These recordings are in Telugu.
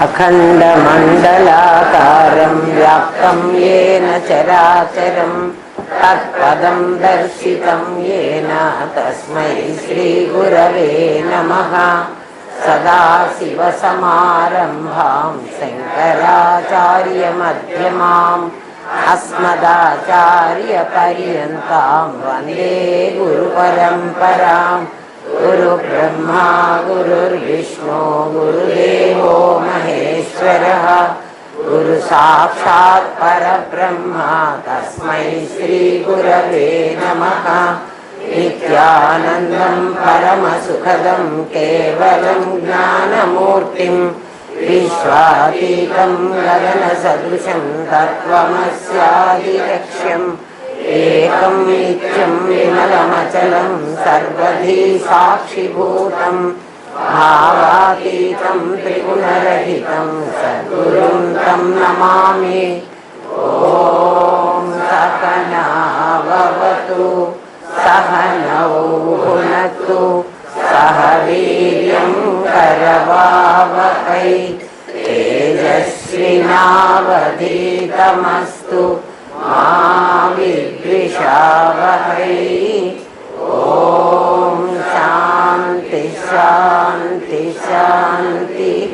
अखण्डमण्डलाकारं व्याप्तं येन चराचरं तत्पदं दर्शितं येन तस्मै श्रीगुरवे नमः। सदाशिवसमारम्भां शङ्कराचार्यमध्यमाम् अस्मदाचार्यपर्यन्तां वन्दे गुरुपरम्पराम्। गुरुब्रह्मा गुरुर्विष्णु गुरुदेवो महेश्वरः गुरुसाक्षात् परब्रह्मा तस्मै श्रीगुरवे नमः। नित्यानन्दं परमसुखदं केवलं ज्ञानमूर्तिं विश्वातीतं गगनसदृशं तत्त्वमस्यादिलक्ष्यम् एकं नित्यं विमलमचलं सर्वधी साक्षिभूतं भावातीतं त्रिगुणरहितं सद्गुरुं तं नमामि। ॐ सहना भवतु सहनौ भुनक्तु सह वीर्यं करवावहै तेजस्विनावधीतमस्तु मा विद्विषावहै। ॐ शान्ति शान्ति शान्तिः।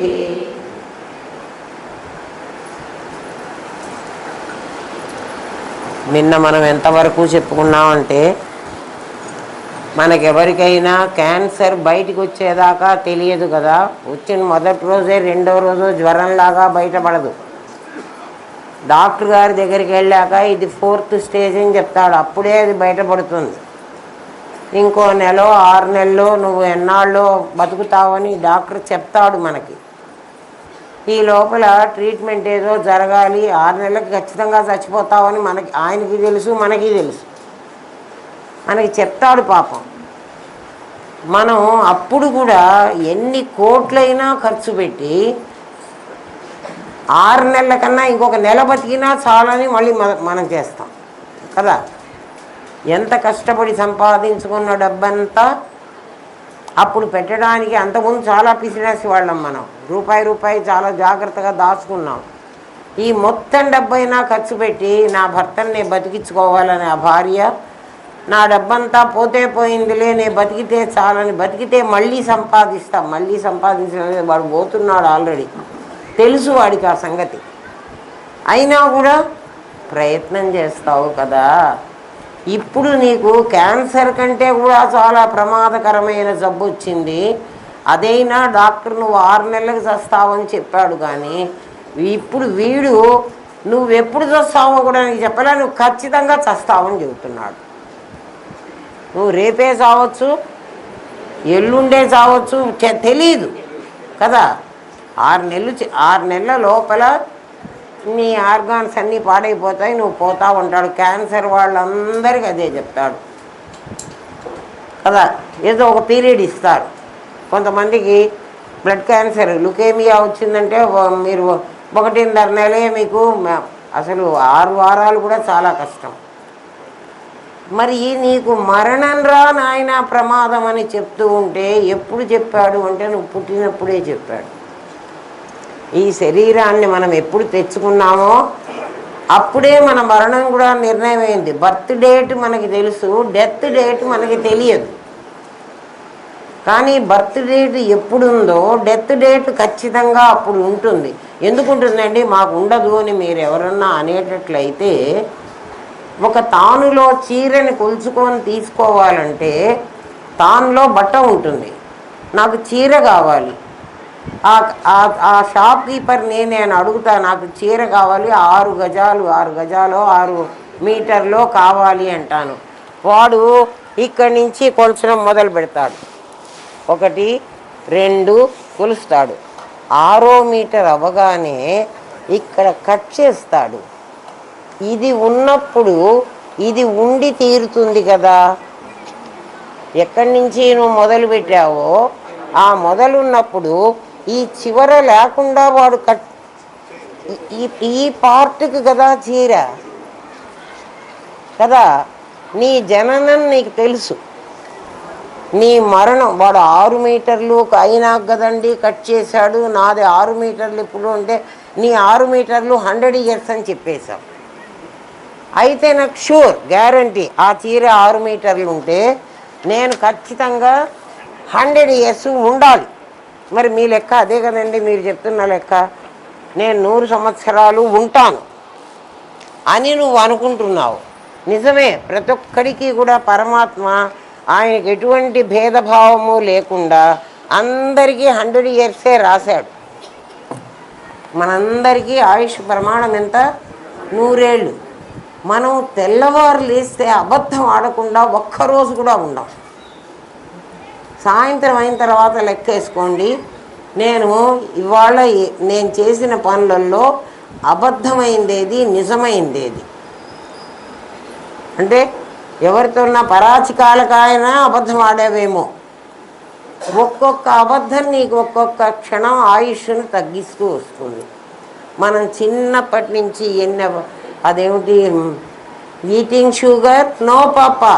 నిన్న మనం ఎంతవరకు చెప్పుకున్నామంటే మనకెవరికైనా క్యాన్సర్ బయటికి వచ్చేదాకా తెలియదు కదా. వచ్చిన మొదటి రోజే రెండో రోజు జ్వరంలాగా బయటపడదు. డాక్టర్ గారి దగ్గరికి వెళ్ళాక ఇది 4th స్టేజ్ అని చెప్తాడు. అప్పుడే అది బయటపడుతుంది. ఇంకో నెలో 6 నెలల్లో నువ్వు ఎన్నాళ్ళో బతుకుతావని డాక్టర్ చెప్తాడు మనకి. ఈ లోపల ట్రీట్మెంట్ ఏదో జరగాలి, 6 నెలలకు ఖచ్చితంగా చచ్చిపోతావని ఆయనకి తెలుసు, మనకి తెలుసు. మనకి చెప్తాడు పాపం. మనం అప్పుడు కూడా ఎన్ని కోట్లైనా ఖర్చు పెట్టి 6 నెలల కన్నా ఇంకొక నెల బతికినా చాలని మళ్ళీ మనం చేస్తాం కదా. ఎంత కష్టపడి సంపాదించుకున్న డబ్బంతా అప్పుడు పెట్టడానికి అంతకుముందు చాలా పిసినేసి వాళ్ళం. మనం రూపాయి చాలా జాగ్రత్తగా దాచుకున్నాం. ఈ మొత్తం డబ్బైనా ఖర్చు పెట్టి నా భర్తని నేను బతికించుకోవాలని ఆ భార్య, నా డబ్బంతా పోతే పోయిందిలే నేను బతికితే చాలని బతికితే మళ్ళీ సంపాదించలేదు. వాడు పోతున్నాడు ఆల్రెడీ, తెలుసు వాడికి ఆ సంగతి. అయినా కూడా ప్రయత్నం చేస్తావు కదా. ఇప్పుడు నీకు క్యాన్సర్ కంటే కూడా చాలా ప్రమాదకరమైన జబ్బు వచ్చింది. అదైనా డాక్టర్ నువ్వు 6 నెలలకు చస్తావని చెప్పాడు. కానీ ఇప్పుడు వీడు నువ్వెప్పుడు చస్తావో కూడా నీకు చెప్పలే, నువ్వు ఖచ్చితంగా చస్తావని చెబుతున్నాడు. నువ్వు రేపే చావచ్చు, ఎల్లుండే చావచ్చు, తెలీదు కదా. 6 నెలల లోపల నీ ఆర్గాన్స్ అన్నీ పాడైపోతాయి, నువ్వు పోతావు అంటాడు. క్యాన్సర్ వాళ్ళందరికీ అదే చెప్తాడు కదా. ఏదో ఒక పీరియడ్ ఇస్తారు. కొంతమందికి బ్లడ్ క్యాన్సర్, లుకేమియా వచ్చిందంటే మీరు 1.5 నెలే, మీకు అసలు 6 వారాలు కూడా చాలా కష్టం. మరి నీకు మరణం రా నాయన ప్రమాదం అని చెప్తూ ఉంటే ఎప్పుడు చెప్పాడు అంటే నువ్వు పుట్టినప్పుడే చెప్పాడు. ఈ శరీరాన్ని మనం ఎప్పుడు తెచ్చుకున్నామో అప్పుడే మన మరణం కూడా నిర్ణయమైంది. బర్త్ డేట్ మనకి తెలుసు, డెత్ డేట్ మనకి తెలియదు. కానీ బర్త్ డేట్ ఎప్పుడుందో డెత్ డేట్ ఖచ్చితంగా అప్పుడు ఉంటుంది. ఎందుకు ఉంటుందండి? మాకు ఉండదు అని మీరు ఎవరన్నా అనేటట్లయితే, ఒక తానులో చీరని కొలుచుకొని తీసుకోవాలంటే తానులో బట్ట ఉంటుంది. నాకు చీర కావాలి, ఆ షాప్ కీపర్ నేను అడుగుతా, నాకు చీర కావాలి 6 గజాలు 6 మీటర్లో కావాలి అంటాను. వాడు ఇక్కడి నుంచి కొలచడం మొదలు పెడతాడు. 1 2 కొలుస్తాడు. 6వ మీటర్ అవ్వగానే ఇక్కడ కట్ చేస్తాడు. ఇది ఉన్నప్పుడు ఇది ఉండి తీరుతుంది కదా. ఎక్కడి నుంచి నువ్వు మొదలు పెట్టావో ఆ మొదలున్నప్పుడు ఈ చివర లేకుండా వాడు ఈ పార్ట్కి కదా చీర కదా. నీ జననం నీకు తెలుసు, నీ మరణం వాడు 6 మీటర్లు అయినా కదండి కట్ చేశాడు, నాది 6 మీటర్లు ఇప్పుడు అంటే నీ 6 మీటర్లు 100 ఇయర్స్ అని చెప్పేశావు. అయితే నాకు షూర్ గ్యారంటీ ఆ చీర 6 మీటర్లు ఉంటే నేను ఖచ్చితంగా 100 ఇయర్స్ ఉండాలి. మరి మీ లెక్క అదే కదండి, మీరు చెప్తున్న లెక్క. నేను 100 సంవత్సరాలు ఉంటాను అని నువ్వు అనుకుంటున్నావు. నిజమే, ప్రతి ఒక్కడికి కూడా పరమాత్మ ఆయనకి ఎటువంటి భేదభావము లేకుండా అందరికీ 100 ఇయర్సే రాశాడు. మనందరికీ ఆయుష్ ప్రమాణం ఎంత? 100 ఏళ్ళు. మనం తెల్లవారు లేస్తే అబద్ధం ఆడకుండా ఒక్కరోజు కూడా ఉండం. సాయంత్రం అయిన తర్వాత లెక్కేసుకోండి, నేను ఇవాళ నేను చేసిన పనులలో అబద్ధమైందేది, నిజమైందేది. అంటే ఎవరితో పరాచికాలకైనా అబద్ధం ఆడేవేమో. ఒక్కొక్క అబద్ధం నీకు ఒక్కొక్క క్షణం ఆయుష్ను తగ్గిస్తూ వస్తుంది. మనం చిన్నప్పటి నుంచి అదేమిటి, ఈటింగ్ షుగర్ నో పాపా,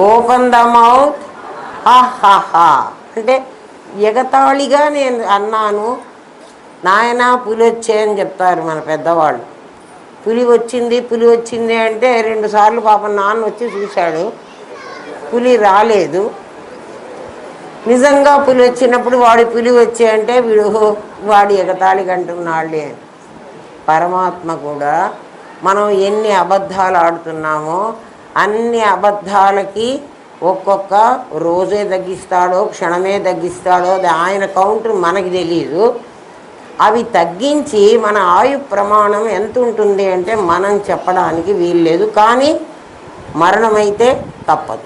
ఓపెన్ ద మౌత్ ఆహాహా అంటే ఎగతాళిగా నేను అన్నాను. నాయన పులి వచ్చాయని చెప్తారు మన పెద్దవాళ్ళు. పులి వచ్చింది అంటే 2 సార్లు పాపం నాన్న వచ్చి చూశాడు, పులి రాలేదు. నిజంగా పులి వచ్చినప్పుడు పులి వచ్చాయంటే వాడి ఎగతాళిగా అంటున్నాళ్ళే. పరమాత్మ కూడా మనం ఎన్ని అబద్ధాలు ఆడుతున్నామో అన్ని అబద్ధాలకి ఒక్కొక్క రోజే తగ్గిస్తాడో క్షణమే తగ్గిస్తాడో అది ఆయన కౌంటర్ మనకి తెలియదు. అవి తగ్గించి మన ఆయు ప్రమాణం ఎంత ఉంటుంది అంటే మనం చెప్పడానికి వీల్లేదు. కానీ మరణమైతే తప్పదు.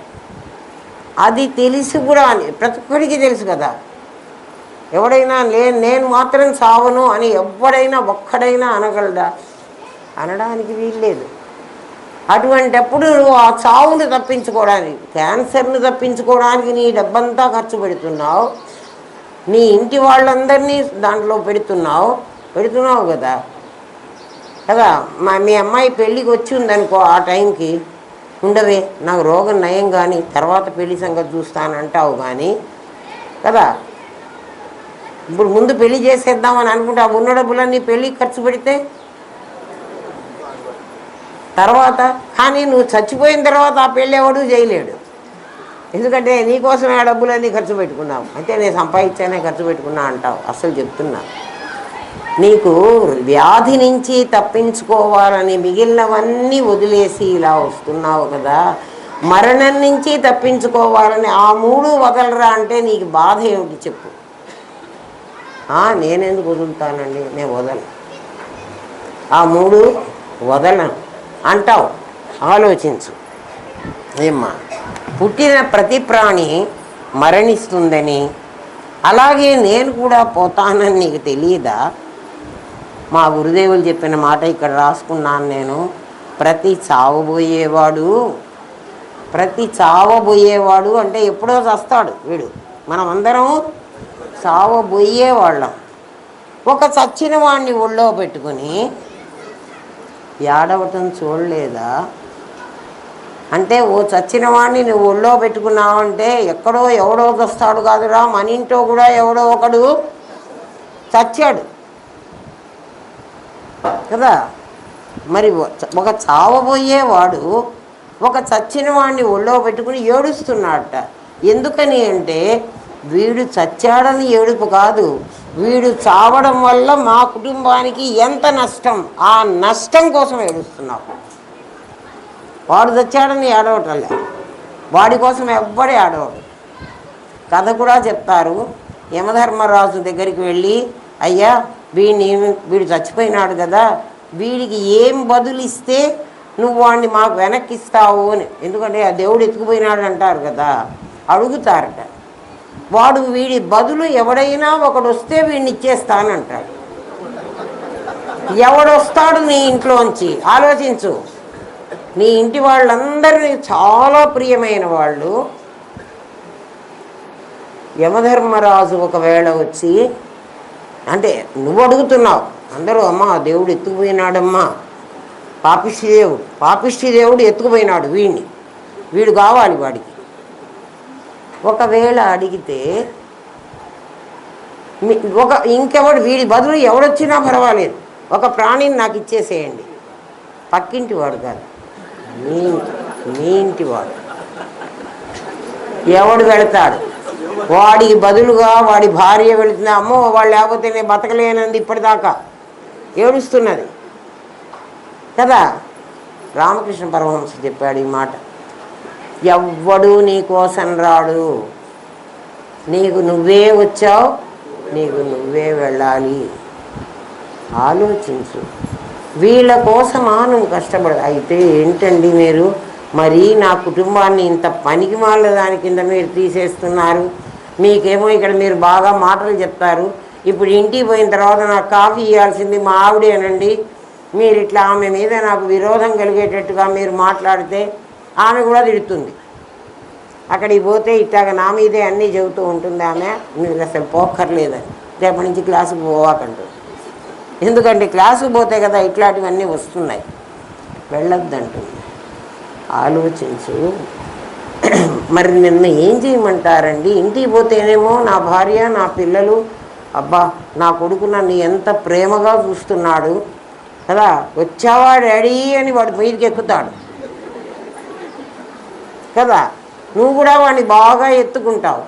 అది తెలిసి కూడా ప్రతి ఒక్కడికి తెలుసు కదా. ఎవడైనా నేను మాత్రం సావను అని ఒక్కడైనా అనగలడా? అనడానికి వీల్లేదు. అటువంటప్పుడు నువ్వు ఆ చావుని తప్పించుకోవడానికి, క్యాన్సర్ని తప్పించుకోవడానికి నీ డబ్బంతా ఖర్చు పెడుతున్నావు, నీ ఇంటి వాళ్ళందరినీ దాంట్లో పెడుతున్నావు కదా. మీ అమ్మాయి పెళ్ళికి వచ్చి ఉందనుకో, ఆ టైంకి ఉండవే నాకు రోగం నయం కానీ తర్వాత పెళ్లి సంగతి చూస్తానంటావు కానీ కదా. ఇప్పుడు ముందు పెళ్లి చేసేద్దామని అనుకుంటే ఆ ఉన్న డబ్బులన్నీ పెళ్ళికి ఖర్చు పెడితే తర్వాత, కానీ నువ్వు చచ్చిపోయిన తర్వాత ఆ పెళ్ళి ఎవడు చేయలేడు. ఎందుకంటే నీకోసమే ఆ డబ్బులన్నీ ఖర్చు పెట్టుకున్నావు. అయితే నేను సంపాదించానే ఖర్చు పెట్టుకున్నా అంటావు. అసలు చెప్తున్నా, నీకు వ్యాధి నుంచి తప్పించుకోవాలని మిగిలినవన్నీ వదిలేసి ఇలా వస్తున్నావు కదా. మరణం నుంచి తప్పించుకోవాలని ఆ 3 వదలరా అంటే నీకు బాధ ఏమిటి చెప్పు? నేనెందుకు వదులుతానండి, నేను వదలను, ఆ 3 వదలను అంటావు. ఆలోచించు. ఏమ్మా, పుట్టిన ప్రతి ప్రాణి మరణిస్తుందని, అలాగే నేను కూడా పోతానని నీకు తెలియదా? మా గురుదేవులు చెప్పిన మాట ఇక్కడ రాసుకున్నాను నేను. ప్రతి చావబోయేవాడు అంటే ఎప్పుడో చస్తాడు వీడు. మనమందరం చావబోయేవాళ్ళం. ఒక చచ్చిన వాడిని ఒళ్ళో పెట్టుకుని ఏడవటం చూడలేదా? అంటే ఓ చచ్చిన వాడిని నువ్వు ఒళ్ళో పెట్టుకున్నావు అంటే ఎక్కడో ఎవడో చస్తాడు కాదురా, మన ఇంట్లో కూడా ఎవడో ఒకడు చచ్చాడు కదా. మరి ఒక చావబోయేవాడు ఒక చచ్చిన వాడిని ఒళ్ళో పెట్టుకుని ఏడుస్తున్నాడట. ఎందుకని అంటే వీడు చచ్చాడని ఏడుపు కాదు, వీడు చావడం వల్ల మా కుటుంబానికి ఎంత నష్టం, ఆ నష్టం కోసం ఏడుస్తున్నావు. వాడు చచ్చాడని ఏడవటంలే, వాడి కోసం ఎవ్వడే ఏడవడు. కథ కూడా చెప్తారు. యమధర్మరాజు దగ్గరికి వెళ్ళి, అయ్యా వీడు చచ్చిపోయినాడు కదా, వీడికి ఏం బదులిస్తే నువ్వు వాడిని మాకు వెనక్కిస్తావు అని. ఎందుకంటే ఆ దేవుడు ఎత్తుకుపోయినాడు అంటారు కదా, అడుగుతారట. వాడు వీడి బదులు ఎవడైనా ఒకడు వస్తే వీడిని ఇచ్చేస్తానంటాడు. ఎవడొస్తాడు నీ ఇంట్లోంచి? ఆలోచించు. నీ ఇంటి వాళ్ళందరినీ చాలా ప్రియమైన వాళ్ళు. యమధర్మరాజు ఒకవేళ వచ్చి, అంటే నువ్వు అడుగుతున్నావు, అందరూ అమ్మా దేవుడు ఎత్తుకుపోయినాడమ్మా, పాపిష్టి దేవుడు ఎత్తుకుపోయినాడు వీడు కావాలి వాడికి. ఒకవేళ అడిగితే ఇంకెవడు వీడి బదులు ఎవడొచ్చినా పర్వాలేదు, ఒక ప్రాణిని నాకు ఇచ్చేసేయండి. పక్కింటి వాడు కాదు, మీ ఇంటి వాడు. ఎవడు వెళతాడు? వాడికి బదులుగా వాడి భార్య వెళుతుంది. అమ్మో వాడు లేకపోతే నేను బతకలేనంది ఇప్పటిదాకా ఏడుస్తున్నది కదా. రామకృష్ణ పరమహంస చెప్పాడు ఈ మాట, ఎవ్వడు నీ కోసం రాడు, నీకు నువ్వే వచ్చావు, నీకు నువ్వే వెళ్ళాలి. ఆలోచించు. వీళ్ళ కోసమా నువ్వు కష్టపడ. అయితే ఏంటండి మీరు మరి నా కుటుంబాన్ని ఇంత పనికి మాల దాని కింద మీరు తీసేస్తున్నారు, మీకేమో ఇక్కడ మీరు బాగా మాటలు చెప్తారు, ఇప్పుడు ఇంటికి పోయిన తర్వాత నాకు కాఫీ ఇవ్వాల్సింది మా ఆవిడేనండి, మీరు ఇట్లా ఆమె మీద నాకు విరోధం కలిగేటట్టుగా మీరు మాట్లాడితే ఆమె కూడా తిడుతుంది. అక్కడికి పోతే ఇట్లాగ నా మీదే అన్నీ చెబుతూ ఉంటుంది ఆమె, మీరు అసలు పోక్కర్లేదని, రేపటి నుంచి క్లాసుకు పోవాకంటుంది. ఎందుకంటే క్లాసుకు పోతే కదా ఇట్లాంటివన్నీ వస్తున్నాయి, వెళ్ళొద్దంటుంది. ఆలోచించు. మరి నిన్న ఏం చేయమంటారండి? ఇంటికి పోతేనేమో నా భార్య నా పిల్లలు, అబ్బా నా కొడుకు నన్ను ఎంత ప్రేమగా చూస్తున్నాడు కదా, వచ్చావా డాడీ అని వాడు మీదకి ఎక్కుతాడు కదా, నువ్వు కూడా వాడిని బాగా ఎత్తుకుంటావు.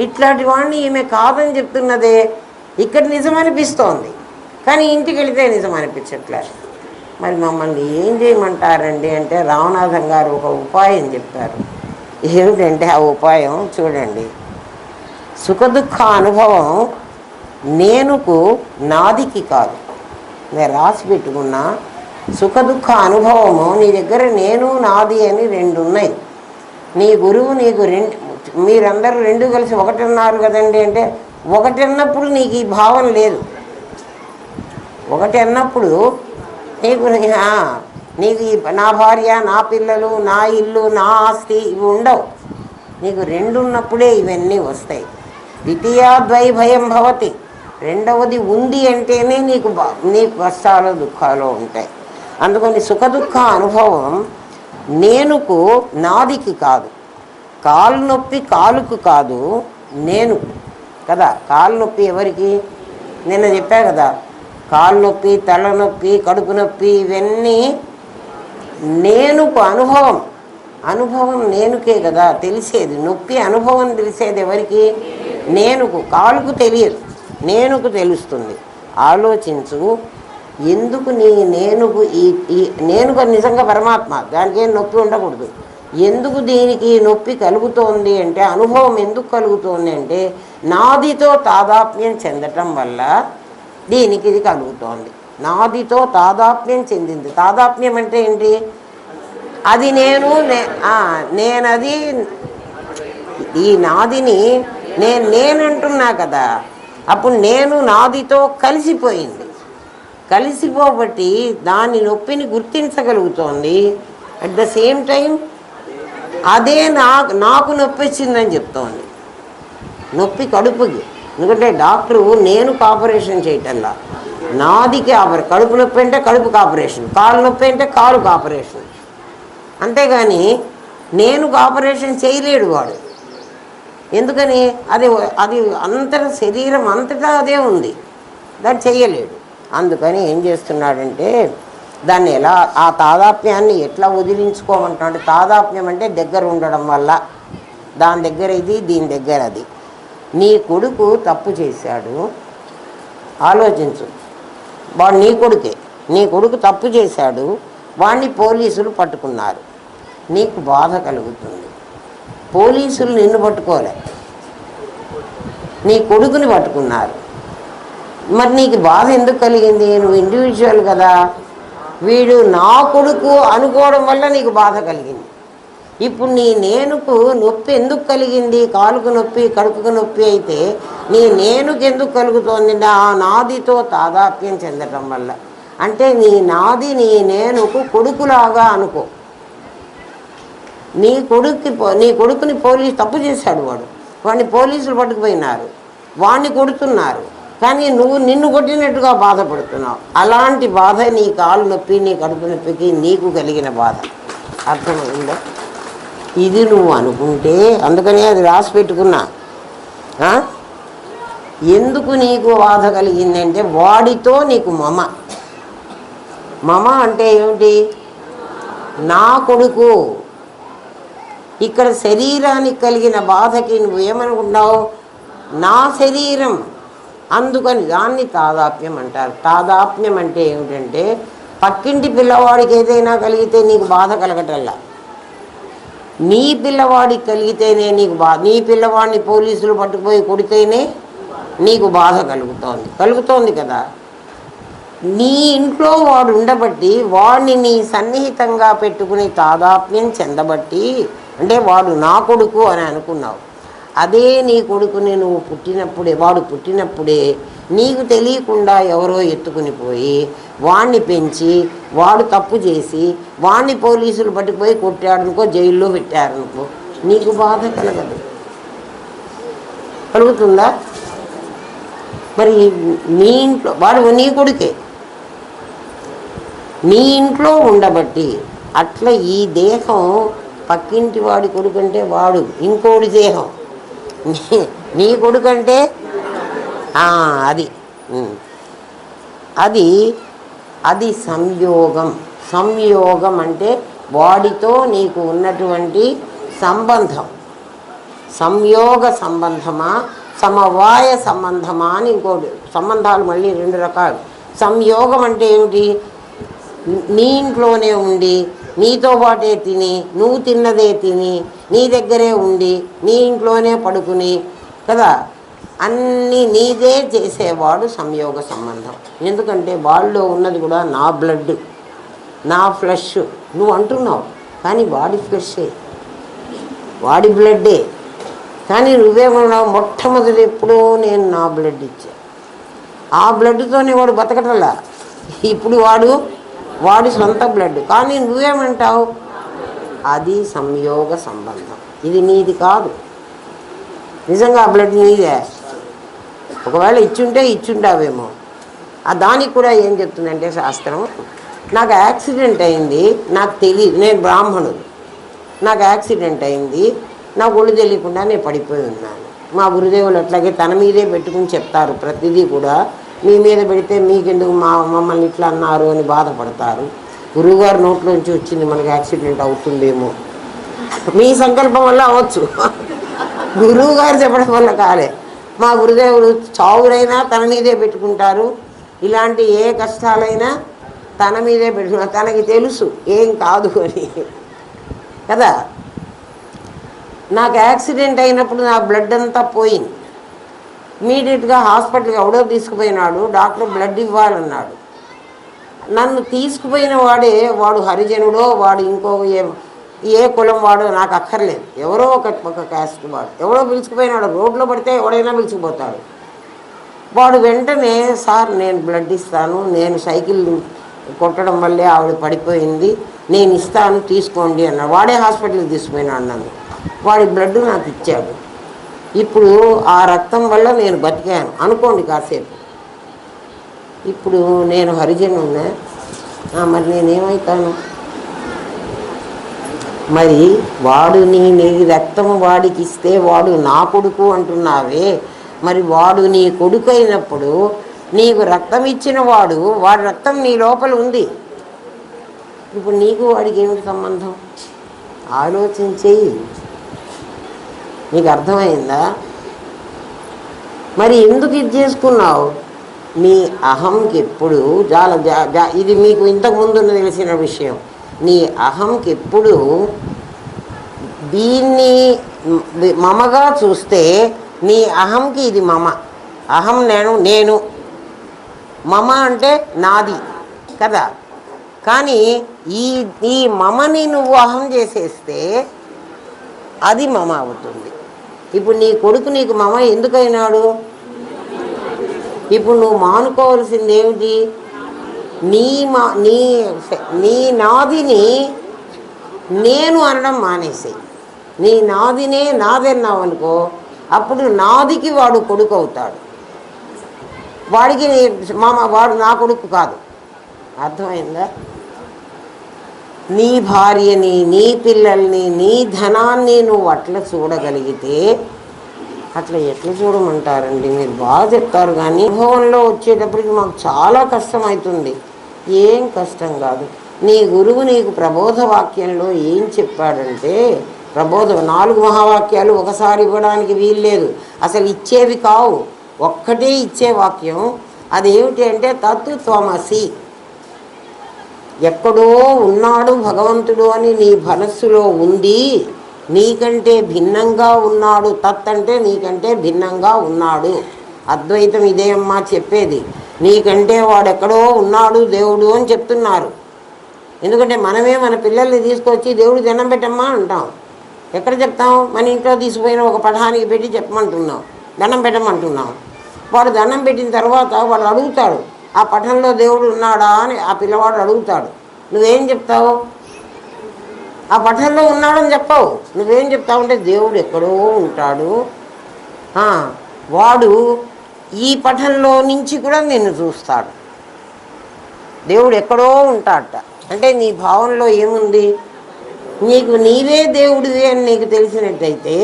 ఇట్లాంటి వాడిని ఈమె కాదని చెప్తున్నదే. ఇక్కడ నిజం అనిపిస్తోంది కానీ ఇంటికి వెళితే నిజం అనిపించట్లే. మరి మమ్మల్ని ఏం చేయమంటారండి అంటే రామనాథం గారు ఒక ఉపాయం చెప్పారు. ఏమిటంటే ఆ ఉపాయం చూడండి. సుఖదుఖ అనుభవం నేనుకు నాదికి కాదు. నేను రాసి పెట్టుకున్నా, సుఖదుఖ అనుభవము నీ దగ్గర నేను నాది అని రెండు ఉన్నాయి. నీ గురువు నీకు మీరందరూ రెండు కలిసి ఒకటన్నారు కదండి అంటే ఒకటి అన్నప్పుడు నీకు ఈ భావన లేదు. ఒకటి అన్నప్పుడు నీకు నా భార్య నా పిల్లలు నా ఇల్లు నా ఆస్తి ఇవి ఉండవు. నీకు రెండు ఉన్నప్పుడే ఇవన్నీ వస్తాయి. ద్వితీయాద్వైభయం భవతి, రెండవది ఉంది అంటేనే నీకు కష్టాలు దుఃఖాలు ఉంటాయి. అందుకని సుఖదుఖ అనుభవం నేనుకు నాదికి కాదు. కాలు నొప్పి కాలుకు కాదు, నేను కదా. కాలు నొప్పి ఎవరికి? నిన్న చెప్పా కదా, కాలు నొప్పి తలనొప్పి కడుపు నొప్పి ఇవన్నీ నేనుకు అనుభవం. అనుభవం నేనుకే కదా తెలిసేది. నొప్పి అనుభవం తెలిసేది ఎవరికి? నేనుకు. కాలుకు తెలియదు, నేనుకు తెలుస్తుంది. ఆలోచించు. ఎందుకు నేనుకు నేనుకు నిజంగా పరమాత్మ, దానికి ఏం నొప్పి ఉండకూడదు. ఎందుకు దీనికి నొప్పి కలుగుతోంది అంటే, అనుభవం ఎందుకు కలుగుతోంది అంటే నాదితో తాదాత్మ్యం చెందటం వల్ల దీనికి ఇది కలుగుతోంది. నాదితో తాదాత్మ్యం చెందింది. తాదాత్మ్యం అంటే ఏంటి? అది నేనది ఈ నాదిని నేనంటున్నా కదా, అప్పుడు నేను నాదితో కలిసిపోయింది. కలిసిపోబట్టి దాని నొప్పిని గుర్తించగలుగుతోంది. అట్ ద సేమ్ టైం అదే నాకు నొప్పి వచ్చిందని చెప్తోంది. నొప్పి కడుపుకి. ఎందుకంటే డాక్టరు నేనుకు ఆపరేషన్ చేయటంలా, నాదికి కడుపు నొప్పి అంటే కడుపుకి ఆపరేషన్, కాలు నొప్పి అంటే కాలుకు ఆపరేషన్. అంతేగాని నేనుకు ఆపరేషన్ చేయలేడు వాడు. ఎందుకని? అది అంతటా శరీరం అంతటా అదే ఉంది, దాన్ని చెయ్యలేడు. అందుకని ఏం చేస్తున్నాడంటే దాన్ని ఎలా ఆ తాదాత్మ్యాన్ని ఎట్లా వదిలించుకోమంటున్నాడు. తాదాత్మ్యం అంటే దగ్గర ఉండడం వల్ల, దాని దగ్గర ఇది దీని దగ్గర అది. నీ కొడుకు తప్పు చేశాడు, ఆలోచించు. వాడు నీ కొడుకే. నీ కొడుకు తప్పు చేశాడు, వాడిని పోలీసులు పట్టుకున్నారు. నీకు బాధ కలుగుతుంది. పోలీసులు నిన్ను పట్టుకోలే, నీ కొడుకుని పట్టుకున్నారు. మరి నీకు బాధ ఎందుకు కలిగింది? నువ్వు ఇండివిజువల్ కదా. వీడు నా కొడుకు అనుకోవడం వల్ల నీకు బాధ కలిగింది. ఇప్పుడు నేనుకు నొప్పి ఎందుకు కలిగింది? కాలుకు నొప్పి కడుపుకు నొప్పి అయితే నీ నేనుకు ఎందుకు కలుగుతోంది? ఆ నాదితో తాదాత్మ్యం చెందటం వల్ల. అంటే నీ నాది నీ నేనుకు కొడుకులాగా అనుకో. నీ కొడుకుని పోలీసు తప్పు చేశాడు, వాడిని పోలీసులు పట్టుకుపోయినారు, వాడిని కొడుతున్నారు, కానీ నువ్వు నిన్ను కొట్టినట్టుగా బాధపడుతున్నావు. అలాంటి బాధ నీ కాలు నొప్పి నీ కడుపు నొప్పికి నీకు కలిగిన బాధ. అర్థమైందా? ఇది నువ్వు అనుకుంటే, అందుకనే అది రాసి పెట్టుకున్నా. ఎందుకు నీకు బాధ కలిగిందంటే వాడితో నీకు మమ. మమ అంటే ఏమిటి? నా కొడుకు. ఇక్కడ శరీరానికి కలిగిన బాధకి నువ్వేమనుకున్నావు? నా శరీరం. అందుకని దాన్ని తాదాత్మ్యం అంటారు. తాదాత్మ్యం అంటే ఏమిటంటే పక్కింటి పిల్లవాడికి ఏదైనా కలిగితే నీకు బాధ కలగటల్లా, నీ పిల్లవాడికి కలిగితేనే నీకు నీ పిల్లవాడిని పోలీసులు పట్టుకుపోయి కొడితేనే నీకు బాధ కలుగుతోంది కదా. నీ ఇంట్లో వాడు ఉండబట్టి వాడిని నీ సన్నిహితంగా పెట్టుకుని తాదాత్మ్యం చెందబట్టి, అంటే వాడు నా కొడుకు అని అనుకున్నావు. అదే నీ కొడుకుని నువ్వు వాడు పుట్టినప్పుడే నీకు తెలియకుండా ఎవరో ఎత్తుకుని పోయి వాణ్ణి పెంచి వాడు తప్పు చేసి వాణ్ణి పోలీసులు పట్టుకుపోయి కొట్టాడనుకో, జైల్లో పెట్టారనుకో, నీకు బాధ కలుగుతుందా? మరి నీ ఇంట్లో వాడు నీ కొడుకే, నీ ఇంట్లో ఉండబట్టి. అట్లా ఈ దేహం పక్కింటి వాడి కొడుకంటే వాడు ఇంకోటి దేహం, నీ కొడుకంటే అది అది అది సంయోగం. సంయోగం అంటే వాడితో నీకు ఉన్నటువంటి సంబంధం. సంయోగ సంబంధమా సమవాయ సంబంధమా అని ఇంకోటి. సంబంధాలు మళ్ళీ రెండు రకాలు. సంయోగం అంటే ఏమిటి? నీ ఇంట్లోనే ఉండి నీతో పాటే తిని నువ్వు తిన్నదే తిని నీ దగ్గరే ఉండి నీ ఇంట్లోనే పడుకుని కదా అన్నీ నీదే చేసేవాడు సంయోగ సంబంధం. ఎందుకంటే వాళ్ళలో ఉన్నది కూడా నా బ్లడ్, నా ఫ్లెష్. నువ్వు అంటున్నావు కానీ వాడి ఫ్లెషే, వాడి బ్లడ్డే. కానీ నువ్వేమన్నావు? మొట్టమొదటి ఎప్పుడో నేను నా బ్లడ్ ఇచ్చా, ఆ బ్లడ్తోనే వాడు బతకటల్లా. ఇప్పుడు వాడి సొంత బ్లడ్. కానీ నువ్వేమంటావు? అది సంయోగ సంబంధం. ఇది నీది కాదు. నిజంగా ఆ బ్లడ్ నీదే. ఒకవేళ ఇచ్చుంటావేమో. దానికి కూడా ఏం చెప్తుందంటే శాస్త్రం, నాకు యాక్సిడెంట్ అయింది, నాకు తెలియదు, నేను బ్రాహ్మణుడు, నాకు యాక్సిడెంట్ అయింది, నాకు ఒళ్ళు తెలియకుండా నేను పడిపోయి ఉన్నాను. మా గురుదేవులు అట్లాగే తన మీదే పెట్టుకుని చెప్తారు ప్రతిదీ కూడా. మీ మీద పెడితే మీకెందుకు మమ్మల్ని ఇట్లా అన్నారు అని బాధపడతారు. గురువుగారు నోట్లోంచి వచ్చింది మనకి యాక్సిడెంట్ అవుతుందేమో, మీ సంకల్పం వల్ల అవ్వచ్చు, గురువు గారు చెప్పడం వల్ల కాలే. మా గురుదేవుడు చావురైనా తన మీదే పెట్టుకుంటారు, ఇలాంటి ఏ కష్టాలైనా తన మీదే పెట్టుకున్నారు. తనకి తెలుసు ఏం కాదు అని కదా. నాకు యాక్సిడెంట్ అయినప్పుడు నా బ్లడ్ అంతా పోయింది. ఇమీడియట్గా హాస్పిటల్కి ఎవడో తీసుకుపోయినాడు. Doctor blood ఇవ్వాలన్నాడు. నన్ను తీసుకుపోయిన వాడు హరిజనుడో వాడు ఇంకో ఏ కులం వాడో నాకు అక్కర్లేదు, ఎవరో ఒక క్యాస్ట్ వాడు ఎవడో పిలుచుకుపోయినాడు. రోడ్లో పడితే ఎవడైనా పిలుచుకుపోతాడు. వాడు వెంటనే, సార్ నేను బ్లడ్ ఇస్తాను, నేను సైకిల్ కొట్టడం వల్లే ఆవిడ పడిపోయింది, నేను ఇస్తాను తీసుకోండి అన్నాడు. వాడే హాస్పిటల్కి తీసుకుపోయినాడు నన్ను. వాడి బ్లడ్ నాకు ఇచ్చాడు. ఇప్పుడు ఆ రక్తం వల్ల నేను బతికాను అనుకోండి కాసేపు. ఇప్పుడు నేను హరిజనున్నా, మరి నేనేమవుతాను? మరి వాడు నీ రక్తం వాడికి ఇస్తే వాడు నా కొడుకు అంటున్నావే, మరి వాడు నీ కొడుకు అయినప్పుడు నీకు రక్తం ఇచ్చిన వాడి రక్తం నీ లోపల ఉంది. ఇప్పుడు నీకు వాడికి ఏమిటి సంబంధం? ఆలోచించేయి. నీకు అర్థమైందా? మరి ఎందుకు ఇది చేసుకున్నావు? నీ అహంకి ఎప్పుడు ఇది మీకు ఇంతకుముందు తెలిసిన విషయం. నీ అహంకి ఎప్పుడు దీన్ని మమగా చూస్తే నీ అహంకి ఇది మమ. అహం నేను మమ అంటే నాది కదా. కానీ ఈ మమని నువ్వు అహం చేసేస్తే అది మమ అవుతుంది. ఇప్పుడు నీ కొడుకు నీకు మమ ఎందుకైనాడు? ఇప్పుడు నువ్వు మానుకోవాల్సింది ఏమిటి? నీ నాదిని నేను అనడం మానేసాయి. నీ నాదినే నాదన్నావు అనుకో, అప్పుడు నాదికి వాడు కొడుకు అవుతాడు. వాడికి వాడు నా కొడుకు కాదు. అర్థమైందా? నీ భార్యని, నీ పిల్లల్ని, నీ ధనాన్ని నువ్వు అట్లా చూడగలిగితే అట్లా ఎట్లా చూడమంటారండి? మీరు బాగా చెప్తారు, కానీ అనుభవంలో వచ్చేటప్పటికి మాకు చాలా కష్టం అవుతుంది. ఏం కష్టం కాదు. నీ గురువు నీకు ప్రబోధ వాక్యంలో ఏం చెప్పాడంటే, 4 మహావాక్యాలు ఒకసారి ఇవ్వడానికి వీల్లేదు, అసలు ఇచ్చేవి కావు, ఒక్కటే ఇచ్చే వాక్యం. అదేమిటి అంటే తత్తు త్వమసి. ఎక్కడో ఉన్నాడు భగవంతుడు అని నీ మనస్సులో ఉంది, నీకంటే భిన్నంగా ఉన్నాడు. తత్ అంటే నీకంటే భిన్నంగా ఉన్నాడు. అద్వైతం ఇదే అమ్మా చెప్పేది. నీకంటే వాడెక్కడో ఉన్నాడు దేవుడు అని చెప్తున్నారు. ఎందుకంటే మనమే మన పిల్లల్ని తీసుకొచ్చి దేవుడు దండం పెట్టమ్మా అంటాం. ఎక్కడ చెప్తాం? మన ఇంట్లో తీసుకుపోయిన ఒక పఠానికి పెట్టి చెప్పమంటున్నాం, దండం పెట్టమంటున్నాం. వాడు దండం పెట్టిన తర్వాత వాడు అడుగుతాడు, ఆ పఠంలో దేవుడు ఉన్నాడా అని ఆ పిల్లవాడు అడుగుతాడు. నువ్వేం చెప్తావు? ఆ పఠంలో ఉన్నాడని చెప్పావు. నువ్వేం చెప్తావు అంటే దేవుడు ఎక్కడో ఉంటాడు, వాడు ఈ పఠంలో నుంచి కూడా నిన్ను చూస్తాడు, దేవుడు ఎక్కడో ఉంటాడట. అంటే నీ భావనలో ఏముంది? నీకు నీవే దేవుడివి అని నీకు తెలిసినట్టయితే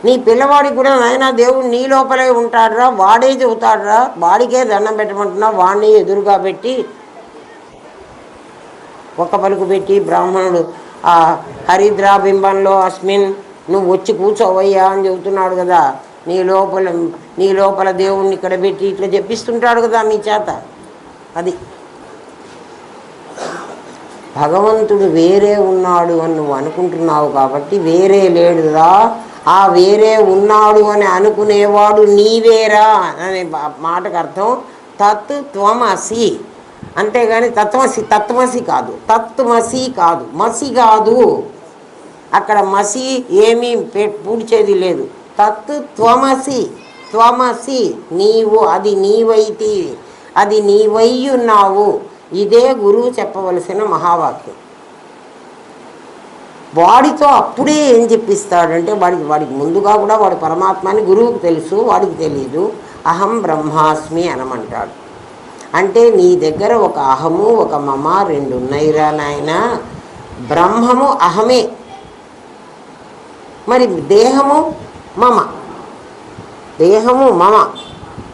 నీ పిల్లవాడికి కూడా నాయన దేవుడు నీ లోపలే ఉంటాడురా, వాడే చెబుతాడురా, వాడికే దండం పెట్టమంటున్నావు, వాడిని ఎదురుగా పెట్టి ఒక్క పలుకు పెట్టి బ్రాహ్మణుడు ఆ హరిద్రాబింబంలో అస్మిన్ నువ్వు వచ్చి కూర్చోవయ్యా అని చెబుతున్నాడు కదా. నీ లోపల దేవుణ్ణి ఇక్కడ పెట్టి ఇట్లా చెప్పిస్తుంటాడు కదా మీ చేత. అది భగవంతుడు వేరే ఉన్నాడు అని నువ్వు అనుకుంటున్నావు కాబట్టి వేరే లేడురా. ఆ వేరే ఉన్నాడు అని అనుకునేవాడు నీవేరా అనే మాటకు అర్థం తత్ త్వమసి. అంతేగాని తత్వమసి కాదు, తత్వమసి కాదు, మసి కాదు. అక్కడ మసి ఏమీ పూడ్చేది లేదు. తత్ త్వమసి, త్వమసి నీవు, అది నీవైతే, అది నీవయ్యున్నావు. ఇదే గురువు చెప్పవలసిన మహావాక్యం. వాడితో అప్పుడే ఏం చెప్పిస్తాడంటే, వాడికి ముందుగా కూడా వాడు పరమాత్మని గురువుకు తెలుసు, వాడికి తెలియదు. అహం బ్రహ్మాస్మి అనమంటాడు. అంటే నీ దగ్గర ఒక అహము ఒక మమ రెండు ఉన్నాయిరా నాయన. బ్రహ్మము అహమే, మరి దేహము మమ, దేహము మమ.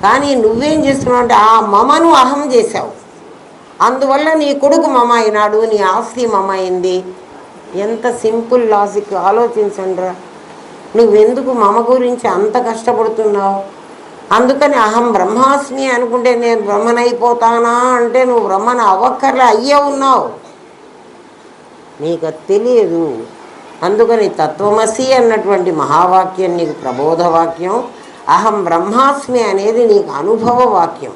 కానీ నువ్వేం చేస్తున్నావు అంటే ఆ మమను అహం చేసావు. అందువల్ల నీ కొడుకు మమ అయినాడు, నీ ఆస్తి మమ అయింది. ఎంత సింపుల్ లాజిక్ ఆలోచించండిరా. నువ్వెందుకు మమ గురించి అంత కష్టపడుతున్నావు? అందుకని అహం బ్రహ్మాస్మి అనుకుంటే నేను బ్రహ్మనైపోతానా అంటే నువ్వు బ్రహ్మను అవ్వక్కర్లే, అయ్యే ఉన్నావు, నీకు తెలియదు. అందుకని తత్వమసి అన్నటువంటి మహావాక్యం నీకు ప్రబోధ వాక్యం, అహం బ్రహ్మాస్మి అనేది నీకు అనుభవ వాక్యం.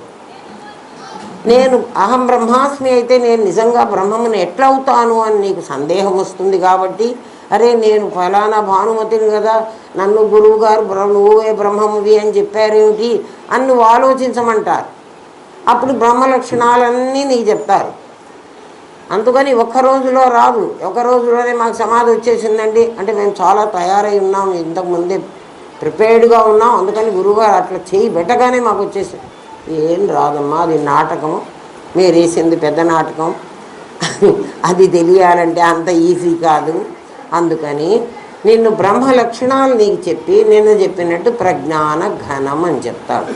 నేను అహం బ్రహ్మాస్మి అయితే నేను నిజంగా బ్రహ్మమును ఎట్లా అవుతాను అని నీకు సందేహం వస్తుంది. కాబట్టి అరే నేను ఫలానా భానుమతిని కదా, నన్ను గురువుగారు నువ్వే బ్రహ్మమువి అని చెప్పారేమిటి అని నువ్వు ఆలోచించమంటారు. అప్పుడు బ్రహ్మ లక్షణాలన్నీ నీకు చెప్తారు. అందుకని ఒక్క రోజులో రాదు, ఒక రోజులోనే మాకు సమాధి వచ్చేసిందండి అంటే మేము చాలా తయారై ఉన్నాం, ఇంతకుముందే ప్రిపేర్డ్గా ఉన్నాం, అందుకని గురువుగారు అట్లా చేయి పెట్టగానే మాకు వచ్చేసింది. ఏం రాదమ్మా, అది నాటకం, మీరు వేసింది పెద్ద నాటకం, అది తెలియాలంటే అంత ఈజీ కాదు. అందుకని నిన్ను బ్రహ్మ లక్షణాలు నీకు చెప్పి నిన్ను చెప్పినట్టు ప్రజ్ఞాన ఘనం అని చెప్తాడు.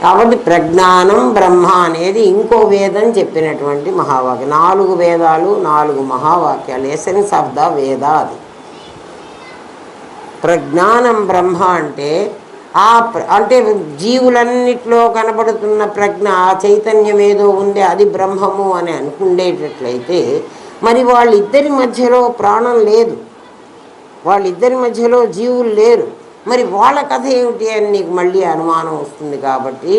కాబట్టి ప్రజ్ఞానం బ్రహ్మ అనేది ఇంకో వేదం చెప్పినటువంటి మహావాక్యం. 4 వేదాలు 4 మహావాక్యాలు, ఎసెన్స్ ఆఫ్ ద వేద అది. ప్రజ్ఞానం బ్రహ్మ అంటే అంటే జీవులన్నిట్లో కనబడుతున్న ప్రజ్ఞ, ఆ చైతన్యం ఏదో ఉండే అది బ్రహ్మము అని అనుకుండేటట్లయితే మరి వాళ్ళిద్దరి మధ్యలో ప్రాణం లేదు, వాళ్ళిద్దరి మధ్యలో జీవులు లేరు, మరి వాళ్ళ కథ ఏమిటి అని నీకు మళ్ళీ అనుమానం వస్తుంది. కాబట్టి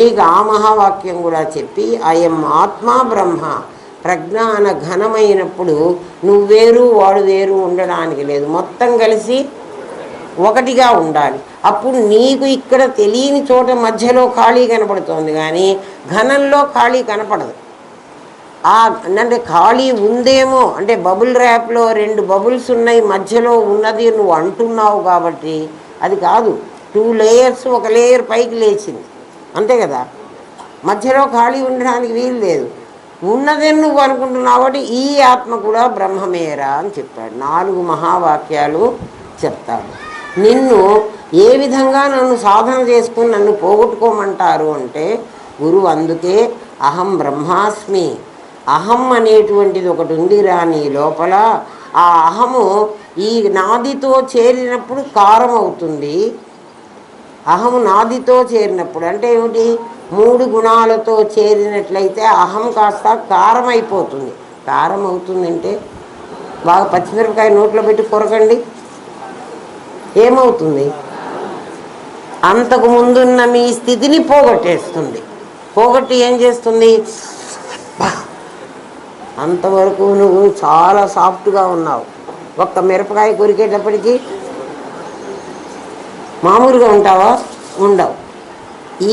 నీకు ఆ మహావాక్యం కూడా చెప్పి అయం ఆత్మ బ్రహ్మ ప్రజ్ఞాన ఘనమైనప్పుడు నువ్వేరు వాడు వేరు ఉండడానికి లేదు, మొత్తం కలిసి ఒకటిగా ఉండాలి. అప్పుడు నీకు ఇక్కడ తెలియని చోట మధ్యలో ఖాళీ కనపడుతోంది, కానీ ఘనంలో ఖాళీ కనపడదు. అంటే ఖాళీ ఉందేమో అంటే బబుల్ ర్యాప్లో 2 బబుల్స్ ఉన్నాయి, మధ్యలో ఉన్నది నువ్వు అంటున్నావు కాబట్టి అది కాదు. 2 లేయర్స్, ఒక లేయర్ పైకి లేచింది, అంతే కదా. మధ్యలో ఖాళీ ఉండడానికి వీలు లేదు. ఉన్నదని నువ్వు అనుకుంటున్నావు కాబట్టి ఈ ఆత్మ కూడా బ్రహ్మమేరా అని చెప్పాడు. 4 మహావాక్యాలు చెప్తాడు. నిన్ను ఏ విధంగా నన్ను సాధన చేసుకుని నన్ను పోగొట్టుకోమంటారు అంటే గురువు అందుకే అహం బ్రహ్మాస్మి, అహం అనేటువంటిది ఒకటి ఉందిరా నీ లోపల. ఆ అహము ఈ నాదితో చేరినప్పుడు కారం అవుతుంది. అహం నాదితో చేరినప్పుడు అంటే ఏమిటి? 3 గుణాలతో చేరినట్లయితే అహం కాస్త కారం అయిపోతుంది. కారం అవుతుందంటే బాగా పచ్చిమిరపకాయ నోట్లో పెట్టి కొరకండి, ఏమవుతుంది? అంతకు ముందున్న మీ స్థితిని పోగొట్టేస్తుంది. పోగొట్టి ఏం చేస్తుంది? అంతవరకు నువ్వు చాలా సాఫ్ట్గా ఉన్నావు. ఒక్క మిరపకాయ కొరికేటప్పటికీ మామూలుగా ఉంటావా? ఉండవు.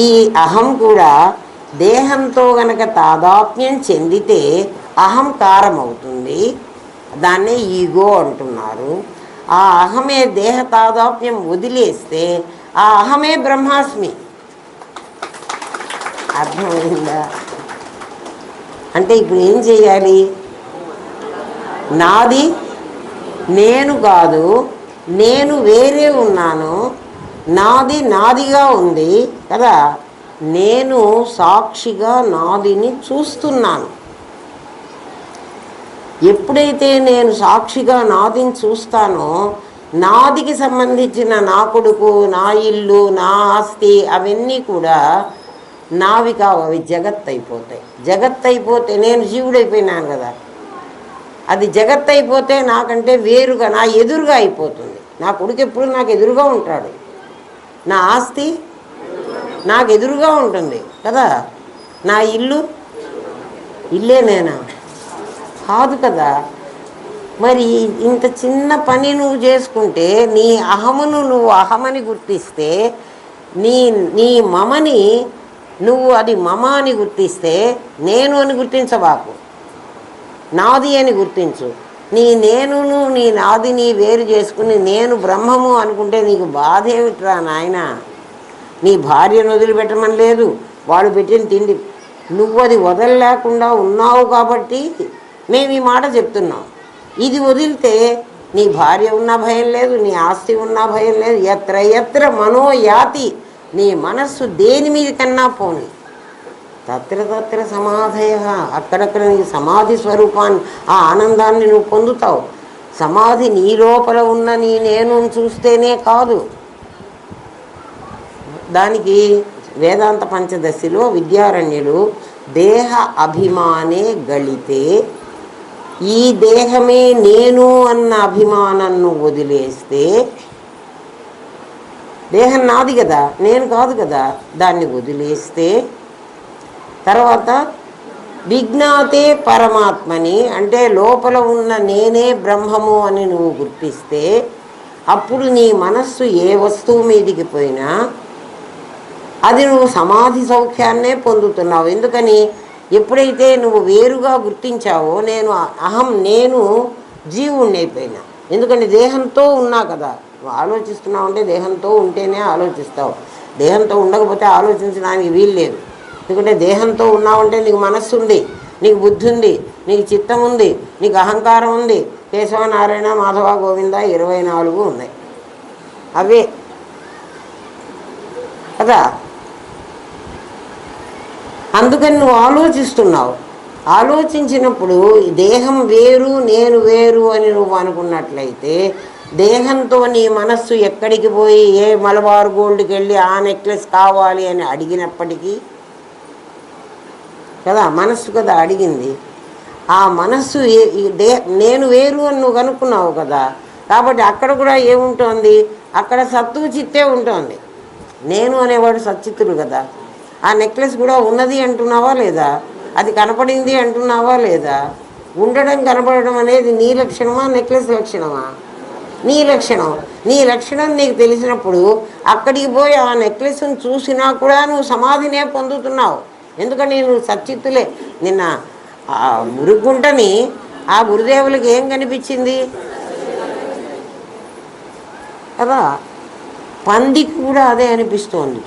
ఈ అహం కూడా దేహంతో గనక తాదాత్మ్యం చెందితే అహం కారం అవుతుంది. దాన్నే ఈగో అంటున్నారు. ఆ అహమే దేహ తాదాత్మ్యం వదిలేస్తే ఆ అహమే బ్రహ్మాస్మి. అర్థమైందా? అంటే ఇప్పుడు ఏం చేయాలి? నాది నేను కాదు, నేను వేరే ఉన్నాను, నాది నాదిగా ఉంది కదా. నేను సాక్షిగా నాదిని చూస్తున్నాను. ఎప్పుడైతే నేను సాక్షిగా నాదిని చూస్తానో నాదికి సంబంధించిన నా కొడుకు, నా ఇల్లు, నా ఆస్తి అవన్నీ కూడా నావి కావు, అవి జగత్ అయిపోతాయి. జగత్ అయిపోతే నేను జీవుడైపోయినాను కదా, అది జగత్ అయిపోతే నాకంటే వేరుగా నా ఎదురుగా అయిపోతుంది. నా కొడుకు ఎప్పుడు నాకు ఎదురుగా ఉంటాడు, నా ఆస్తి నాకు ఎదురుగా ఉంటుంది కదా, నా ఇల్లే నేనా కాదు కదా. మరి ఇంత చిన్న పని నువ్వు చేసుకుంటే నీ అహమును నువ్వు అహమని గుర్తిస్తే, నీ మమని నువ్వు అది మమ అని గుర్తిస్తే నేను అని గుర్తించబాకు, నాది అని గుర్తించు. నేనును నీ నాదిని వేరు చేసుకుని నేను బ్రహ్మము అనుకుంటే నీకు బాధ ఏమిట్రా నాయన? నీ భార్యను వదిలిపెట్టమని లేదు, వాడు పెట్టిన తిండి నువ్వు అది వదలలేకుండా ఉన్నావు కాబట్టి మేము ఈ మాట చెప్తున్నాం. ఇది వదిలితే నీ భార్య ఉన్నా భయం లేదు, నీ ఆస్తి ఉన్నా భయం లేదు. ఎత్ర ఎత్ర మనోయాతి, నీ మనస్సు దేని మీద కన్నా పోని తత్ర తత్ర సమాధయ, అక్కడక్కడ నీ సమాధి స్వరూపాన్ని, ఆ ఆనందాన్ని నువ్వు పొందుతావు. సమాధి నీ లోపల ఉన్న నీ నేను చూస్తేనే కాదు. దానికి వేదాంత పంచదశిలో విద్యారణ్యులు దేహ అభిమానే గళితే, ఈ దేహమే నేను అన్న అభిమానాన్ని వదిలేస్తే, దేహం నాది కదా, నేను కాదు కదా, దాన్ని వదిలేస్తే తర్వాత విజ్ఞాతే పరమాత్మని అంటే లోపల ఉన్న నేనే బ్రహ్మము అని నువ్వు గుర్తిస్తే అప్పుడు నీ మనస్సు ఏ వస్తువు మీదికి పోయినా అది నువ్వు సమాధి సౌఖ్యాన్నే పొందుతున్నావు. ఎందుకని? ఎప్పుడైతే నువ్వు వేరుగా గుర్తించావో నేను జీవుణ్ణి అయిపోయినా. ఎందుకంటే దేహంతో ఉన్నా కదా, ఆలోచిస్తున్నావు అంటే దేహంతో ఉంటేనే ఆలోచిస్తావు, దేహంతో ఉండకపోతే ఆలోచించడానికి వీలు లేదు. ఎందుకంటే దేహంతో ఉన్నావంటే నీకు మనస్సు ఉంది, నీకు బుద్ధి ఉంది, నీకు చిత్తం ఉంది, నీకు అహంకారం ఉంది. కేశవ, నారాయణ, మాధవ, గోవింద 24 ఉన్నాయి, అవే కదా. అందుకని నువ్వు ఆలోచిస్తున్నావు. ఆలోచించినప్పుడు దేహం వేరు నేను వేరు అని నువ్వు అనుకున్నట్లయితే దేహంతో నీ మనస్సు ఎక్కడికి పోయి ఏ మలబార్ గోల్డ్కి వెళ్ళి ఆ నెక్లెస్ కావాలి అని అడిగినప్పటికీ కదా, మనస్సు కదా అడిగింది. ఆ మనస్సు నేను వేరు అని నువ్వు కనుక్కున్నావు కదా, కాబట్టి అక్కడ కూడా ఏముంటుంది? అక్కడ సత్తు చిత్తే ఉంటుంది. నేను అనేవాడు సచ్చిత్తుడు కదా. ఆ నెక్లెస్ కూడా ఉన్నది అంటున్నావా లేదా? అది కనపడింది అంటున్నావా లేదా? ఉండడం కనపడడం అనేది నీ లక్షణమా, నెక్లెస్ లక్షణమా? నీ లక్షణం. నీ లక్షణం నీకు తెలిసినప్పుడు అక్కడికి పోయి ఆ నెక్లెస్ని చూసినా కూడా నువ్వు సమాధినే పొందుతున్నావు. ఎందుకని? నువ్వు సచ్చిత్తులే. నిన్న ఆ మురుగుంటని ఆ గురుదేవులకి ఏం కనిపించింది కదా, పందికి కూడా అదే అనిపిస్తోంది.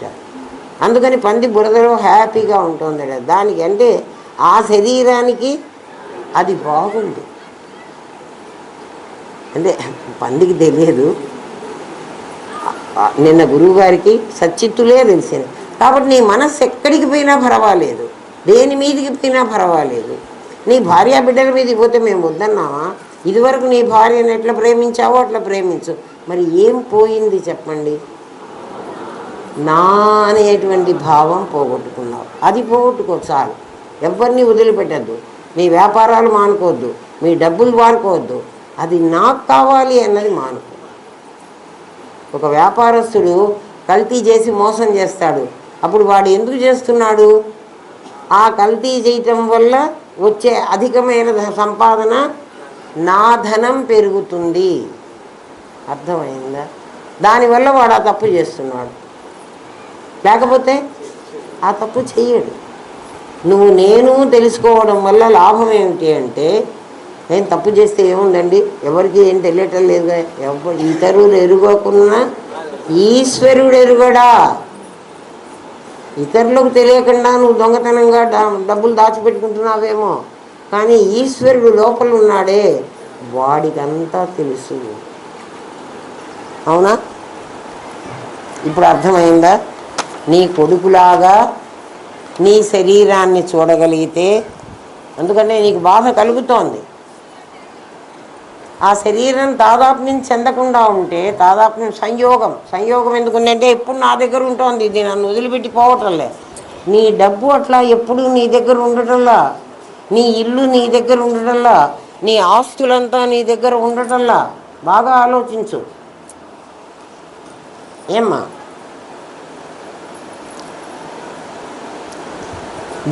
అందుకని పంది బురదలో హ్యాపీగా ఉంటుంది. దానికి అంటే ఆ శరీరానికి అది బాగుంది. అంటే పందికి తెలియదు, నిన్న గురువుగారికి సచ్చిత్తులే తెలిసింది. కాబట్టి నీ మనస్సు ఎక్కడికి పోయినా పర్వాలేదు, దేని మీదికి పోయినా పర్వాలేదు. నీ భార్య బిడ్డల మీదకి పోతే మేము వద్దన్నావా? ఇదివరకు నీ భార్యను ఎట్లా ప్రేమించావో అట్లా ప్రేమించు. మరి ఏం పోయింది చెప్పండి? నా అనేటువంటి భావం పోగొట్టుకున్నావు. అది పోగొట్టుకో చాలు. ఎవరిని వదిలిపెట్టద్దు. మీ వ్యాపారాలు మానుకోవద్దు, మీ డబ్బులు వాడుకోవద్దు. అది నాకు కావాలి అన్నది మానుకో. ఒక వ్యాపారస్తుడు కల్తీ చేసి మోసం చేస్తాడు. అప్పుడు వాడు ఎందుకు చేస్తున్నాడు? ఆ కల్తీ చేయటం వల్ల వచ్చే అధికమైన సంపాదన, నా ధనం పెరుగుతుంది. అర్థమైందా? దానివల్ల వాడు ఆ తప్పు చేస్తున్నాడు. లేకపోతే ఆ తప్పు చెయ్యడు. నువ్వు నేను తెలుసుకోవడం వల్ల లాభం ఏమిటి అంటే, నేను తప్పు చేస్తే ఏముందండి, ఎవరికి ఏం తెలియటం లేదుగా. ఇతరులు ఎరుగకున్నా ఈశ్వరుడు ఎరుగడా. ఇతరులకు తెలియకుండా నువ్వు దొంగతనంగా డబ్బులు దాచిపెట్టుకుంటున్నావేమో, కానీ ఈశ్వరుడు లోపల ఉన్నాడే, వాడికంతా తెలుసు. అవునా? ఇప్పుడు అర్థమైందా? నీ కొడుకులాగా నీ శరీరాన్ని చూడగలిగితే, ఎందుకంటే నీకు బాధ కలుగుతోంది, ఆ శరీరం తాదాత్మ్యం చెందకుండా ఉంటే, తాదాత్మ్యం సంయోగం ఎందుకుందంటే ఎప్పుడు నా దగ్గర ఉంటుంది, ఇది నన్ను వదిలిపెట్టి పోవటంలే. నీ డబ్బు అట్లా ఎప్పుడు నీ దగ్గర ఉండటంలా, నీ ఇల్లు నీ దగ్గర ఉండటంలా, నీ ఆస్తులంతా నీ దగ్గర ఉండటంలా. బాగా ఆలోచించు. ఏమ్మా?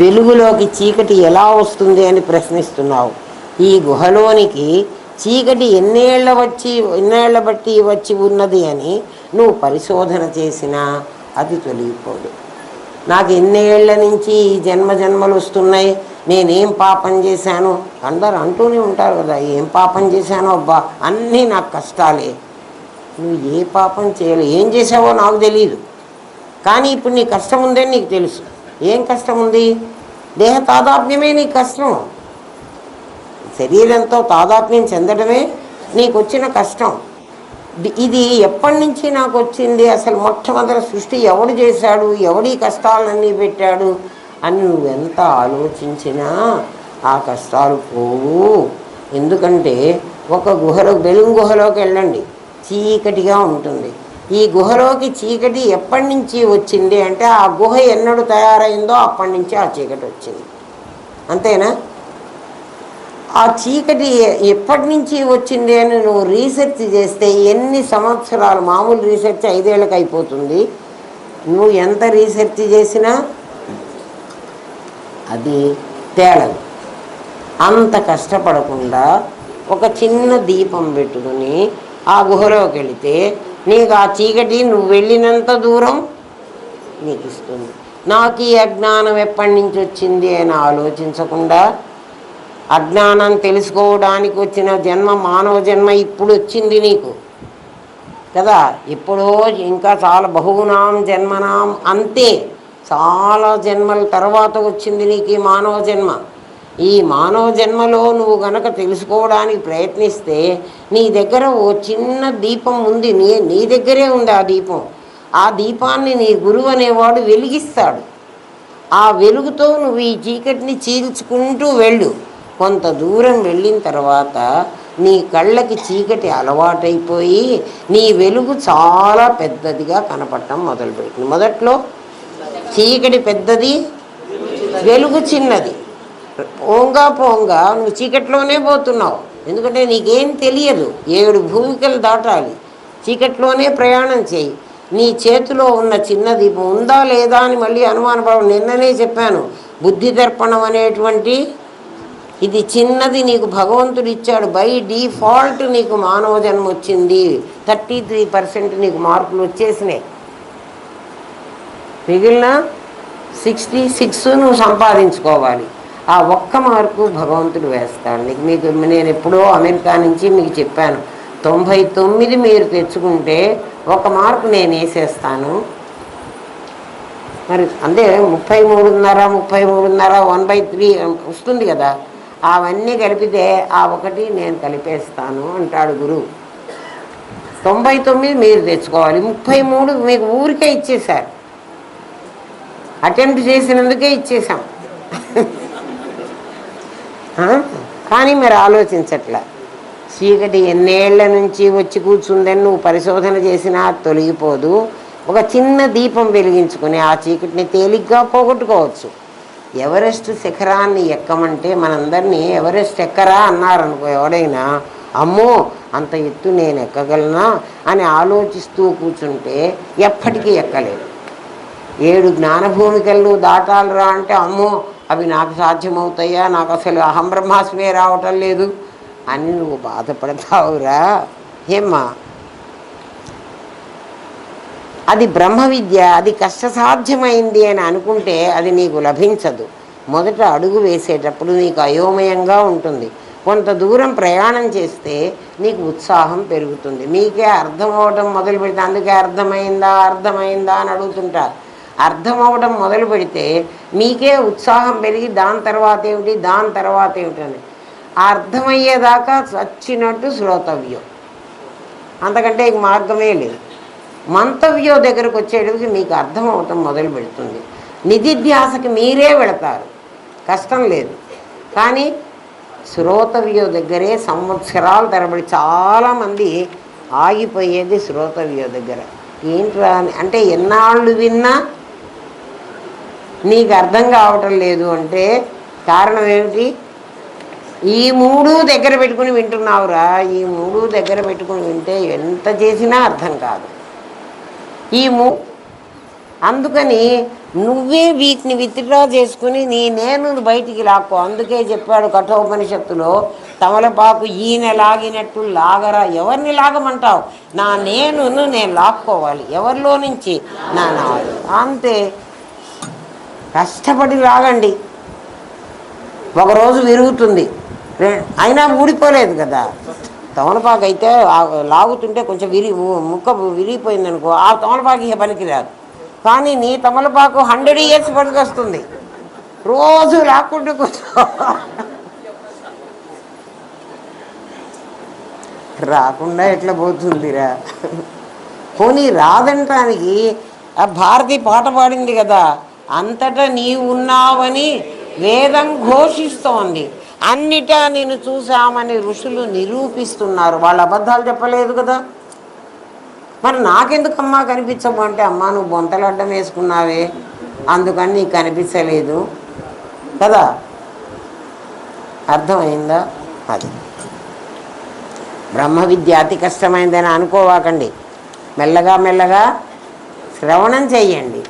వెలుగులోకి చీకటి ఎలా వస్తుంది అని ప్రశ్నిస్తున్నావు. ఈ గుహలోనికి చీకటి ఎన్నేళ్ల బట్టి వచ్చి ఉన్నది అని నువ్వు పరిశోధన చేసినా అది తొలగిపోదు. నాకు ఎన్నేళ్ల నుంచి ఈ జన్మలు వస్తున్నాయి, నేనేం పాపం చేశాను అందరు అంటూనే ఉంటారు కదా. ఏం పాపం చేశానో అబ్బా, అన్నీ నాకు కష్టాలే. నువ్వు ఏ పాపం చేయలేవు, ఏం చేసావో నాకు తెలియదు. కానీ ఇప్పుడు నీ కష్టం ఉందని నీకు తెలుసు. ఏం కష్టం ఉంది? దేహ తాదాత్మ్యమే నీ కష్టం. శరీరంతో తాదాత్మ్యం చెందడమే నీకు వచ్చిన కష్టం. ఇది ఎప్పటి నుంచి నాకు వచ్చింది, అసలు మొట్టమొదటి సృష్టి ఎవడు చేశాడు, ఎవడి కష్టాలన్నీ పెట్టాడు అని నువ్వెంత ఆలోచించినా ఆ కష్టాలు పోవు. ఎందుకంటే ఒక వెలుగు గుహలోకి వెళ్ళండి, చీకటిగా ఉంటుంది. ఈ గుహలోకి చీకటి ఎప్పటి నుంచి వచ్చింది అంటే, ఆ గుహ ఎన్నడు తయారైందో అప్పటి నుంచి ఆ చీకటి వచ్చింది. అంతేనా? ఆ చీకటి ఎప్పటి నుంచి వచ్చింది అని నువ్వు రీసెర్చ్ చేస్తే ఎన్ని సంవత్సరాలు, మామూలు రీసెర్చ్ 5 ఏళ్ళకి అయిపోతుంది. నువ్వు ఎంత రీసెర్చ్ చేసినా అది తేలదు. అంత కష్టపడకుండా ఒక చిన్న దీపం పెట్టుకుని ఆ గుహలోకి వెళితే నీకు ఆ చీకటి నువ్వు వెళ్ళినంత దూరం నీకు ఇస్తుంది. నాకు ఈ అజ్ఞానం ఎప్పటి నుంచి వచ్చింది అని ఆలోచించకుండా, అజ్ఞానం తెలుసుకోవడానికి వచ్చిన జన్మ మానవ జన్మ ఇప్పుడు వచ్చింది నీకు కదా. ఎప్పుడో ఇంకా చాలా బహునాం జన్మనాం, అంతే చాలా జన్మల తర్వాత వచ్చింది నీకు ఈ మానవ జన్మ. ఈ మానవ జన్మలో నువ్వు గనక తెలుసుకోవడానికి ప్రయత్నిస్తే, నీ దగ్గర ఓ చిన్న దీపం ఉంది, నీ దగ్గరే ఉంది ఆ దీపం. ఆ దీపాన్ని నీ గురువు అనేవాడు వెలిగిస్తాడు. ఆ వెలుగుతో నువ్వు ఈ చీకటిని చీల్చుకుంటూ వెళ్ళు. కొంత దూరం వెళ్ళిన తర్వాత నీ కళ్ళకి చీకటి అలవాటైపోయి నీ వెలుగు చాలా పెద్దదిగా కనపడటం మొదలుపెట్టింది. మొదట్లో చీకటి పెద్దది, వెలుగు చిన్నది. పోంగా నువ్వు చీకట్లోనే పోతున్నావు. ఎందుకంటే నీకేం తెలియదు. 7 భూమికలు దాటాలి, చీకట్లోనే ప్రయాణం చేయి. నీ చేతిలో ఉన్న చిన్న దీపం ఉందా లేదా అని మళ్ళీ అనుమానపడ. నిన్ననే చెప్పాను, బుద్ధి దర్పణం అనేటువంటి ఇది చిన్నది నీకు భగవంతుడు ఇచ్చాడు. బై డిఫాల్ట్ నీకు మానవ జన్మ వచ్చింది. 33% నీకు మార్కులు వచ్చేసినాయి. మిగిలిన 66 నువ్వు సంపాదించుకోవాలి. ఆ ఒక్క మార్కు భగవంతుడు వేస్తాడు నీకు. నేను ఎప్పుడో అమెరికా నుంచి మీకు చెప్పాను, 99 మీరు తెచ్చుకుంటే 1 మార్కు నేను వేసేస్తాను. మరి అంటే 33.5 33.5 1/3 వస్తుంది కదా, అవన్నీ కలిపితే ఆ ఒకటి నేను కలిపేస్తాను అంటాడు గురువు. 99 మీరు తెచ్చుకోవాలి, 33 మీకు ఊరికే ఇచ్చేశారు, అటెంప్ట్ చేసినందుకే ఇచ్చేసాం. కానీ మీరు ఆలోచించట్లా. చీకటి ఎన్నేళ్ల నుంచి వచ్చి కూర్చుందని నువ్వు పరిశోధన చేసినా తొలగిపోదు. ఒక చిన్న దీపం వెలిగించుకుని ఆ చీకటిని తేలిగ్గా పోగొట్టుకోవచ్చు. ఎవరెస్ట్ శిఖరాన్ని ఎక్కమంటే మనందరినీ ఎవరెస్ట్ ఎక్కరా అన్నారనుకో ఎవడైనా, అమ్మో అంత ఎత్తు నేను ఎక్కగలనా అని ఆలోచిస్తూ కూర్చుంటే ఎప్పటికీ ఎక్కలేదు. 7 జ్ఞానభూమికలు దాటాలరా అంటే అమ్మో అవి నాకు సాధ్యమవుతాయా, నాకు అసలు అహం బ్రహ్మాస్మే రావటం లేదు అని నువ్వు బాధపడతావురా. ఏమ్మా, అది బ్రహ్మ విద్య, అది కష్టసాధ్యమైంది అని అనుకుంటే అది నీకు లభించదు. మొదట అడుగు వేసేటప్పుడు నీకు అయోమయంగా ఉంటుంది. కొంత దూరం ప్రయాణం చేస్తే నీకు ఉత్సాహం పెరుగుతుంది. మీకే అర్థం అవ్వడం మొదలు పెడితే, అందుకే అర్థమైందా అర్థమైందా అని అడుగుతుంటారు. అర్థం అవ్వడం మొదలు పెడితే మీకే ఉత్సాహం పెరిగి దాని తర్వాత ఏమిటి దాని తర్వాత ఏమిటని అర్థమయ్యేదాకా చచ్చినట్టు శ్రోతవ్యం, అంతకంటే ఇక మార్గమే లేదు. మంతవ్యం దగ్గరకు వచ్చేటికి మీకు అర్థం అవటం మొదలు పెడుతుంది. నిధిధ్యాసకి మీరే వెళతారు, కష్టం లేదు. కానీ శ్రోతవ్యం దగ్గరే సంవత్సరాల తరబడి చాలామంది ఆగిపోయేది శ్రోతవ్యం దగ్గర. ఏంట్రా అంటే ఎన్నాళ్ళు విన్నా నీకు అర్థం కావటం లేదు అంటే కారణం ఏమిటి? ఈ 3 దగ్గర పెట్టుకుని వింటున్నావురా. ఈ 3 దగ్గర పెట్టుకుని వింటే ఎంత చేసినా అర్థం కాదు. అందుకని నువ్వే వీటిని విత్డ్రా చేసుకుని నేను బయటికి లాక్కో. అందుకే చెప్పాడు కఠోపనిషత్తులో, తమలపాకు ఈయన లాగినట్టు లాగరా. ఎవరిని లాగమంటావు? నా నేను లాక్కోవాలి. ఎవరిలో నుంచి? నా నాడు. అంతే, కష్టపడి లాగండి. ఒకరోజు విరుగుతుంది, అయినా ఊడిపోలేదు కదా. తమలపాకు అయితే లాగుతుంటే కొంచెం ముక్క విరిగిపోయింది అనుకో, ఆ తమలపాకు ఇక పనికిరాదు. కానీ నీ తమలపాకు 100 years పనికొస్తుంది. రోజు లాక్కుంటూ కూర్చో, రాకుండా ఎట్లా పోతుందిరా. పోనీ రాదంటానికి ఆ భారతి పాట పాడింది కదా, అంతటా నీవు ఉన్నావని వేదం ఘోషిస్తోంది, అన్నిటా నేను చూసామని ఋషులు నిరూపిస్తున్నారు. వాళ్ళు అబద్ధాలు చెప్పలేదు కదా. మరి నాకెందుకమ్మా కనిపించము అంటే, అమ్మా నువ్వు బొంతలు అడ్డం వేసుకున్నావే అందుకని నీకు కనిపించలేదు కదా. అర్థమైందా? అది బ్రహ్మ విద్య అతి కష్టమైందని అనుకోవాకండి. మెల్లగా మెల్లగా శ్రవణం చెయ్యండి.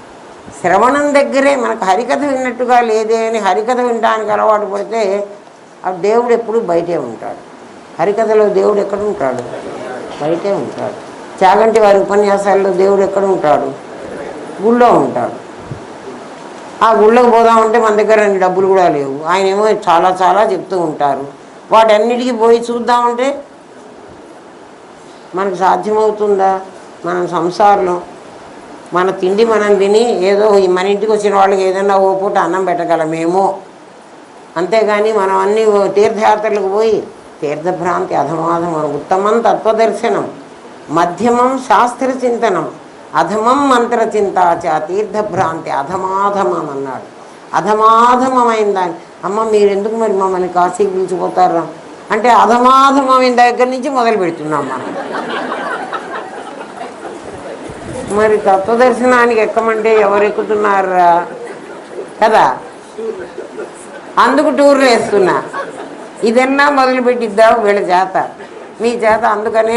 శ్రవణం దగ్గరే మనకు హరికథ విన్నట్టుగా లేదే అని హరికథ వినడానికి అలవాటు పడితే ఆ దేవుడు ఎప్పుడు బయటే ఉంటాడు. హరికథలో దేవుడు ఎక్కడ ఉంటాడు? బయటే ఉంటాడు. చాగంటి వారి ఉపన్యాసాల్లో దేవుడు ఎక్కడ ఉంటాడు? గుళ్ళో ఉంటాడు. ఆ గుళ్ళోకి పోదామంటే మన దగ్గర అన్ని డబ్బులు కూడా లేవు. ఆయన ఏమో చాలా చాలా చెప్తూ ఉంటారు. వాటన్నిటికీ పోయి చూద్దామంటే మనకు సాధ్యమవుతుందా? మనం సంసారంలో మన తిండి మనం తిని ఏదో మన ఇంటికి వచ్చిన వాళ్ళకి ఏదైనా ఓ పూట అన్నం పెట్టగలమేమో, అంతేగాని మనం అన్ని తీర్థయాత్రలకు పోయి తీర్థభ్రాంతి అధమాధమం. ఉత్తమం తత్వదర్శనం, మధ్యమం శాస్త్ర చింతనం, అధమం మంత్రచింతాచ, తీర్థభ్రాంతి అధమాధమం అన్నాడు. అధమాధమమైన దాన్ని అమ్మ మీరెందుకు మరి మమ్మల్ని కాశీకి పిలిచిపోతారా అంటే, అధమాధమమైన దగ్గర నుంచి మొదలు పెడుతున్నాం మనం. మరి తత్వదర్శనానికి ఎక్కమంటే ఎవరు ఎక్కుతున్నారా కదా. అందుకు టూర్లు వేస్తున్నా. ఇదన్నా మొదలుపెట్టిద్దాం వీళ్ళ చేత, మీ చేత. అందుకనే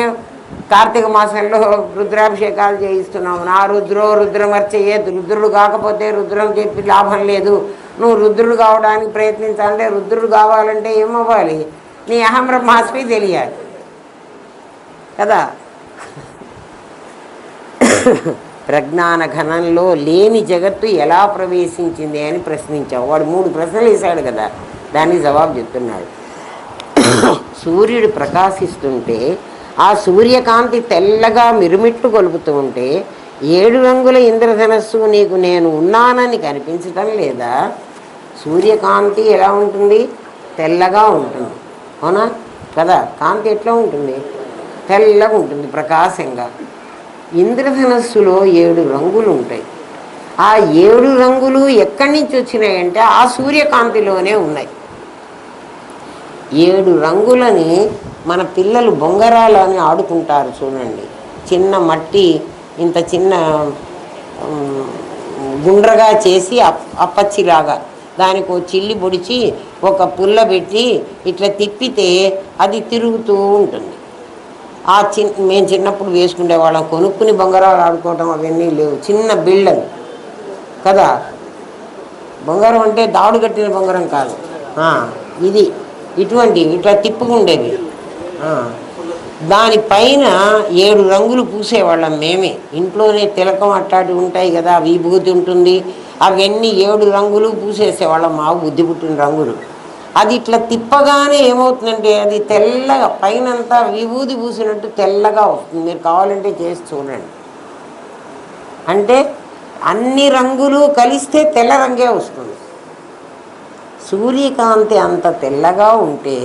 కార్తీక మాసంలో రుద్రాభిషేకాలు చేయిస్తున్నాము. నా రుద్రమర్చయ్యేది. రుద్రుడు కాకపోతే రుద్రం చెప్పి లాభం లేదు. నువ్వు రుద్రుడు కావడానికి ప్రయత్నించాలంటే, రుద్రుడు కావాలంటే ఏమవ్వాలి? నీ అహం బ్రహ్మాస్మి తెలియాలి కదా. ప్రజ్ఞాన ఘనంలో లేని జగత్తు ఎలా ప్రవేశించింది అని ప్రశ్నించావు. వాడు 3 ప్రశ్నలు వేశాడు కదా, దానికి జవాబు చెప్తున్నాడు. సూర్యుడు ప్రకాశిస్తుంటే ఆ సూర్యకాంతి తెల్లగా మిరుమిట్లు గొలుపుతూ ఉంటే 7 రంగుల ఇంద్రధనస్సు నీకు నేను ఉన్నానని కనిపించటం లేదా? సూర్యకాంతి ఎలా ఉంటుంది? తెల్లగా ఉంటుంది, అవునా కదా? కాంతి ఎట్లా ఉంటుంది? తెల్లగా ఉంటుంది, ప్రకాశంగా. ఇంద్రధనస్సులో 7 రంగులు ఉంటాయి. ఆ 7 రంగులు ఎక్కడి నుంచి వచ్చినాయంటే ఆ సూర్యకాంతిలోనే ఉన్నాయి. 7 రంగులని మన పిల్లలు బొంగరాలని ఆడుకుంటారు చూడండి. చిన్న మట్టి ఇంత చిన్న గుండ్రగా చేసి అప్పచ్చిలాగా దానికి చిల్లి పొడిచి ఒక పుల్ల పెట్టి ఇట్లా తిప్పితే అది తిరుగుతూ ఉంటుంది. మేము చిన్నప్పుడు వేసుకునే వాళ్ళం. కొనుక్కుని బొంగరాలు ఆడుకోవటం అవన్నీ లేవు. చిన్న బిళ్ళలు కదా. బొంగరం అంటే దాడు కట్టిన బొంగరం కాదు, ఇది ఇటువంటివి ఇట్లా తిప్పుకుండేవి. దానిపైన 7 రంగులు పూసేవాళ్ళం మేమే. ఇంట్లోనే తిలకం అట్టాటి ఉంటాయి కదా, విభూతి ఉంటుంది, అవన్నీ 7 రంగులు పూసేసేవాళ్ళం. మా బుద్ధి పుట్టిన రంగులు. అది ఇట్లా తిప్పగానే ఏమవుతుందంటే అది తెల్లగా పైనంతా విభూతి పూసినట్టు తెల్లగా వస్తుంది. మీరు కావాలంటే చేసి చూడండి. అంటే అన్ని రంగులు కలిస్తే తెల్ల రంగే వస్తుంది. సూర్యకాంతి అంత తెల్లగా ఉంటే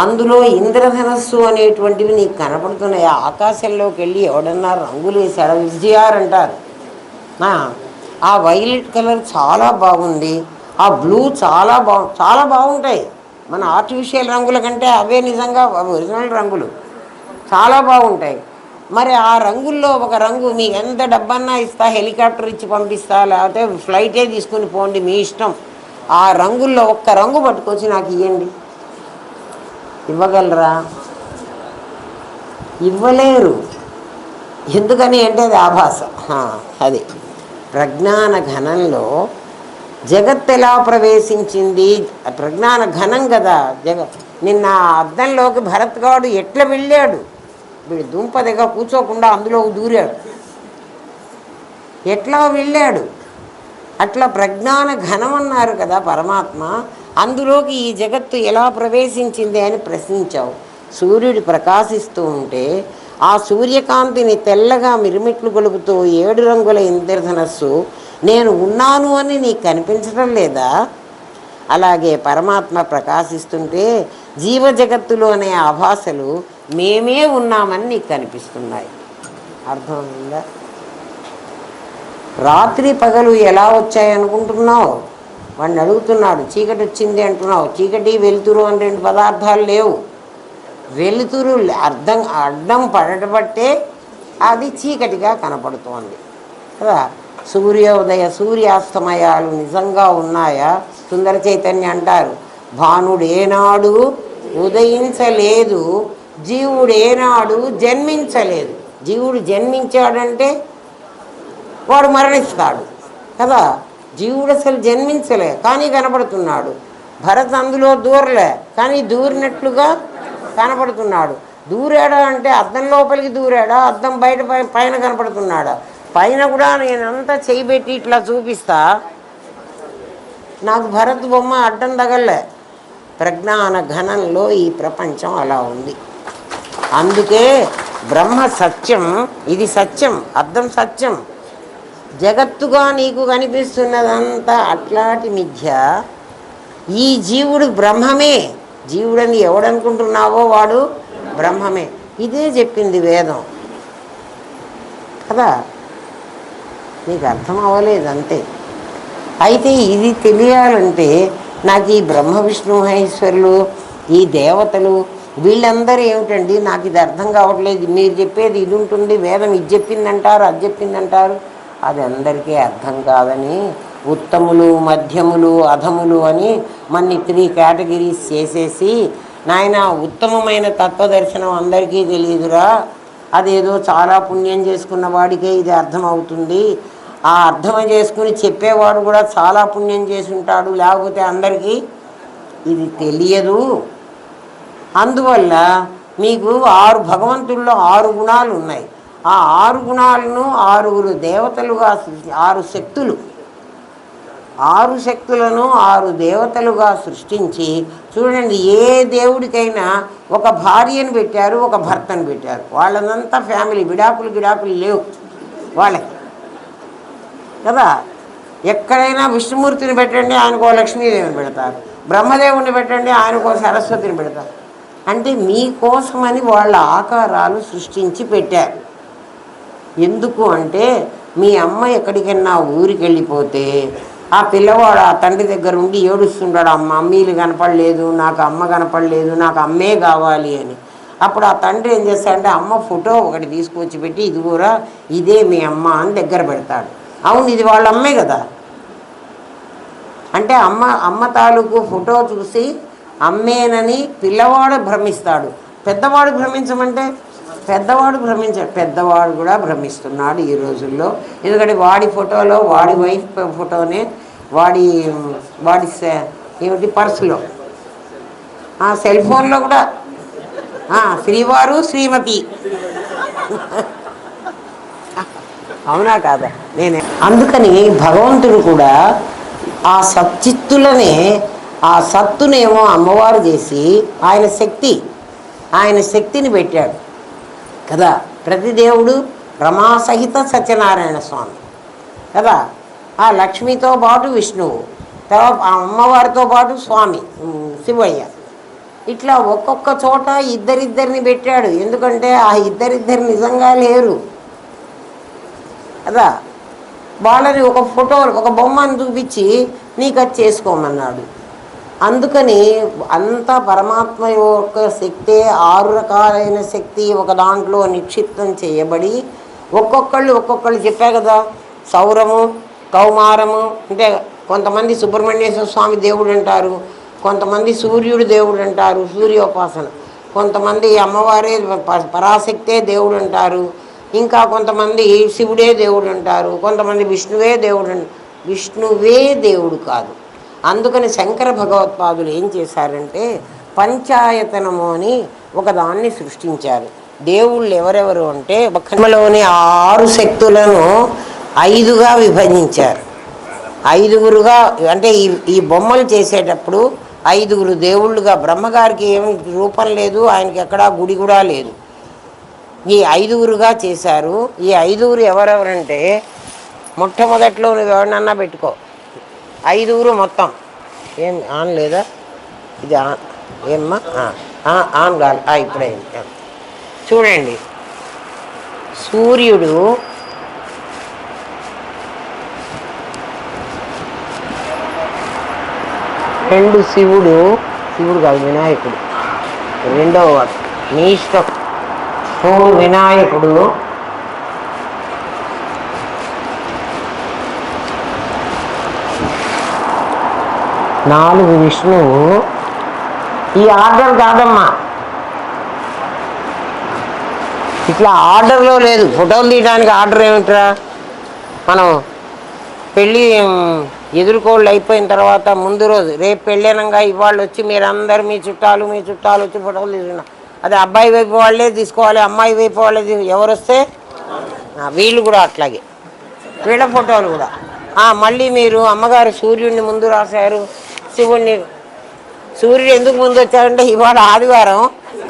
అందులో ఇంద్రధనస్సు అనేటువంటివి నీకు కనపడుతున్నాయి. ఆకాశంలోకి వెళ్ళి ఎవడన్నా రంగులు వేసాడు, విజయార్ అంటారు. ఆ వైలెట్ కలర్ చాలా బాగుంది, ఆ బ్లూ చాలా బాగుంటాయి. మన ఆర్టిఫిషియల్ రంగుల కంటే అవే నిజంగా ఒరిజినల్ రంగులు చాలా బాగుంటాయి. మరి ఆ రంగుల్లో ఒక రంగు మీకు ఎంత డబ్బన్నా ఇస్తా, హెలికాప్టర్ ఇచ్చి పంపిస్తా, లేకపోతే ఫ్లైటే తీసుకుని పోండి, మీ ఇష్టం. ఆ రంగుల్లో ఒక్క రంగు పట్టుకొచ్చి నాకు ఇవ్వండి. ఇవ్వగలరా? ఇవ్వలేరు. ఎందుకని అంటే అది ఆభాస. అది ప్రజ్ఞాన ఘనంలో జగత్ ఎలా ప్రవేశించింది? ప్రజ్ఞాన ఘనం కదా జగత్. నిన్న అద్దంలోకి భరత్ గాడు ఎట్లా వెళ్ళాడు? వీడు దుంప దగ్గర కూర్చోకుండా అందులో దూరాడు. ఎట్లా వెళ్ళాడు? అట్లా ప్రజ్ఞాన ఘనం అన్నారు కదా పరమాత్మ. అందులోకి ఈ జగత్తు ఎలా ప్రవేశించింది అని ప్రశ్నించావు. సూర్యుడు ప్రకాశిస్తూ ఉంటే ఆ సూర్యకాంతిని తెల్లగా మిరుమిట్లు గొలుపుతూ 7 రంగుల ఇంద్రధనస్సు నేను ఉన్నాను అని నీకు కనిపించడం లేదా? అలాగే పరమాత్మ ప్రకాశిస్తుంటే జీవ జగత్తులోనే ఆభాసలు మేమే ఉన్నామని నీకు కనిపిస్తున్నాయి. అర్థమైందా? రాత్రి పగలు ఎలా వచ్చాయనుకుంటున్నావు? వాడిని అడుగుతున్నాడు. చీకటి వచ్చింది అంటున్నావు. చీకటి వెలుతురు అని 2 పదార్థాలు లేవు. వెలుతురు అడ్డం పడటబట్టే అది చీకటిగా కనపడుతోంది కదా. సూర్యోదయ సూర్యాస్తమయాలు నిజంగా ఉన్నాయా? సుందర చైతన్య అంటారు, భానుడేనాడు ఉదయించలేదు, జీవుడేనాడు జన్మించలేదు. జీవుడు జన్మించాడంటే వాడు మరణిస్తాడు కదా. జీవుడు అసలు జన్మించలే కానీ కనపడుతున్నాడు. భరత్ అందులో దూరలే కానీ దూరినట్లుగా కనపడుతున్నాడు. దూరాడా అంటే అద్దం లోపలికి దూరాడా, అద్దం బయట పైన కనపడుతున్నాడా? పైన కూడా నేనంతా చేయబెట్టి ఇట్లా చూపిస్తా, నాకు భరత్ బొమ్మ అడ్డం తగలే. ప్రజ్ఞాన ఘనంలో ఈ ప్రపంచం అలా ఉంది. అందుకే బ్రహ్మ సత్యం, ఇది సత్యం, అద్దం సత్యం. జగత్తుగా నీకు కనిపిస్తున్నదంతా అట్లాంటి మిథ్య. ఈ జీవుడు బ్రహ్మమే. జీవుడని ఎవడనుకుంటున్నావో వాడు బ్రహ్మమే. ఇదే చెప్పింది వేదం కదా. నీకు అర్థం అవ్వలేదు అంతే. అయితే ఇది తెలియాలంటే నాకు ఈ బ్రహ్మ విష్ణు మహేశ్వరులు, ఈ దేవతలు, వీళ్ళందరూ ఏమిటండి నాకు ఇది అర్థం కావట్లేదు. మీరు చెప్పేది ఇది ఉంటుంది, వేదం ఇది చెప్పిందంటారు, అది చెప్పిందంటారు. అది అందరికీ అర్థం కాదని ఉత్తములు, మధ్యములు, అధములు అని మన్ని 3 కేటగిరీస్ చేసేసి, నాయన ఉత్తమమైన తత్వదర్శనం అందరికీ తెలియదురా, అదేదో చాలా పుణ్యం చేసుకున్న వాడికే ఇది అర్థం అవుతుంది, ఆ అర్థం చేసుకుని చెప్పేవాడు కూడా చాలా పుణ్యం చేసి ఉంటాడు, లేకపోతే అందరికీ ఇది తెలియదు. అందువల్ల మీకు 6 భగవంతుల్లో 6 గుణాలు ఉన్నాయి. ఆ 6 గుణాలను 6 దేవతలుగా, 6 శక్తులు, 6 శక్తులను 6 దేవతలుగా సృష్టించి చూడండి. ఏ దేవుడికైనా ఒక భార్యను పెట్టారు, ఒక భర్తను పెట్టారు. వాళ్ళనంతా ఫ్యామిలీ, విడాకులు లేవు వాళ్ళకి. కదా. ఎక్కడైనా విష్ణుమూర్తిని పెట్టండి, ఆయనకో లక్ష్మీదేవిని పెడతారు. బ్రహ్మదేవుని పెట్టండి, ఆయనకో సరస్వతిని పెడతారు. అంటే మీకోసమని వాళ్ళ ఆకారాలు సృష్టించి పెట్టారు. ఎందుకు అంటే మీ అమ్మ ఎక్కడికైనా ఊరికి వెళ్ళిపోతే ఆ పిల్లవాడు ఆ తండ్రి దగ్గర ఉండి ఏడుస్తుంటాడు, ఆ మమ్మీలు కనపడలేదు, నాకు అమ్మ కనపడలేదు, నాకు అమ్మే కావాలి అని. అప్పుడు ఆ తండ్రి ఏం చేస్తాడంటే అమ్మ ఫోటో ఒకటి తీసుకొచ్చి పెట్టి, ఇది కూడా ఇదే మీ అమ్మ అని దగ్గర పెడతాడు. అవును, ఇది వాళ్ళ అమ్మే కదా. అంటే అమ్మ తాలూకు ఫోటో చూసి అమ్మేనని పిల్లవాడు భ్రమిస్తాడు. పెద్దవాడు భ్రమించమంటే పెద్దవాడు కూడా భ్రమిస్తున్నాడు ఈ రోజుల్లో. ఎందుకంటే వాడి ఫోటోలో వాడి వైఫ్ ఫోటోనే వాడి వాడి ఏమిటి పర్సులో, సెల్ ఫోన్లో కూడా శ్రీవారు శ్రీమతి. అవునా కాదా? నేనే అందుకని భగవంతుడు కూడా ఆ సచ్చిత్తులనే, ఆ సత్తునేమో అమ్మవారు చేసి ఆయన శక్తిని పెట్టాడు కదా. ప్రతి దేవుడు రమాసహిత సత్యనారాయణ స్వామి కదా. ఆ లక్ష్మితో పాటు విష్ణువు, తర్వాత ఆ అమ్మవారితో పాటు స్వామి శివయ్య. ఇట్లా ఒక్కొక్క చోట ఇద్దరిద్దరిని పెట్టాడు. ఎందుకంటే ఆ ఇద్దరిద్దరు నిజంగా లేరు కదా. వాళ్ళని ఒక ఫోటో, ఒక బొమ్మను చూపించి నీకు అది చేసుకోమన్నాడు. అందుకని అంత పరమాత్మ యొక్క శక్తే, 6 రకాలైన శక్తి ఒక దాంట్లో నిక్షిప్తం చేయబడి ఒక్కొక్కళ్ళు చెప్పా కదా. సౌరము, కౌమారము అంటే కొంతమంది సుబ్రహ్మణ్యేశ్వర స్వామి దేవుడు అంటారు, కొంతమంది సూర్యుడు దేవుడు అంటారు, సూర్యోపాసన, కొంతమంది అమ్మవారే పరాశక్తే దేవుడు అంటారు, ఇంకా కొంతమంది శివుడే దేవుడు అంటారు, కొంతమంది విష్ణువే దేవుడు కాదు. అందుకని శంకర భగవత్పాదులు ఏం చేశారంటే పంచాయతనము అని ఒకదాన్ని సృష్టించారు. దేవుళ్ళు ఎవరెవరు అంటే బ్రహ్మలోని 6 శక్తులను 5గా విభజించారు. 5గురుగా అంటే ఈ బొమ్మలు చేసేటప్పుడు 5గురు దేవుళ్ళుగా. బ్రహ్మగారికి ఏమి రూపం లేదు, ఆయనకి ఎక్కడా గుడి కూడా లేదు. ఈ 5గురుగా చేశారు. ఈ 5గురు ఎవరెవరంటే మొట్టమొదట్లో నువ్వు ఎవరినన్నా పెట్టుకో, 5గురు మొత్తం. ఏం ఆన్ లేదా? ఇది ఏమ్మా ఆన్ కాదు, ఇప్పుడే చూడండి. సూర్యుడు, రెండు శివుడు కాదు వినాయకుడు, రెండవ నీ ఇష్టం. 3 వినాయకుడు, 4 విష్ణువు. ఈ ఆర్డర్ కాదమ్మా, ఇట్లా ఆర్డర్లో లేదు. ఫోటోలు తీయడానికి ఆర్డర్ ఏమిట్రా? మనం పెళ్ళి ఎదుర్కోళ్ళు అయిపోయిన తర్వాత ముందు రోజు, రేపు పెళ్ళేనంగా ఇవాళ వచ్చి మీరందరూ మీ చుట్టాలు వచ్చి ఫోటోలు తీసుకున్నా, అది అబ్బాయి వైపు వాళ్ళే తీసుకోవాలి, అమ్మాయి వైపు వాళ్ళే ఎవరు వస్తే వీళ్ళు కూడా అట్లాగే, వీళ్ళ ఫోటోలు కూడా. మళ్ళీ మీరు అమ్మగారు సూర్యుడిని ముందు రాశారు, సూర్యుడు ఎందుకు ముందు వచ్చారంటే ఇవాళ ఆదివారం,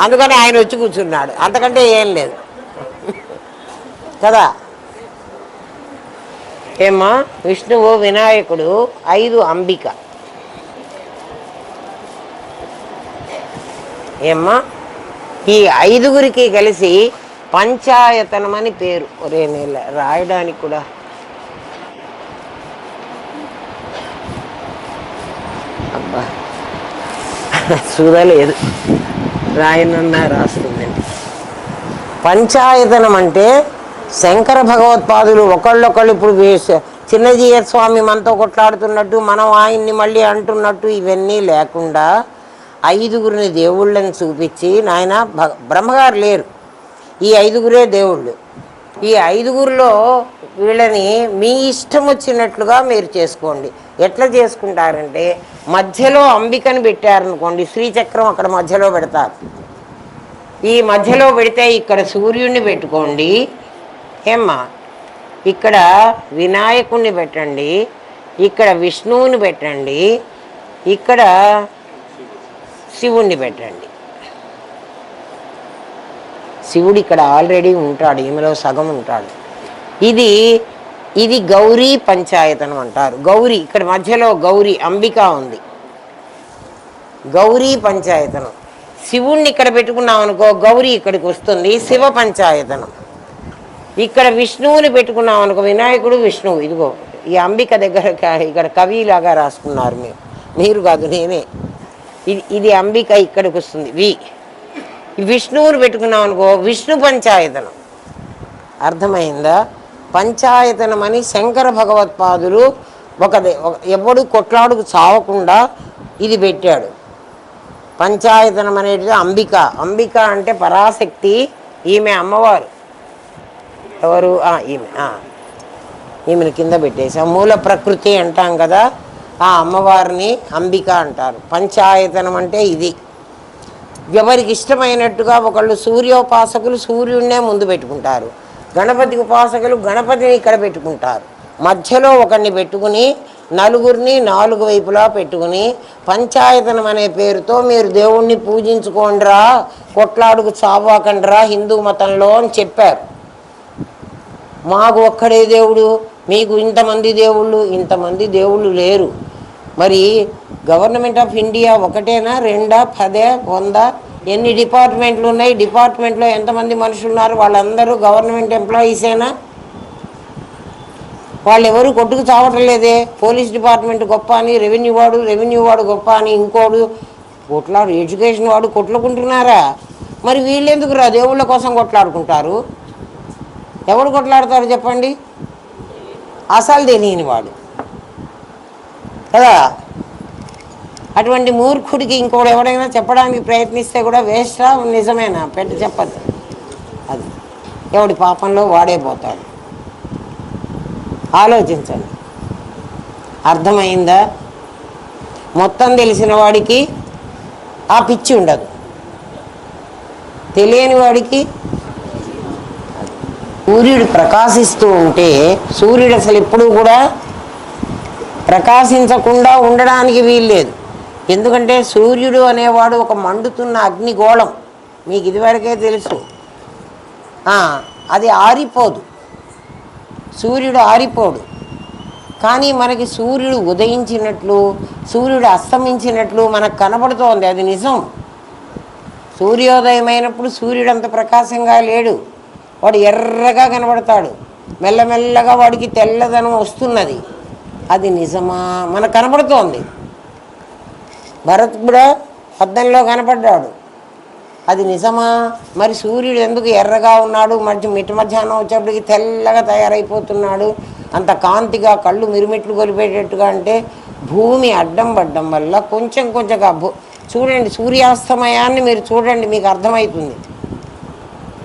అందుకని ఆయన వచ్చి కూర్చున్నాడు, అంతకంటే ఏం లేదు కదా. ఏమ్మా, విష్ణువు, వినాయకుడు, 5 అంబిక. ఏమ్మా, ఈ 5గురికి కలిసి పంచాయతనం అని పేరు. ఒరే నెల రాయడానికి కూడా అబ్బా చూడలేదు, రాయనన్నా రాస్తుందండి. పంచాయతనం అంటే శంకర భగవత్పాదులు ఒకళ్ళొకళ్ళు ఇప్పుడు చిన్నజీయ స్వామి మనతో కొట్లాడుతున్నట్టు, మనం ఆయన్ని మళ్ళీ అంటున్నట్టు ఇవన్నీ లేకుండా 5గురిని దేవుళ్ళని చూపించి, నాయన బ్రహ్మగారు లేరు, ఈ 5గురే దేవుళ్ళు. ఈ 5గురిలో వీళ్ళని మీ ఇష్టం వచ్చినట్లుగా మీరు చేసుకోండి. ఎట్లా చేసుకుంటారంటే మధ్యలో అంబికని పెట్టారనుకోండి, శ్రీచక్రం అక్కడ మధ్యలో పెడతారు. ఈ మధ్యలో పెడితే ఇక్కడ సూర్యుడిని పెట్టుకోండి. ఏమ్మా, ఇక్కడ వినాయకుడిని పెట్టండి, ఇక్కడ విష్ణువుని పెట్టండి, ఇక్కడ శివుణ్ణి పెట్టండి. శివుడు ఇక్కడ ఆల్రెడీ ఉంటాడు, ఈమెలో సగం ఉంటాడు. ఇది ఇది గౌరీ పంచాయతనం అంటారు. గౌరీ ఇక్కడ మధ్యలో గౌరీ అంబిక ఉంది. గౌరీ పంచాయతనం. శివుణ్ణి ఇక్కడ పెట్టుకున్నాం అనుకో గౌరీ ఇక్కడికి వస్తుంది, శివ పంచాయతనం. ఇక్కడ విష్ణువుని పెట్టుకున్నాం అనుకో వినాయకుడు విష్ణువు. ఇదిగో ఈ అంబిక దగ్గర ఇక్కడ కవిలాగా రాసుకున్నారు మీరు కాదు నేనే. ఇది అంబిక ఇక్కడికి వస్తుంది విష్ణువుని పెట్టుకున్నాం అనుకో విష్ణు పంచాయతనం. అర్థమైందా? పంచాయతనం అని శంకర భగవత్పాదులు ఎవడు కొట్లాడుకు చావకుండా ఇది పెట్టాడు. పంచాయతనం అనేది అంబిక. అంబిక అంటే పరాశక్తి. ఈమె అమ్మవారు. ఎవరు? ఈమెను కింద పెట్టేసి మూల ప్రకృతి అంటాం కదా, ఆ అమ్మవారిని అంబిక అంటారు. పంచాయతనం అంటే ఇది. ఎవరికి ఇష్టమైనట్టుగా ఒకళ్ళు సూర్యోపాసకులు సూర్యుడినే ముందు పెట్టుకుంటారు, గణపతి ఉపాసకులు గణపతిని ఇక్కడ పెట్టుకుంటారు. మధ్యలో ఒకరిని పెట్టుకుని నలుగురిని నాలుగు వైపులా పెట్టుకుని పంచాయతనం అనే పేరుతో మీరు దేవుణ్ణి పూజించుకోండిరా, కొట్లాడుకు చావాకండిరా హిందూ మతంలో అని చెప్పారు. మాకు ఒక్కడే దేవుడు, మీకు ఇంతమంది దేవుళ్ళు లేరు. మరి గవర్నమెంట్ ఆఫ్ ఇండియా ఒకటేనా, 2, 10, 100 ఎన్ని డిపార్ట్మెంట్లు ఉన్నాయి? డిపార్ట్మెంట్లో ఎంతమంది మనుషులు ఉన్నారు? వాళ్ళందరూ గవర్నమెంట్ ఎంప్లాయీసేనా? వాళ్ళు ఎవరు కొట్టుకు చావటం లేదే. పోలీస్ డిపార్ట్మెంట్ గొప్ప అని, రెవెన్యూ వాడు గొప్ప అని, ఇంకోడు ఎడ్యుకేషన్ వాడు కొట్లాడుకుంటున్నారా? మరి వీళ్ళెందుకు రా దేవుళ్ళ కోసం కొట్లాడుకుంటారు? ఎవడు కొట్లాడతారు చెప్పండి? అసలు తెలియని వాడు కదా. అటువంటి మూర్ఖుడికి ఇంకోటి ఎవడైనా చెప్పడానికి ప్రయత్నిస్తే కూడా వేస్టా నిజమేనా? చెప్పద్దు. అది ఎవడి పాపంలో వాడే పోతాడు. ఆలోచించండి. అర్థమైందా? మొత్తం తెలిసిన వాడికి ఆ పిచ్చి ఉండదు, తెలియని వాడికి. సూర్యుడు ప్రకాశిస్తూ ఉంటే సూర్యుడు అసలు ఎప్పుడూ కూడా ప్రకాశించకుండా ఉండడానికి వీల్లేదు. ఎందుకంటే సూర్యుడు అనేవాడు ఒక మండుతున్న అగ్నిగోళం. మీకు ఇదివరకే తెలుసు. అది ఆరిపోదు, సూర్యుడు ఆరిపోడు. కానీ మనకి సూర్యుడు ఉదయించినట్లు సూర్యుడు అస్తమించినట్లు మనకు కనబడుతోంది, అది నిజం. సూర్యోదయం అయినప్పుడు సూర్యుడు అంత ప్రకాశంగా లేడు, వాడు ఎర్రగా కనబడతాడు. మెల్లమెల్లగా వాడికి తెల్లదనం వస్తున్నది, అది నిజమా? మనకు కనబడుతోంది. భరత్ కూడా అద్దంలో కనపడ్డాడు, అది నిజమా? మరి సూర్యుడు ఎందుకు ఎర్రగా ఉన్నాడు, మిట్ట మధ్యాహ్నం వచ్చేప్పటికి తెల్లగా తయారైపోతున్నాడు, అంత కాంతిగా కళ్ళు మిరుమిట్లు కొలిపేటట్టుగా? అంటే భూమి అడ్డం పడ్డం వల్ల కొంచెం చూడండి, సూర్యాస్తమయాన్ని మీరు చూడండి, మీకు అర్థమవుతుంది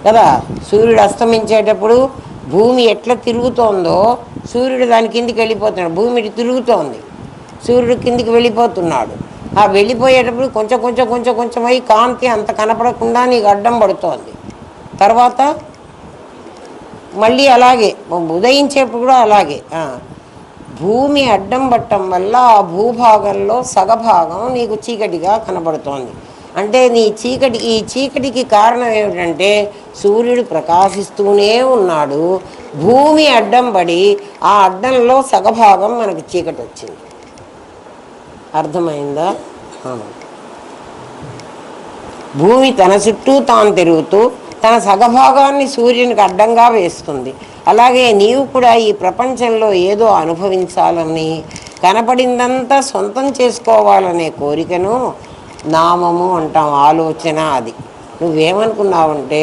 కదా. సూర్యుడు అస్తమించేటప్పుడు భూమి ఎట్లా తిరుగుతోందో సూర్యుడు దాని కిందికి వెళ్ళిపోతున్నాడు. భూమి తిరుగుతోంది, సూర్యుడు కిందికి వెళ్ళిపోతున్నాడు. ఆ వెళ్ళిపోయేటప్పుడు కొంచెం అయి కాంతి అంత కనపడకుండా నీకు అడ్డం పడుతోంది. తర్వాత మళ్ళీ అలాగే ఉదయించేప్పుడు కూడా అలాగే భూమి అడ్డం పట్టడం వల్ల ఆ భూభాగంలో సగభాగం నీకు చీకటిగా కనబడుతోంది. అంటే ఈ చీకటికి కారణం ఏమిటంటే సూర్యుడు ప్రకాశిస్తూనే ఉన్నాడు, భూమి అడ్డం పడి ఆ అడ్డంలో సగభాగం మనకు చీకటి వచ్చింది. అర్థమైందా? భూమి తన చుట్టూ తాను తిరుగుతూ తన సగభాగాన్ని సూర్యునికి అడ్డంగా వేస్తుంది. అలాగే నీవు కూడా ఈ ప్రపంచంలో ఏదో అనుభవించాలని, కనపడిందంతా సొంతం చేసుకోవాలనే కోరికను నామము అంటాం, ఆలోచన. అది నువ్వేమనుకున్నావంటే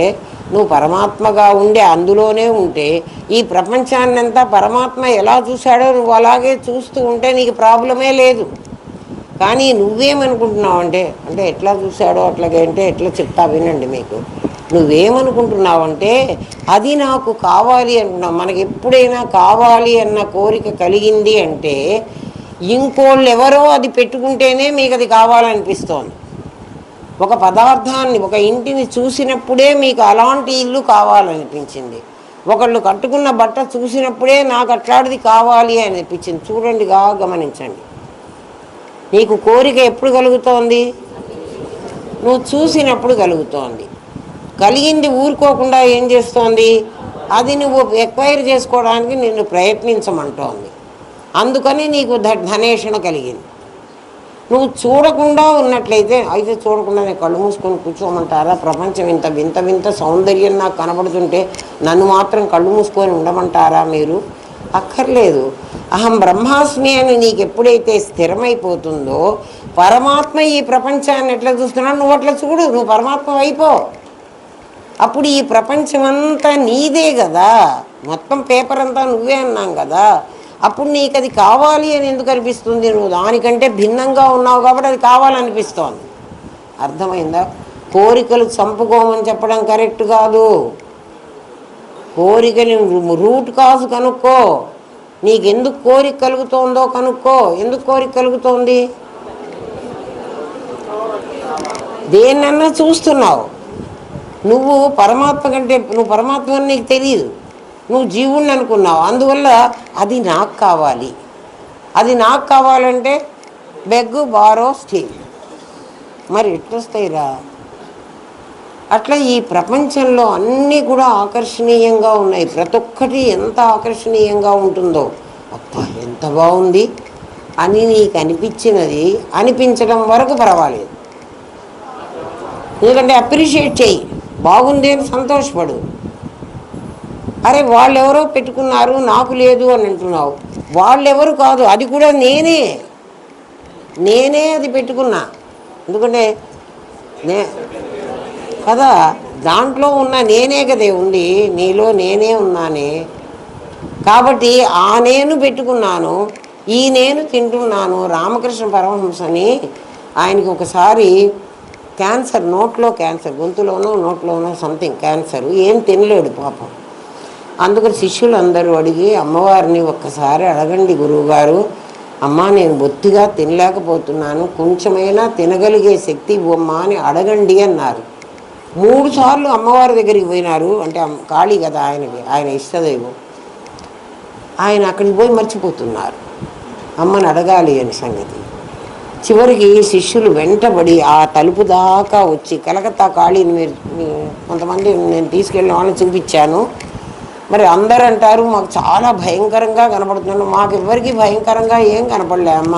నువ్వు పరమాత్మగా ఉండే అందులోనే ఉంటే ఈ ప్రపంచాన్నంతా పరమాత్మ ఎలా చూశాడో నువ్వు అలాగే చూస్తూ ఉంటే నీకు ప్రాబ్లమే లేదు. కానీ నువ్వేమనుకుంటున్నావు అంటే ఎట్లా చూశాడో అట్లాగే అంటే ఎట్లా చెప్తా వినండి. మీకు నువ్వేమనుకుంటున్నావంటే అది నాకు కావాలి అంటున్నావు. మనకి ఎప్పుడైనా కావాలి అన్న కోరిక కలిగింది అంటే ఇంకోళ్ళు ఎవరో అది పెట్టుకుంటేనే మీకు అది కావాలనిపిస్తోంది. ఒక పదార్థాన్ని, ఒక ఇంటిని చూసినప్పుడే మీకు అలాంటి ఇల్లు కావాలనిపించింది. ఒకళ్ళు కట్టుకున్న బట్ట చూసినప్పుడే నాకు అట్లాంటిది కావాలి అని అనిపించింది. చూడండి, గమనించండి. నీకు కోరిక ఎప్పుడు కలుగుతోంది? నువ్వు చూసినప్పుడు కలుగుతోంది. కలిగింది ఊరుకోకుండా ఏం చేస్తోంది? అది నువ్వు ఎక్వైర్ చేసుకోవడానికి నిన్ను ప్రయత్నించమంటోంది. అందుకని నీకు ధనేషణ కలిగింది. నువ్వు చూడకుండా ఉన్నట్లయితే, అయితే చూడకుండానే కళ్ళు మూసుకొని కూర్చోమంటారా? ప్రపంచం ఇంత వింత వింత సౌందర్యం నాకు కనబడుతుంటే నన్ను మాత్రం కళ్ళు మూసుకొని ఉండమంటారా మీరు? అక్కర్లేదు. అహం బ్రహ్మాస్మి అని నీకు ఎప్పుడైతే స్థిరమైపోతుందో, పరమాత్మ ఈ ప్రపంచాన్ని ఎట్లా చూస్తున్నాడు నువ్వు అట్లా చూడు, నువ్వు పరమాత్మ అయిపో. అప్పుడు ఈ ప్రపంచమంతా నీదే కదా, మొత్తం పేపర్ అంతా నువ్వే అన్నాం కదా. అప్పుడు నీకు అది కావాలి అని ఎందుకు అనిపిస్తుంది? నువ్వు దానికంటే భిన్నంగా ఉన్నావు కాబట్టి అది కావాలనిపిస్తోంది. అర్థమైందా? కోరికలు చంపుకోమని చెప్పడం కరెక్ట్ కాదు. కోరికని రూట్ కాజు కనుక్కో. నీకు ఎందుకు కోరిక కలుగుతోందో కనుక్కో. ఎందుకు కోరిక కలుగుతోంది? దేన్నన్నా చూస్తున్నావు. నువ్వు పరమాత్మ కంటే, నువ్వు పరమాత్మ అని నీకు తెలియదు, నువ్వు జీవుణ్ణి అనుకున్నావు. అందువల్ల అది నాకు కావాలి. అది నాకు కావాలంటే బెగ్గు బారో స్టీల్. మరి ఎట్లొస్తాయిరా? అట్లా ఈ ప్రపంచంలో అన్నీ కూడా ఆకర్షణీయంగా ఉన్నాయి. ప్రతి ఒక్కటి ఎంత ఆకర్షణీయంగా ఉంటుందో, అబ్బా ఎంత బాగుంది అని నీకు అనిపించినది అనిపించడం వరకు పర్వాలేదు. ఎందుకంటే అప్రిషియేట్ చెయ్యి, బాగుంది అని సంతోషపడు. అరే వాళ్ళెవరో పెట్టుకున్నారు నాకు లేదు అని అంటున్నావు. వాళ్ళెవరు కాదు, అది కూడా నేనే అది పెట్టుకున్నా. ఎందుకంటే కదా, దాంట్లో ఉన్న నేనే కదే ఉంది, నీలో నేనే ఉన్నానే. కాబట్టి ఆ నేను పెట్టుకున్నాను, ఈ నేను తింటున్నాను. రామకృష్ణ పరమహంసని ఆయనకి ఒకసారి క్యాన్సర్, నోట్లో క్యాన్సర్, గొంతులోనో నోట్లోనో సంథింగ్ క్యాన్సర్, ఏం తినలేడు పాపం. అందుకని శిష్యులు అందరూ అడిగి, అమ్మవారిని ఒక్కసారి అడగండి గురువుగారు, అమ్మ నేను బొత్తిగా తినలేకపోతున్నాను, కొంచెమైనా తినగలిగే శక్తి ఇవ్వమ్మా అని అడగండి అన్నారు. 3 సార్లు అమ్మవారి దగ్గరికి పోయినారు. అంటే ఖాళీ కదా ఆయనకి, ఆయన ఇష్టదైవం. ఆయన అక్కడికి పోయి మర్చిపోతున్నారు అమ్మని అడగాలి అని సంగతి. చివరికి శిష్యులు వెంటబడి ఆ తలుపు దాకా వచ్చి, కలకత్తా కాళీని మీరు కొంతమంది నేను తీసుకెళ్ళిన వాళ్ళని చూపించాను. మరి అందరూ అంటారు మాకు చాలా భయంకరంగా కనపడుతున్నాను. మాకు ఎవరికి భయంకరంగా ఏం కనపడలే అమ్మ.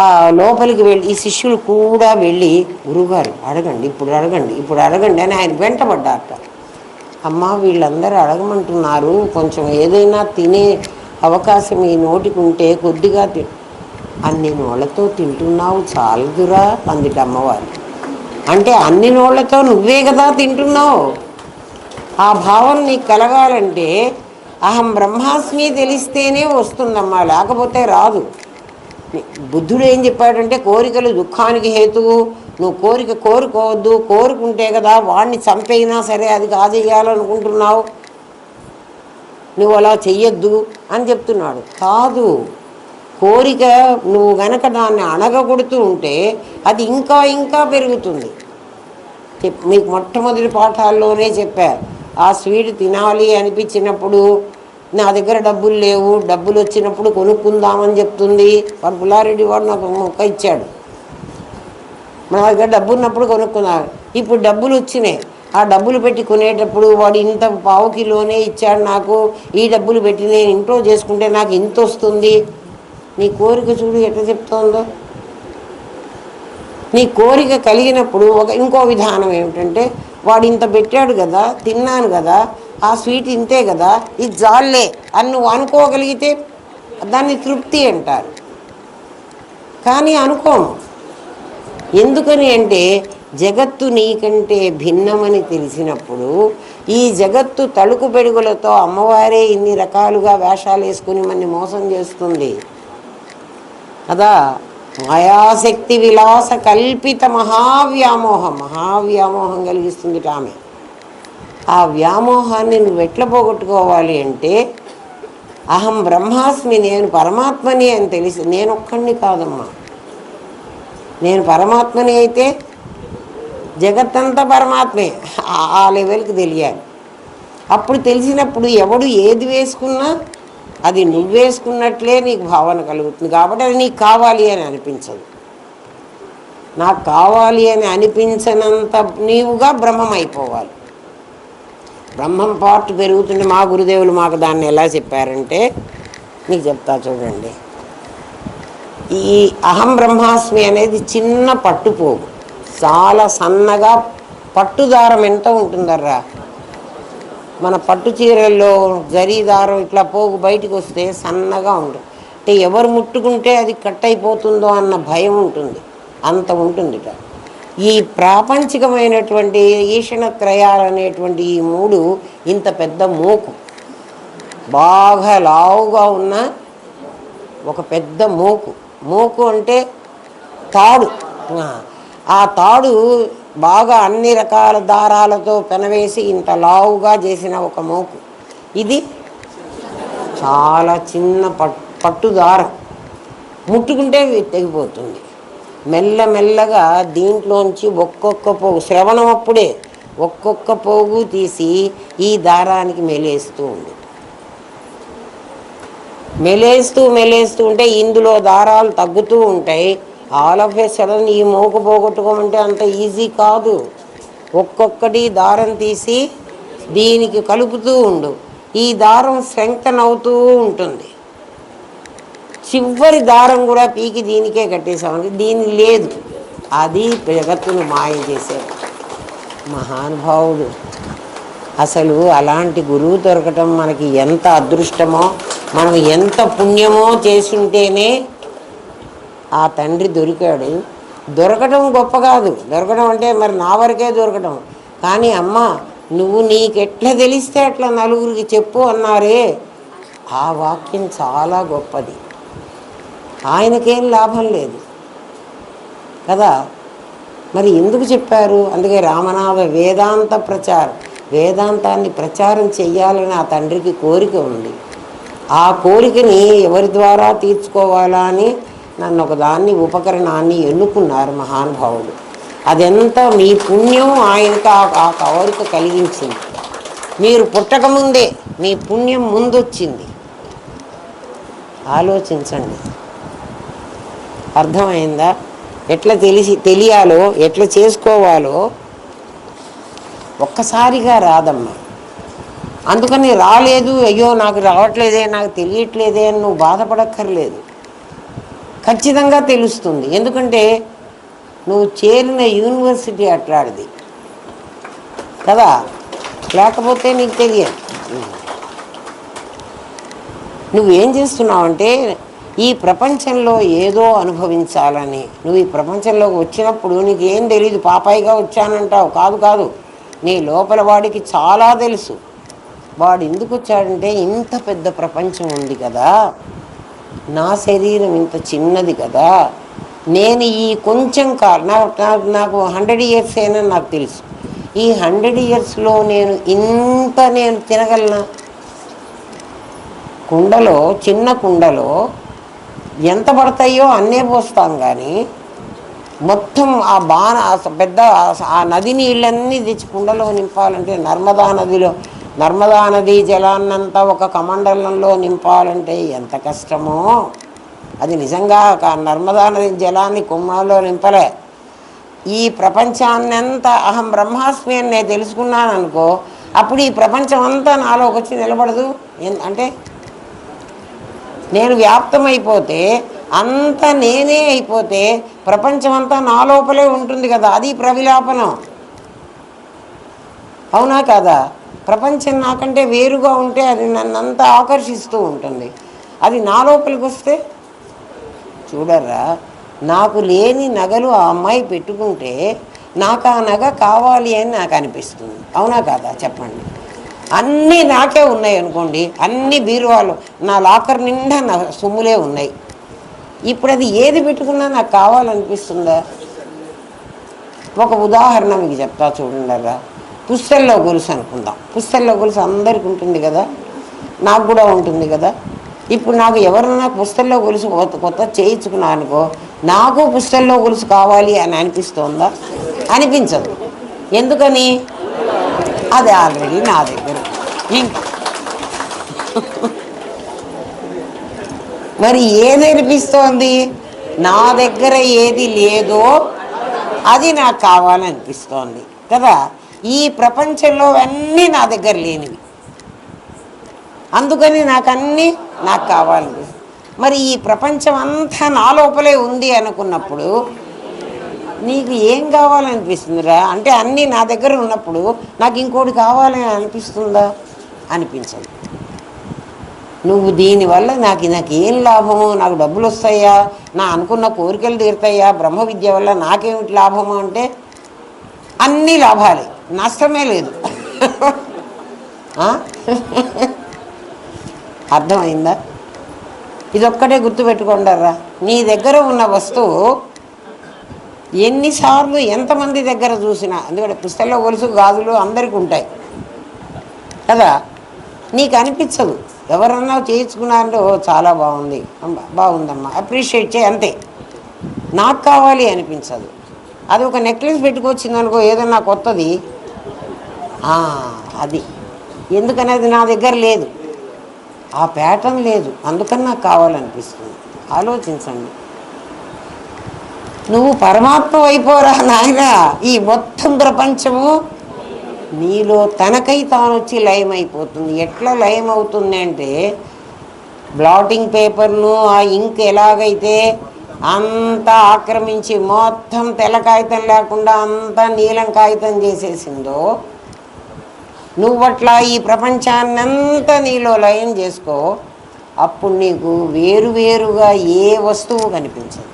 ఆ లోపలికి వెళ్ళి ఈ శిష్యులు కూడా వెళ్ళి, గురువుగారు అడగండి, ఇప్పుడు అడగండి, ఇప్పుడు అడగండి అని ఆయన వెంటబడ్డారట. అమ్మ వీళ్ళందరూ అడగమంటున్నారు, కొంచెం ఏదైనా తినే అవకాశం ఈ నోటికి ఉంటే కొద్దిగా అన్ని నోళ్ళతో తింటున్నావు చాలదురా అందుట అమ్మవారు. అంటే అన్ని నోళ్లతో నువ్వే కదా తింటున్నావు. ఆ భావం నీకు కలగాలంటే అహం బ్రహ్మాస్మి తెలిస్తేనే వస్తుందమ్మా, లేకపోతే రాదు. బుద్ధుడు ఏం చెప్పాడంటే కోరికలు దుఃఖానికి హేతువు, నువ్వు కోరిక కోరుకోవద్దు, కోరుకుంటే కదా వాడిని చంపైనా సరే అది కాజేయాలనుకుంటున్నావు, నువ్వు అలా చెయ్యొద్దు అని చెప్తున్నాడు. కాదు, కోరిక నువ్వు గనక దాన్ని అణగగొడుతూ ఉంటే అది ఇంకా ఇంకా పెరుగుతుంది. మీకు మొట్టమొదటి పాఠాల్లోనే చెప్పారు, ఆ స్వీట్ తినాలి అనిపించినప్పుడు నా దగ్గర డబ్బులు లేవు, డబ్బులు వచ్చినప్పుడు కొనుక్కుందామని చెప్తుంది. వాడు పుల్లారెడ్డి వాడు నాకు మొక్క ఇచ్చాడు, నా దగ్గర డబ్బు ఉన్నప్పుడు కొనుక్కున్నాను. ఇప్పుడు డబ్బులు వచ్చినాయి, ఆ డబ్బులు పెట్టి కొనేటప్పుడు వాడు ఇంత పావు కిలోనే ఇచ్చాడు నాకు, ఈ డబ్బులు పెట్టి నేను ఇంట్లో చేసుకుంటే నాకు ఇంత వస్తుంది. నీ కోరిక చూడు ఎట్లా చెప్తోందో. నీ కోరిక కలిగినప్పుడు ఇంకో విధానం ఏమిటంటే, వాడు ఇంత పెట్టాడు కదా, తిన్నాను కదా, ఆ స్వీట్ ఇంతే కదా, ఇది జాలే అని నువ్వు అనుకోగలిగితే దాన్ని తృప్తి అంటారు. కానీ అనుకోము. ఎందుకని అంటే జగత్తు నీకంటే భిన్నమని తెలిసినప్పుడు, ఈ జగత్తు తలుకు పెడుగులతో అమ్మవారే ఇన్ని రకాలుగా వేషాలు వేసుకుని మనని మోసం చేస్తుంది కదా. మాయాశక్తి విలాస కల్పిత మహావ్యామోహం కలిగిస్తుంది ఆమె. ఆ వ్యామోహాన్ని నువ్వు ఎట్లా పోగొట్టుకోవాలి అంటే, అహం బ్రహ్మాస్మి, నేను పరమాత్మని అని తెలిసి, నేను ఒక్కడిని కాదమ్మా, నేను పరమాత్మని అయితే జగత్తంతా పరమాత్మే, ఆ లెవెల్కి తెలియాలి. అప్పుడు తెలిసినప్పుడు ఎవడు ఏది వేసుకున్నా అది నువ్వేసుకున్నట్లే నీకు భావన కలుగుతుంది. కాబట్టి అది నీకు కావాలి అని అనిపించదు. నాకు కావాలి అని అనిపించనంత నీవుగా బ్రహ్మం అయిపోవాలి. బ్రహ్మం పార్ట్ పెరుగుతుంటే మా గురుదేవులు మాకు దాన్ని ఎలా చెప్పారంటే మీకు చెప్తా చూడండి. ఈ అహం బ్రహ్మాస్మి అనేది చిన్న పట్టుపోగు, చాలా సన్నగా పట్టుదారం ఎంత ఉంటుందర్రా, మన పట్టు చీరల్లో జరీ దారం ఇట్లా పోగు బయటికి వస్తే సన్నగా ఉంటుంది. అంటే ఎవరు ముట్టుకుంటే అది కట్ అయిపోతుందో అన్న భయం ఉంటుంది, అంత ఉంటుంది. ఈ ప్రాపంచికమైనటువంటి ఈషణత్రయాలు అనేటువంటి ఈ మూడు ఇంత పెద్ద మోకు, బాగా లావుగా ఉన్న ఒక పెద్ద మోకు. మోకు అంటే తాడు. ఆ తాడు బాగా అన్ని రకాల దారాలతో పెనవేసి ఇంత లావుగా చేసిన ఒక మోకు. ఇది చాలా చిన్న పట్టు దారం, ముట్టుకుంటే తెగిపోతుంది. మెల్లమెల్లగా దీంట్లోంచి ఒక్కొక్క పోగు, శ్రవణం అప్పుడే ఒక్కొక్క పోగు తీసి ఈ దారానికి మెలేస్తూ ఉంది. మెలేస్తూ ఉంటే ఇందులో దారాలు తగ్గుతూ ఉంటాయి. ఆల్ ఆఫ్ ఏ సడన్ ఈ మోకు పోగొట్టుకోమంటే అంత ఈజీ కాదు. ఒక్కొక్కటి దారం తీసి దీనికి కలుపుతూ ఉండు. ఈ దారం స్ట్రెంగ్తన్ అవుతూ ఉంటుంది. చివరి దారం కూడా పీకి దీనికే కట్టేసామంటే దీని లేదు. అది జగత్తును మాయ చేసే మహానుభావుడు. అసలు అలాంటి గురువు దొరకటం మనకి ఎంత అదృష్టమో, మనం ఎంత పుణ్యమో చేసుంటేనే ఆ తండ్రి దొరికాడు. దొరకటం గొప్ప కాదు, దొరకడం అంటే మరి నా వరకే దొరకటం. కానీ అమ్మ నువ్వు నీకెట్లా తెలిస్తే అట్లా నలుగురికి చెప్పు అన్నారే, ఆ వాక్యం చాలా గొప్పది. ఆయనకేం లాభం లేదు కదా, మరి ఎందుకు చెప్పారు? అందుకే రామనాథ వేదాంత ప్రచారం, వేదాంతాన్ని ప్రచారం చెయ్యాలని ఆ తండ్రికి కోరిక ఉంది. ఆ కోరికని ఎవరి ద్వారా తీర్చుకోవాలా అని నన్ను ఒకదాన్ని ఉపకరణాన్ని ఎన్నుకున్నారు మహానుభావుడు. అదెంత మీ పుణ్యం ఆయనకు ఆ కోరిక కలిగించింది. మీరు పుట్టకముందే మీ పుణ్యం ముందొచ్చింది. ఆలోచించండి, అర్థమైందా? ఎట్లా తెలియాలో, ఎట్లా చేసుకోవాలో ఒక్కసారిగా రాదమ్మా. అందుకని రాలేదు, అయ్యో నాకు రావట్లేదే, నాకు తెలియట్లేదే అని నువ్వు బాధపడక్కర్లేదు. ఖచ్చితంగా తెలుస్తుంది. ఎందుకంటే నువ్వు చేరిన యూనివర్సిటీ అట్లాంటిది కదా, లేకపోతే నీకు తెలియదు. నువ్వేం చేస్తున్నావంటే ఈ ప్రపంచంలో ఏదో అనుభవించాలని. నువ్వు ఈ ప్రపంచంలోకి వచ్చినప్పుడు నీకు ఏం తెలీదు, పాపాయిగా వచ్చానంటావు. కాదు, నీ లోపల వాడికి చాలా తెలుసు. వాడు ఎందుకు వచ్చాడంటే ఇంత పెద్ద ప్రపంచం ఉంది కదా, నా శరీరం ఇంత చిన్నది కదా, నేను ఈ కొంచెం నాకు 100 years అయినా నాకు తెలుసు. ఈ 100 yearsలో నేను తినగలనా? కుండలో, చిన్న కుండలో ఎంత పడతాయో అన్నే పోస్తాం, కానీ మొత్తం ఆ పెద్ద ఆ నది నీళ్ళన్నీ తెచ్చి కుండలో నింపాలంటే, నర్మదా నదీ జలాన్నంతా ఒక కమండలంలో నింపాలంటే ఎంత కష్టమో. అది నిజంగా నర్మదా నది జలాన్ని కుంభంలో నింపలే. ఈ ప్రపంచాన్నంతా అహం బ్రహ్మాస్మి అని నేను తెలుసుకున్నాను అనుకో, అప్పుడు ఈ ప్రపంచం అంతా నాలోకి వచ్చి నిలబడదు. అంటే నేను వ్యాప్తమైపోతే, అంతా నేనే అయిపోతే ప్రపంచం అంతా నా లోపలే ఉంటుంది కదా, అది ప్రవిలాపనం. అవునా కాదా? ప్రపంచం నాకంటే వేరుగా ఉంటే అది నన్నంతా ఆకర్షిస్తూ ఉంటుంది. అది నా లోపలికి వస్తే చూడరా, నాకు లేని నగలు ఆ అమ్మాయి పెట్టుకుంటే నాకు ఆ నగ కావాలి అని నాకు అనిపిస్తుంది. అవునా కాదా చెప్పండి? అన్నీ నాకే ఉన్నాయి అనుకోండి, అన్ని బీరువాలు, నా లాకర్ నిండా నా సొమ్ములే ఉన్నాయి. ఇప్పుడు అది ఏది పెట్టుకున్నా నాకు కావాలనిపిస్తుందా? ఒక ఉదాహరణ మీకు చెప్తా చూడండిరా. పుస్తెల్లో గొలుసు అనుకుందాం. పుస్తెల్లో గొలుసు అందరికి ఉంటుంది కదా, నాకు కూడా ఉంటుంది కదా. ఇప్పుడు నాకు ఎవరన్నా పుస్తెల్లో గొలుసు కొత్త చేయించుకున్నా అనుకో, నాకు పుస్తెల్లో గొలుసు కావాలి అని అనిపిస్తుందా? అనిపించదు. ఎందుకని? అది ఆల్రెడీ నా దగ్గర. మరి ఏది అనిపిస్తోంది? నా దగ్గర ఏది లేదో అది నాకు కావాలనిపిస్తోంది కదా. ఈ ప్రపంచంలో అన్నీ నా దగ్గర లేనివి, అందుకని నాకు కావాలనిపిస్తుంది. మరి ఈ ప్రపంచం అంతా నా లోపలే ఉంది అనుకున్నప్పుడు నీకు ఏం కావాలనిపిస్తుందిరా అంటే అన్నీ నా దగ్గర ఉన్నప్పుడు నాకు ఇంకోటి కావాలని అనిపిస్తుందా? అనిపించదు. నువ్వు దీనివల్ల నాకు ఏం లాభము, నాకు డబ్బులు వస్తాయా, నా అనుకున్న కోరికలు తీరుతాయా, బ్రహ్మ విద్య వల్ల నాకేమిటి లాభము అంటే అన్నీ లాభాలే, నష్టమే లేదు. అర్థమైందా? ఇదొక్కటే గుర్తుపెట్టుకుంటారా. నీ దగ్గర ఉన్న వస్తువు ఎన్నిసార్లు ఎంతమంది దగ్గర చూసినా, ఎందుకంటే పుస్తకంలో గొలుసు గాజులు అందరికీ ఉంటాయి కదా, నీకు అనిపించదు. ఎవరన్నా చేయించుకున్నారంటే ఓ చాలా బాగుందమ్మా అప్రిషియేట్ చేయి అంతే, నాకు కావాలి అనిపించదు. అది ఒక నెక్లెస్ పెట్టుకొచ్చింది అనుకో ఏదన్నా కొత్తది, అది ఎందుకని అది నా దగ్గర లేదు, ఆ ప్యాటర్న్ లేదు, అందుకని నాకు కావాలనిపిస్తుంది. ఆలోచించండి. నువ్వు పరమాత్మ అయిపోరా నాయన. ఈ మొత్తం ప్రపంచము నీలో తనకై తాను వచ్చి లయమైపోతుంది. ఎట్లా లయం అవుతుంది అంటే బ్లాటింగ్ పేపర్ను ఆ ఇంక్ ఎలాగైతే అంతా ఆక్రమించి మొత్తం తెల్ల కాగితం లేకుండా అంతా నీలం కాగితం చేసేసిందో, నువ్వట్లా ఈ ప్రపంచాన్నంతా నీలో లయం చేసుకో. అప్పుడు నీకు వేరువేరుగా ఏ వస్తువు కనిపించదు.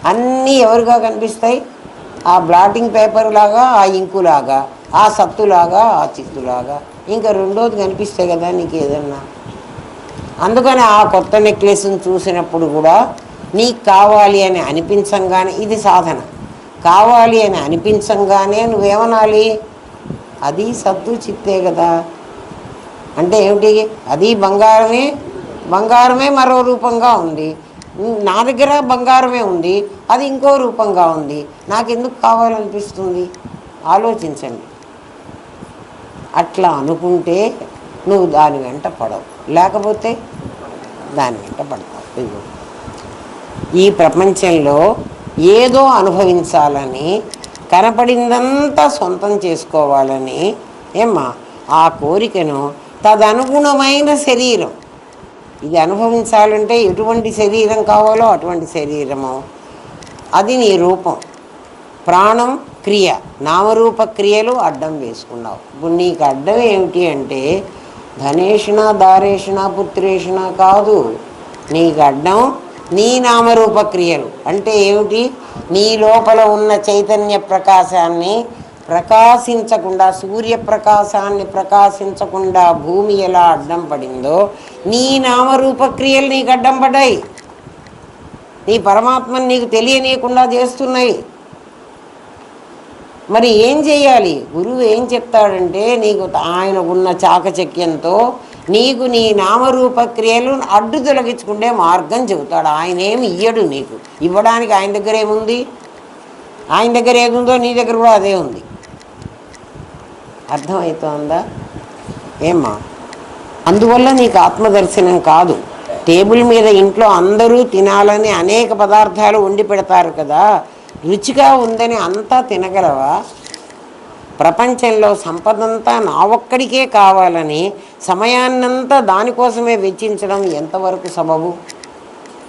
అన్నీ ఎవరుగా కనిపిస్తాయి? ఆ బ్లాటింగ్ పేపర్ లాగా, ఆ ఇంకులాగా, ఆ సత్తులాగా, ఆ చిత్తులాగా. ఇంకా రెండోది కనిపిస్తాయి కదా నీకు ఏదన్నా. అందుకని ఆ కొత్త నెక్లెస్ని చూసినప్పుడు కూడా నీకు కావాలి అని అనిపించంగానే, ఇది సాధన, కావాలి అని అనిపించంగానే నువ్వేమనాలి? అది సత్తు చిత్తే కదా. అంటే ఏమిటి? అది బంగారమే మరో రూపంగా ఉంది. నా దగ్గర బంగారమే ఉంది, అది ఇంకో రూపంగా ఉంది, నాకెందుకు కావాలనిపిస్తుంది? ఆలోచించండి. అట్లా అనుకుంటే నువ్వు దాని వెంట పడవు, లేకపోతే దాని వెంట పడతావు. ఈ ప్రపంచంలో ఏదో అనుభవించాలని, కనపడిందంతా సొంతం చేసుకోవాలని ఆ కోరికను తదనుగుణమైన శరీరం, ఇది అనుభవించాలంటే ఎటువంటి శరీరం కావాలో అటువంటి శరీరము, అది నీ రూపం, ప్రాణం, క్రియ, నామరూప క్రియలు అడ్డం వేసుకున్నావు. ఇప్పుడు నీకు అడ్డం ఏమిటి అంటే ధనేషణ దారేషణ పుత్రేషణ కాదు, నీకు అడ్డం నీ నామరూప క్రియలు. అంటే ఏమిటి? నీ లోపల ఉన్న చైతన్య ప్రకాశాన్ని ప్రకాశించకుండా, సూర్యప్రకాశాన్ని ప్రకాశించకుండా భూమి ఎలా అడ్డం పడిందో నీ నామరూప క్రియలు నీకు అడ్డం పడ్డాయి. నీ పరమాత్మని నీకు తెలియనీయకుండా చేస్తున్నాయి. మరి ఏం చేయాలి? గురువు ఏం చెప్తాడంటే నీకు ఆయనకున్న చాకచక్యంతో నీకు నీ నామరూప క్రియలు అడ్డు తొలగించుకుంటే మార్గం చెబుతాడు. ఆయన ఏమి ఇయ్యడు నీకు, ఇవ్వడానికి ఆయన దగ్గర ఏముంది? ఆయన దగ్గర ఏదుందో నీ దగ్గర కూడా అదే ఉంది. అర్థమవుతోందా? అందువల్ల నీకు ఆత్మదర్శనం కాదు. టేబుల్ మీద ఇంట్లో అందరూ తినాలని అనేక పదార్థాలు వండి పెడతారు కదా, రుచిగా ఉందని అంతా తినగలవా? ప్రపంచంలో సంపదంతా నా ఒక్కడికే కావాలని సమయాన్నంతా దానికోసమే వెచ్చించడం ఎంతవరకు సబబు?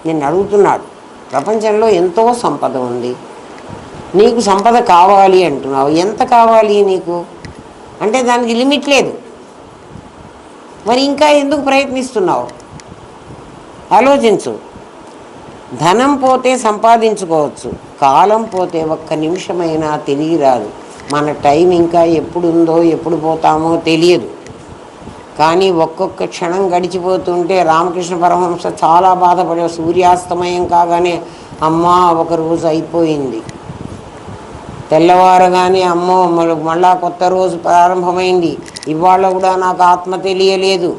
నిన్ను అడుగుతున్నాడు. ప్రపంచంలో ఎంతో సంపద ఉంది, నీకు సంపద కావాలి అంటున్నావు. ఎంత కావాలి నీకు అంటే దానికి లిమిట్ లేదు. మరి ఇంకా ఎందుకు ప్రయత్నిస్తున్నావు? ఆలోచించు. ధనం పోతే సంపాదించుకోవచ్చు, కాలం పోతే ఒక్క నిమిషమైనా తిరిగి రాదు. మన టైం ఇంకా ఎప్పుడుందో ఎప్పుడు పోతామో తెలియదు. కానీ ఒక్కొక్క క్షణం గడిచిపోతుంటే రామకృష్ణ పరమహంస చాలా బాధపడే, సూర్యాస్తమయం కాగానే అమ్మా ఒక రోజు అయిపోయింది, తెల్లవారగానే అమ్మో మళ్ళా కొత్త రోజు ప్రారంభమైంది, ఇవాళ కూడా నాకు ఆత్మ తెలియలేదు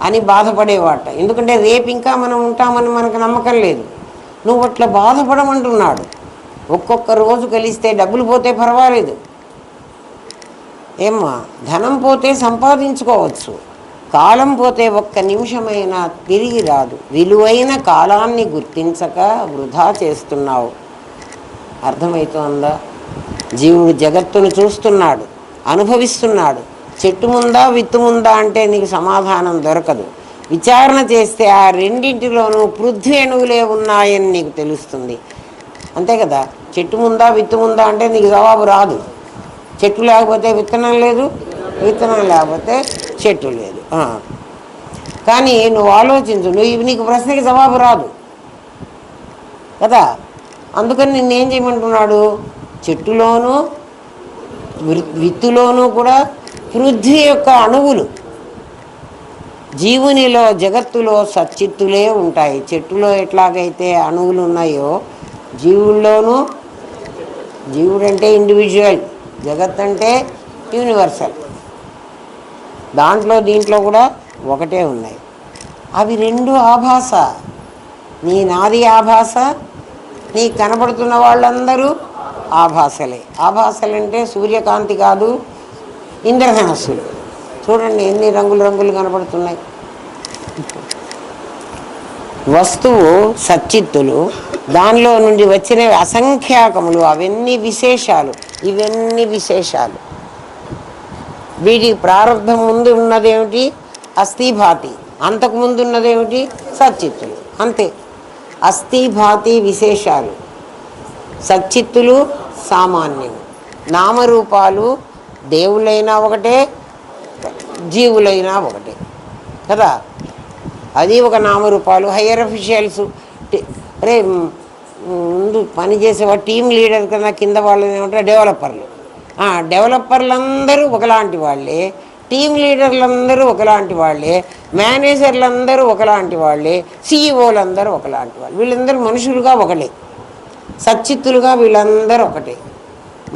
అని బాధపడేవాట. ఎందుకంటే రేపు ఇంకా మనం ఉంటామని మనకు నమ్మకం లేదు. నువ్వు అట్లా బాధపడమంటున్నాడు. ఒక్కొక్క రోజు కలిస్తే డబ్బులు పోతే పర్వాలేదు, ధనం పోతే సంపాదించుకోవచ్చు, కాలం పోతే ఒక్క నిమిషమైనా తిరిగి రాదు. విలువైన కాలాన్ని గుర్తించక వృధా చేస్తున్నావు. అర్థమవుతోందా? జీవుడు జగత్తును చూస్తున్నాడు, అనుభవిస్తున్నాడు. చెట్టు ముందా విత్తు ముందా అంటే నీకు సమాధానం దొరకదు. విచారణ చేస్తే ఆ రెండింటిలోనూ పృథ్వేణువులే ఉన్నాయని నీకు తెలుస్తుంది. అంతే కదా? చెట్టు ముందా విత్తు ముందా అంటే నీకు జవాబు రాదు. చెట్టు లేకపోతే విత్తనం లేదు, విత్తనం లేకపోతే చెట్టు లేదు. కానీ నువ్వు ఆలోచించు, నీకు ప్రశ్నకి జవాబు రాదు కదా. అందుకని నిన్నేం చేయమంటున్నాడు? చెట్టులోనూ విత్తులోనూ కూడా పృథ్వీ యొక్క అణువులు, జీవునిలో జగత్తులో సచ్చిత్తులే ఉంటాయి. చెట్టులో ఎట్లాగైతే అణువులు ఉన్నాయో జీవుల్లోనూ, జీవుడంటే ఇండివిజువల్, జగత్ అంటే యూనివర్సల్. దీంట్లో కూడా ఒకటే ఉన్నాయి. అవి రెండు ఆభాస. నీ నాది ఆభాస, నీ కనబడుతున్న వాళ్ళందరూ ఆభాసలే. ఆభాసలంటే సూర్యకాంతి కాదు, ఇంద్రధనస్సులు. చూడండి ఎన్ని రంగులు రంగులు కనబడుతున్నాయి. వస్తువు సచ్చిత్తులు, దానిలో నుండి వచ్చినవి అసంఖ్యాకములు. అవన్నీ విశేషాలు, ఇవన్నీ విశేషాలు. వీటికి ప్రారంభం ముందు ఉన్నదేమిటి? అస్థిభాతి. అంతకుముందు ఉన్నదేమిటి? సచ్చిత్తులు. అంతే. అస్థిభాతి విశేషాలు, సచ్చిత్తులు సామాన్యం. నామరూపాలు దేవుళ్ళైనా ఒకటే, జీవులైనా ఒకటే కదా. అది ఒక నామరూపాలు. హయ్యర్ అఫీషియల్స్, అరే ముందు పనిచేసేవాడు టీం లీడర్ కన్నా కింద వాళ్ళు ఏమంటారు? డెవలపర్లు. డెవలపర్లందరూ ఒకలాంటి వాళ్ళే, టీం లీడర్లందరూ ఒకలాంటి వాళ్ళే, మేనేజర్లందరూ ఒకలాంటి వాళ్ళే, సిఇఓలందరూ ఒకలాంటి వాళ్ళు. వీళ్ళందరూ మనుషులుగా ఒకటే, సచ్చిత్తులుగా వీళ్ళందరూ ఒకటే.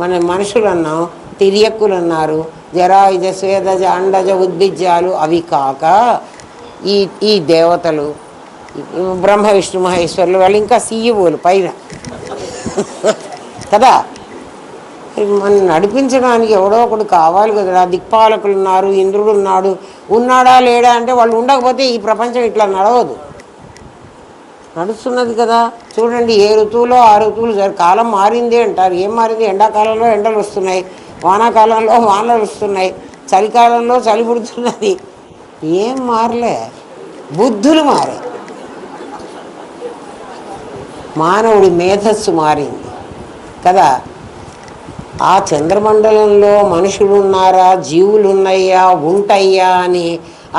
మన మనుషులు అన్నాం, తిరియక్కులు అన్నారు, జరాయుజ స్వేదజ అండజ ఉద్భిజ్యాలు. అవి కాక ఈ దేవతలు, బ్రహ్మ విష్ణు మహేశ్వరులు, వాళ్ళు ఇంకా సిఇఓలు పైన కదా. మనం నడిపించడానికి ఎవడో ఒకడు కావాలి కదా. దిక్పాలకులు ఉన్నారు, ఇంద్రుడు ఉన్నాడు. ఉన్నాడా లేడా అంటే వాళ్ళు ఉండకపోతే ఈ ప్రపంచం ఇట్లా నడవదు. నడుస్తున్నది కదా. చూడండి, ఏ ఋతువులో ఆ ఋతువులు కాలం మారింది అంటారు. ఏం మారింది? ఎండాకాలంలో ఎండలు వస్తున్నాయి, వానాకాలంలో వానలు వస్తున్నాయి, చలికాలంలో చలి పుడుతున్నది. ఏం మారలే, బుద్ధులు మారే. మానవుడి మేధస్సు మారింది కదా. ఆ చంద్రమండలంలో మనుషులు ఉన్నారా, జీవులు ఉన్నాయా, ఉంటాయా అని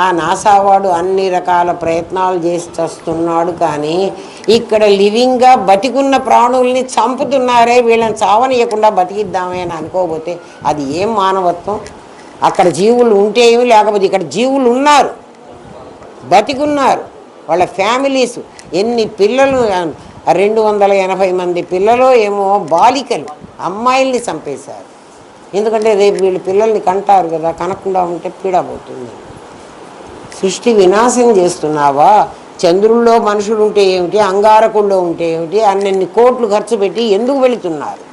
ఆ నాసావాడు అన్ని రకాల ప్రయత్నాలు చేసి చేస్తున్నాడు. కానీ ఇక్కడ లివింగ్గా బతికున్న ప్రాణుల్ని చంపుతున్నారే, వీళ్ళని చావనీయకుండా బతికిద్దామే అని అనుకోకపోతే అది ఏం మానవత్వం? అక్కడ జీవులు ఉంటే ఏమి, లేకపోతే ఇక్కడ జీవులు ఉన్నారు, బతికున్నారు. వాళ్ళ ఫ్యామిలీస్, ఎన్ని పిల్లలు, 280 మంది పిల్లలు ఏమో బాలికలు, అమ్మాయిల్ని చంపేశారు. ఎందుకంటే రేపు వీళ్ళు పిల్లల్ని కంటారు కదా, కనకుండా ఉంటే పీడబోతుంది. సృష్టి వినాశం చేస్తున్నావా? చంద్రుల్లో మనుషులు ఉంటే ఏమిటి, అంగారకుల్లో ఉంటే ఏమిటి, అన్నెన్ని కోట్లు ఖర్చు పెట్టి ఎందుకు వెళుతున్నారు?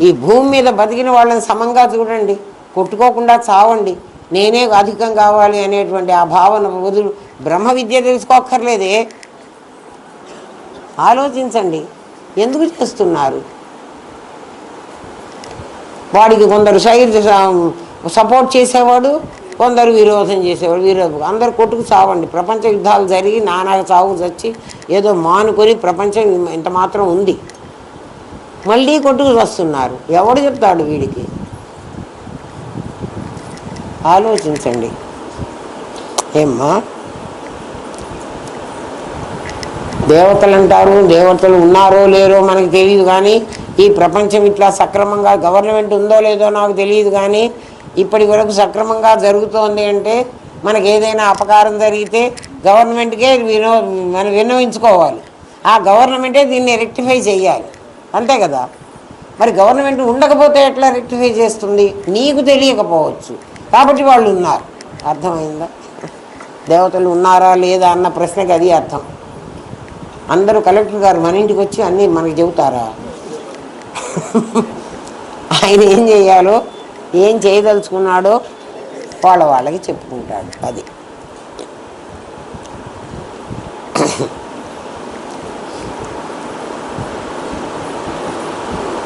ఈ భూమి మీద బతికిన వాళ్ళని సమంగా చూడండి, కొట్టుకోకుండా చావండి. నేనే అధికం కావాలి అనేటువంటి ఆ భావన వదులు. బ్రహ్మ విద్య తెలుసుకోక్కర్లేదే. ఆలోచించండి, ఎందుకు చేస్తున్నారు? వాడికి కొందరు సపోర్ట్ చేసేవాడు, కొందరు విరోధం చేసేవాడు. అందరు కొట్టుకు చావండి. ప్రపంచ యుద్ధాలు జరిగి నానా చావు చచ్చి ఏదో మానుకొని ప్రపంచం ఇంత మాత్రం ఉంది, మళ్ళీ కొట్టుకు వస్తున్నారు. ఎవడు చెప్తాడు వీడికి? ఆలోచించండి. ఏమ్మా, దేవతలు అంటారు, దేవతలు ఉన్నారో లేరో మనకు తెలియదు. కానీ ఈ ప్రపంచం ఇట్లా సక్రమంగా, గవర్నమెంట్ ఉందో లేదో నాకు తెలియదు, కానీ ఇప్పటి వరకు సక్రమంగా జరుగుతోంది అంటే మనకు ఏదైనా అపకారం జరిగితే గవర్నమెంట్కే మనం విన్నవించుకోవాలి. ఆ గవర్నమెంటే దీన్ని రెక్టిఫై చేయాలి, అంతే కదా. మరి గవర్నమెంట్ ఉండకపోతే ఎట్లా రెక్టిఫై చేస్తుంది? నీకు తెలియకపోవచ్చు, కాబట్టి వాళ్ళు ఉన్నారు. అర్థమైందా? దేవతలు ఉన్నారా లేదా అన్న ప్రశ్నకి అది అర్థం. అందరూ కలెక్టర్ గారు మన ఇంటికి వచ్చి అన్నీ మనకి చెబుతారా? ఆయన ఏం చేయాలో, ఏం చేయదలుచుకున్నాడో వాళ్ళకి చెప్పుకుంటాడు. అది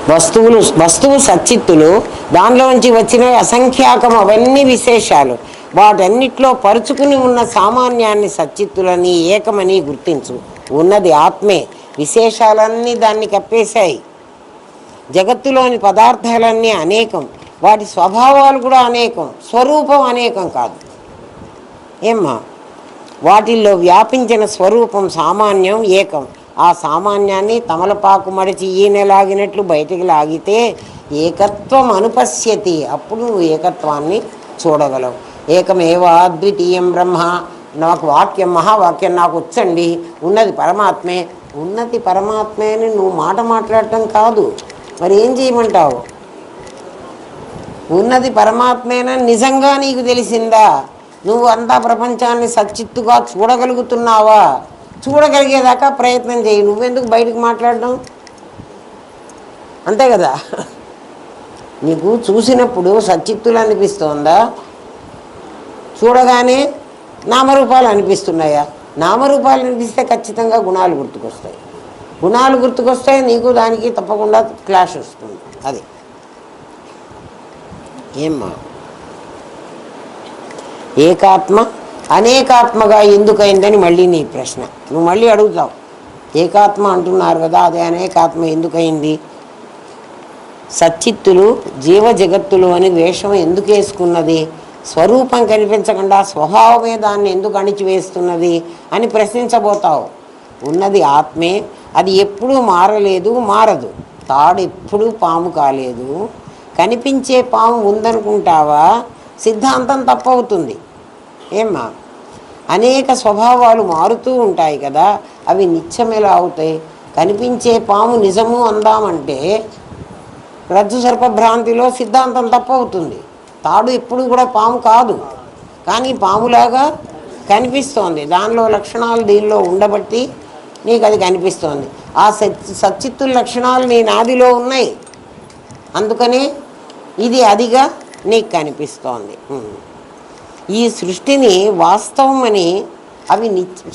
వస్తువు సచ్చిత్తులు, దానిలోంచి వచ్చిన అసంఖ్యాకం అవన్నీ విశేషాలు. వాటన్నిటిలో పరుచుకుని ఉన్న సామాన్యాన్ని సచ్చిత్తులని ఏకమని గుర్తించు. ఉన్నది ఆత్మే, విశేషాలన్నీ దాన్ని కప్పేశాయి. జగత్తులోని పదార్థాలన్నీ అనేకం, వాటి స్వభావాలు కూడా అనేకం, స్వరూపం అనేకం కాదు. ఏమ్మా, వాటిల్లో వ్యాపించిన స్వరూపం సామాన్యం ఏకం. ఆ సామాన్యాన్ని తమలపాకు మడిచి ఈయన లాగినట్లు బయటికి లాగితే ఏకత్వం అనుపశ్యతి. అప్పుడు నువ్వు ఏకత్వాన్ని చూడగలవు. ఏకమేవ అద్వితీయం బ్రహ్మ. నాకు వాక్యం, మహావాక్యం నాకు వచ్చండి. ఉన్నది పరమాత్మే. ఉన్నది పరమాత్మే అని నువ్వు మాట మాట్లాడటం కాదు. మరి ఏం చేయమంటావు? ఉన్నది పరమాత్మేనని నిజంగా నీకు తెలిసిందా? నువ్వు అంతా ప్రపంచాన్ని సచ్చిత్తుగా చూడగలుగుతున్నావా? చూడగలిగేదాకా ప్రయత్నం చేయి. నువ్వెందుకు బయటకు మాట్లాడడం? అంతే కదా. నీకు చూసినప్పుడు సచ్చిత్తులు అనిపిస్తోందా? చూడగానే నామరూపాలు అనిపిస్తున్నాయా? నామరూపాలు అనిపిస్తే ఖచ్చితంగా గుణాలు గుర్తుకొస్తాయి. గుణాలు గుర్తుకొస్తే నీకు దానికి తప్పకుండా క్లాష్ వస్తుంది. అది ఏమ్మా, ఏకాత్మ అనేకాత్మగా ఎందుకైందని మళ్ళీ నీ ప్రశ్న. నువ్వు మళ్ళీ అడుగుతావు, ఏకాత్మ అంటున్నారు కదా, అదే అనేకాత్మ ఎందుకైంది? సచ్చిత్తులు జీవ జగత్తులు అని వేషం ఎందుకు వేసుకున్నది? స్వరూపం కనిపించకుండా స్వభావమే దాన్ని ఎందుకు అణిచివేస్తున్నది అని ప్రశ్నించబోతావు. ఉన్నది ఆత్మే, అది ఎప్పుడూ మారలేదు, మారదు. తాడు ఎప్పుడూ పాము కాలేదు. కనిపించే పాము ఉందనుకుంటావా? సిద్ధాంతం తప్పవుతుంది. ఏమ్మా, అనేక స్వభావాలు మారుతూ ఉంటాయి కదా, అవి నిత్యం ఎలా అవుతాయి? కనిపించే పాము నిజము అందామంటే రజ్జు సర్పభ్రాంతిలో సిద్ధాంతం తప్పవుతుంది. తాడు ఎప్పుడు కూడా పాము కాదు, కానీ పాములాగా కనిపిస్తోంది. దానిలో లక్షణాలు దీనిలో ఉండబట్టి నీకు అది కనిపిస్తోంది. ఆ సచ్చిత్తుల లక్షణాలు నీ నాదిలో ఉన్నాయి, అందుకనే ఇది అదిగా నీకు కనిపిస్తోంది. ఈ సృష్టిని వాస్తవం అని అవి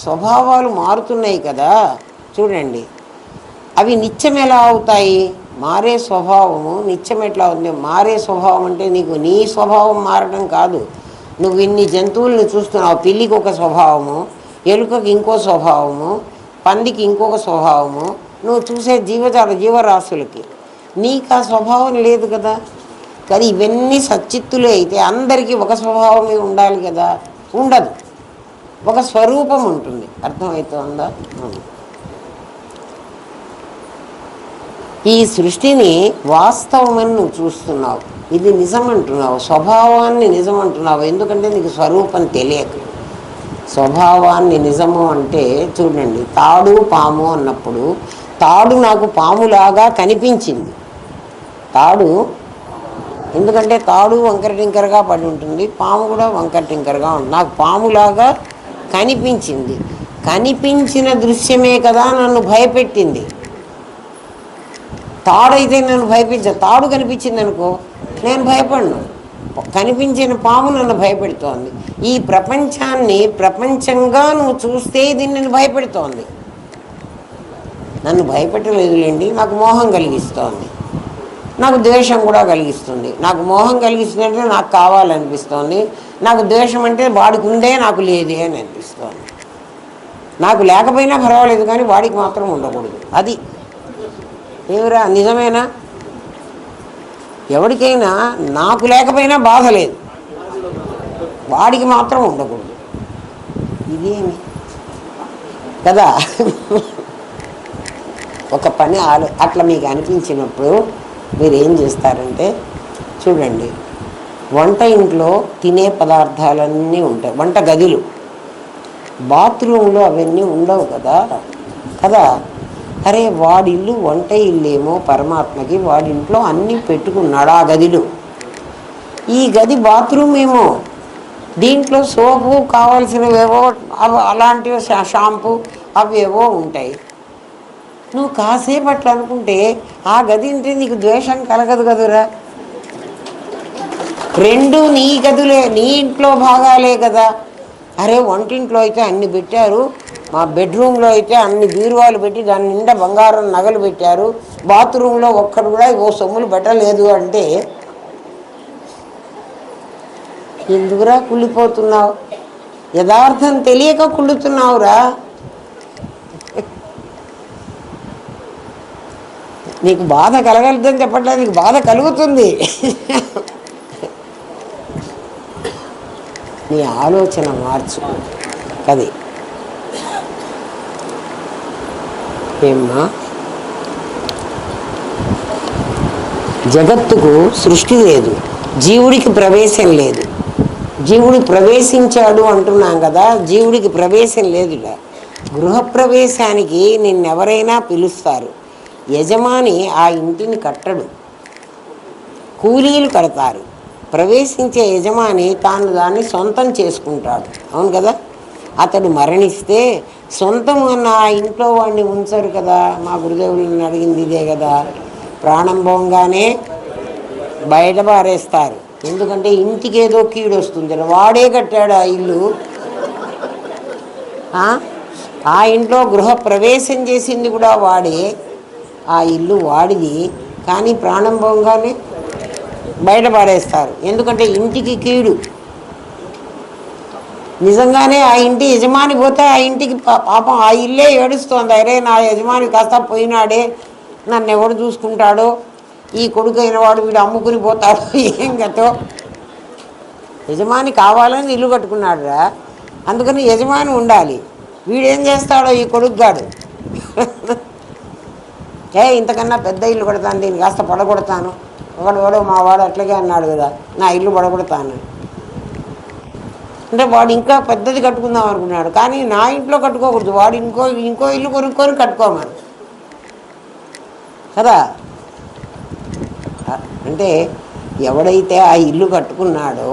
స్వభావాలు మారుతున్నాయి కదా, చూడండి. అవి నిత్యం ఎలా అవుతాయి? మారే స్వభావము నిత్యం ఎట్లా ఉంది? మారే స్వభావం అంటే నీకు నీ స్వభావం మారడం కాదు. నువ్వు ఇన్ని జంతువులను చూస్తున్నావు. పిల్లికి ఒక స్వభావము, ఎలుకకి ఇంకో స్వభావము, పందికి ఇంకొక స్వభావము. నువ్వు చూసే జీవరాశులకి నీకు ఆ స్వభావం లేదు కదా. కానీ ఇవన్నీ సచ్చిత్తులే అయితే అందరికీ ఒక స్వభావమే ఉండాలి కదా, ఉండదు. ఒక స్వరూపం ఉంటుంది. అర్థమవుతుందా? ఈ సృష్టిని వాస్తవమని నువ్వు చూస్తున్నావు, ఇది నిజం అంటున్నావు, స్వభావాన్ని నిజం అంటున్నావు. ఎందుకంటే నీకు స్వరూపం తెలియక. స్వభావాన్ని నిజము అంటే చూడండి, తాడు పాము అన్నప్పుడు తాడు నాకు పాములాగా కనిపించింది. తాడు ఎందుకంటే తాడు వంకర టింకరగా పడి ఉంటుంది, పాము కూడా వంకర టింకరగా ఉంటుంది. నాకు పాములాగా కనిపించింది. కనిపించిన దృశ్యమే కదా నన్ను భయపెట్టింది. తాడైతే నన్ను భయపించదు. తాడు కనిపించింది అనుకో, నేను భయపడను. కనిపించిన పాము నన్ను భయపెడుతోంది. ఈ ప్రపంచాన్ని ప్రపంచంగా నువ్వు చూస్తే ఇది నన్ను భయపెడుతోంది. నన్ను భయపెట్టలేదులేండి, నాకు మోహం కలిగిస్తోంది, నాకు ద్వేషం కూడా కలిగిస్తుంది. నాకు మోహం కలిగిస్తుందంటే నాకు కావాలనిపిస్తోంది, నాకు ద్వేషం అంటే వాడికి ఉందే నాకు లేదే అని అనిపిస్తోంది. నాకు లేకపోయినా పర్వాలేదు కానీ వాడికి మాత్రం ఉండకూడదు. అది ఏమిరా, నిజమేనా? ఎవరికైనా నాకు లేకపోయినా బాధ లేదు, వాడికి మాత్రం ఉండకూడదు. ఇదేమి కదా. ఒక పని అట్లా మీకు అనిపించినప్పుడు మీరు ఏం చేస్తారంటే, చూడండి, వంట ఇంట్లో తినే పదార్థాలన్నీ ఉంటాయి, వంట గదిలో. బాత్రూంలో అవన్నీ ఉండవు కదా కదా. అరే వాడి ఇల్లు వంట ఇల్లేమో పరమాత్మకి, వాడింట్లో అన్నీ పెట్టుకున్నాడు ఆ గదిలో. ఈ గది బాత్రూమ్ ఏమో, దీంట్లో సోపు కావాల్సినవేవో అలాంటివి, షాంపూ అవేవో ఉంటాయి. నువ్వు కాసేపు అట్లా అనుకుంటే ఆ గది అంటే నీకు ద్వేషం కలగదు కదురా. రెండు నీ గదులే, నీ ఇంట్లో భాగాలే కదా. అరే వంటింట్లో అయితే అన్ని పెట్టారు, మా బెడ్రూమ్లో అయితే అన్ని బీరువాలు పెట్టి దాని నిండా బంగారం నగలు పెట్టారు. బాత్రూంలో ఒక్కడు కూడా ఓ సొమ్ములు పెట్టలేదు అంటే ఎందుకురా కుళ్ళిపోతున్నావు? యథార్థం తెలియక కుళ్ళుతున్నావురా. నీకు బాధ కలగలుగుతుందని చెప్పట్లేదు, నీకు బాధ కలుగుతుంది. నీ ఆలోచన మార్చు. అది ఏమ్మా, జగత్తుకు సృష్టి లేదు, జీవుడికి ప్రవేశం లేదు. జీవుడు ప్రవేశించాడు అంటున్నాం కదా, జీవుడికి ప్రవేశం లేదుట. గృహప్రవేశానికి నిన్నెవరైనా పిలుస్తారు. యజమాని ఆ ఇంటిని కట్టడు, కూలీలు కడతారు. ప్రవేశించే యజమాని తాను దాన్ని సొంతం చేసుకుంటాడు. అవును కదా? అతడు మరణిస్తే సొంతం అన్న ఆ ఇంట్లో వాడిని ఉంచరు కదా. మా గురుదేవులను అడిగింది ఇదే కదా. ప్రాణం పోగానే బయట పారేస్తారు. ఎందుకంటే ఇంటికి ఏదో కీడు వస్తుంది. వాడే కట్టాడు ఆ ఇల్లు. ఆ ఇంట్లో గృహ ప్రవేశం చేసింది కూడా వాడే. ఆ ఇల్లు వాడిది. కానీ ప్రాణం పోగానే బయట పారేస్తారు. ఎందుకంటే ఇంటికి కీడు. నిజంగానే ఆ ఇంటి యజమాని పోతే ఆ ఇంటికి పాపం ఆ ఇల్లే ఏడుస్తోంది. అరే నా యజమాని కాస్త పోయినాడే, నన్ను ఎవడు చూసుకుంటాడో, ఈ కొడుకైన వాడు వీడు అమ్ముకుని పోతాడు, ఏం గతో. యజమాని కావాలని ఇల్లు కట్టుకున్నాడు రా, అందుకని యజమాని ఉండాలి. వీడేం చేస్తాడో ఈ కొడుకుగాడు, ఇంతకన్నా పెద్ద ఇల్లు కొడతాను, దీన్ని కాస్త పడగొడతాను, ఒకడు మా వాడు అట్లాగే అన్నాడు కదా, నా ఇల్లు పడగొడతాను అంటే వాడు ఇంకా పెద్దది కట్టుకుందాం అనుకున్నాడు. కానీ నా ఇంట్లో కట్టుకోకూడదు, వాడు ఇంకో ఇల్లు కొనుక్కొని కట్టుకోమని కదా. అంటే ఎవడైతే ఆ ఇల్లు కట్టుకున్నాడో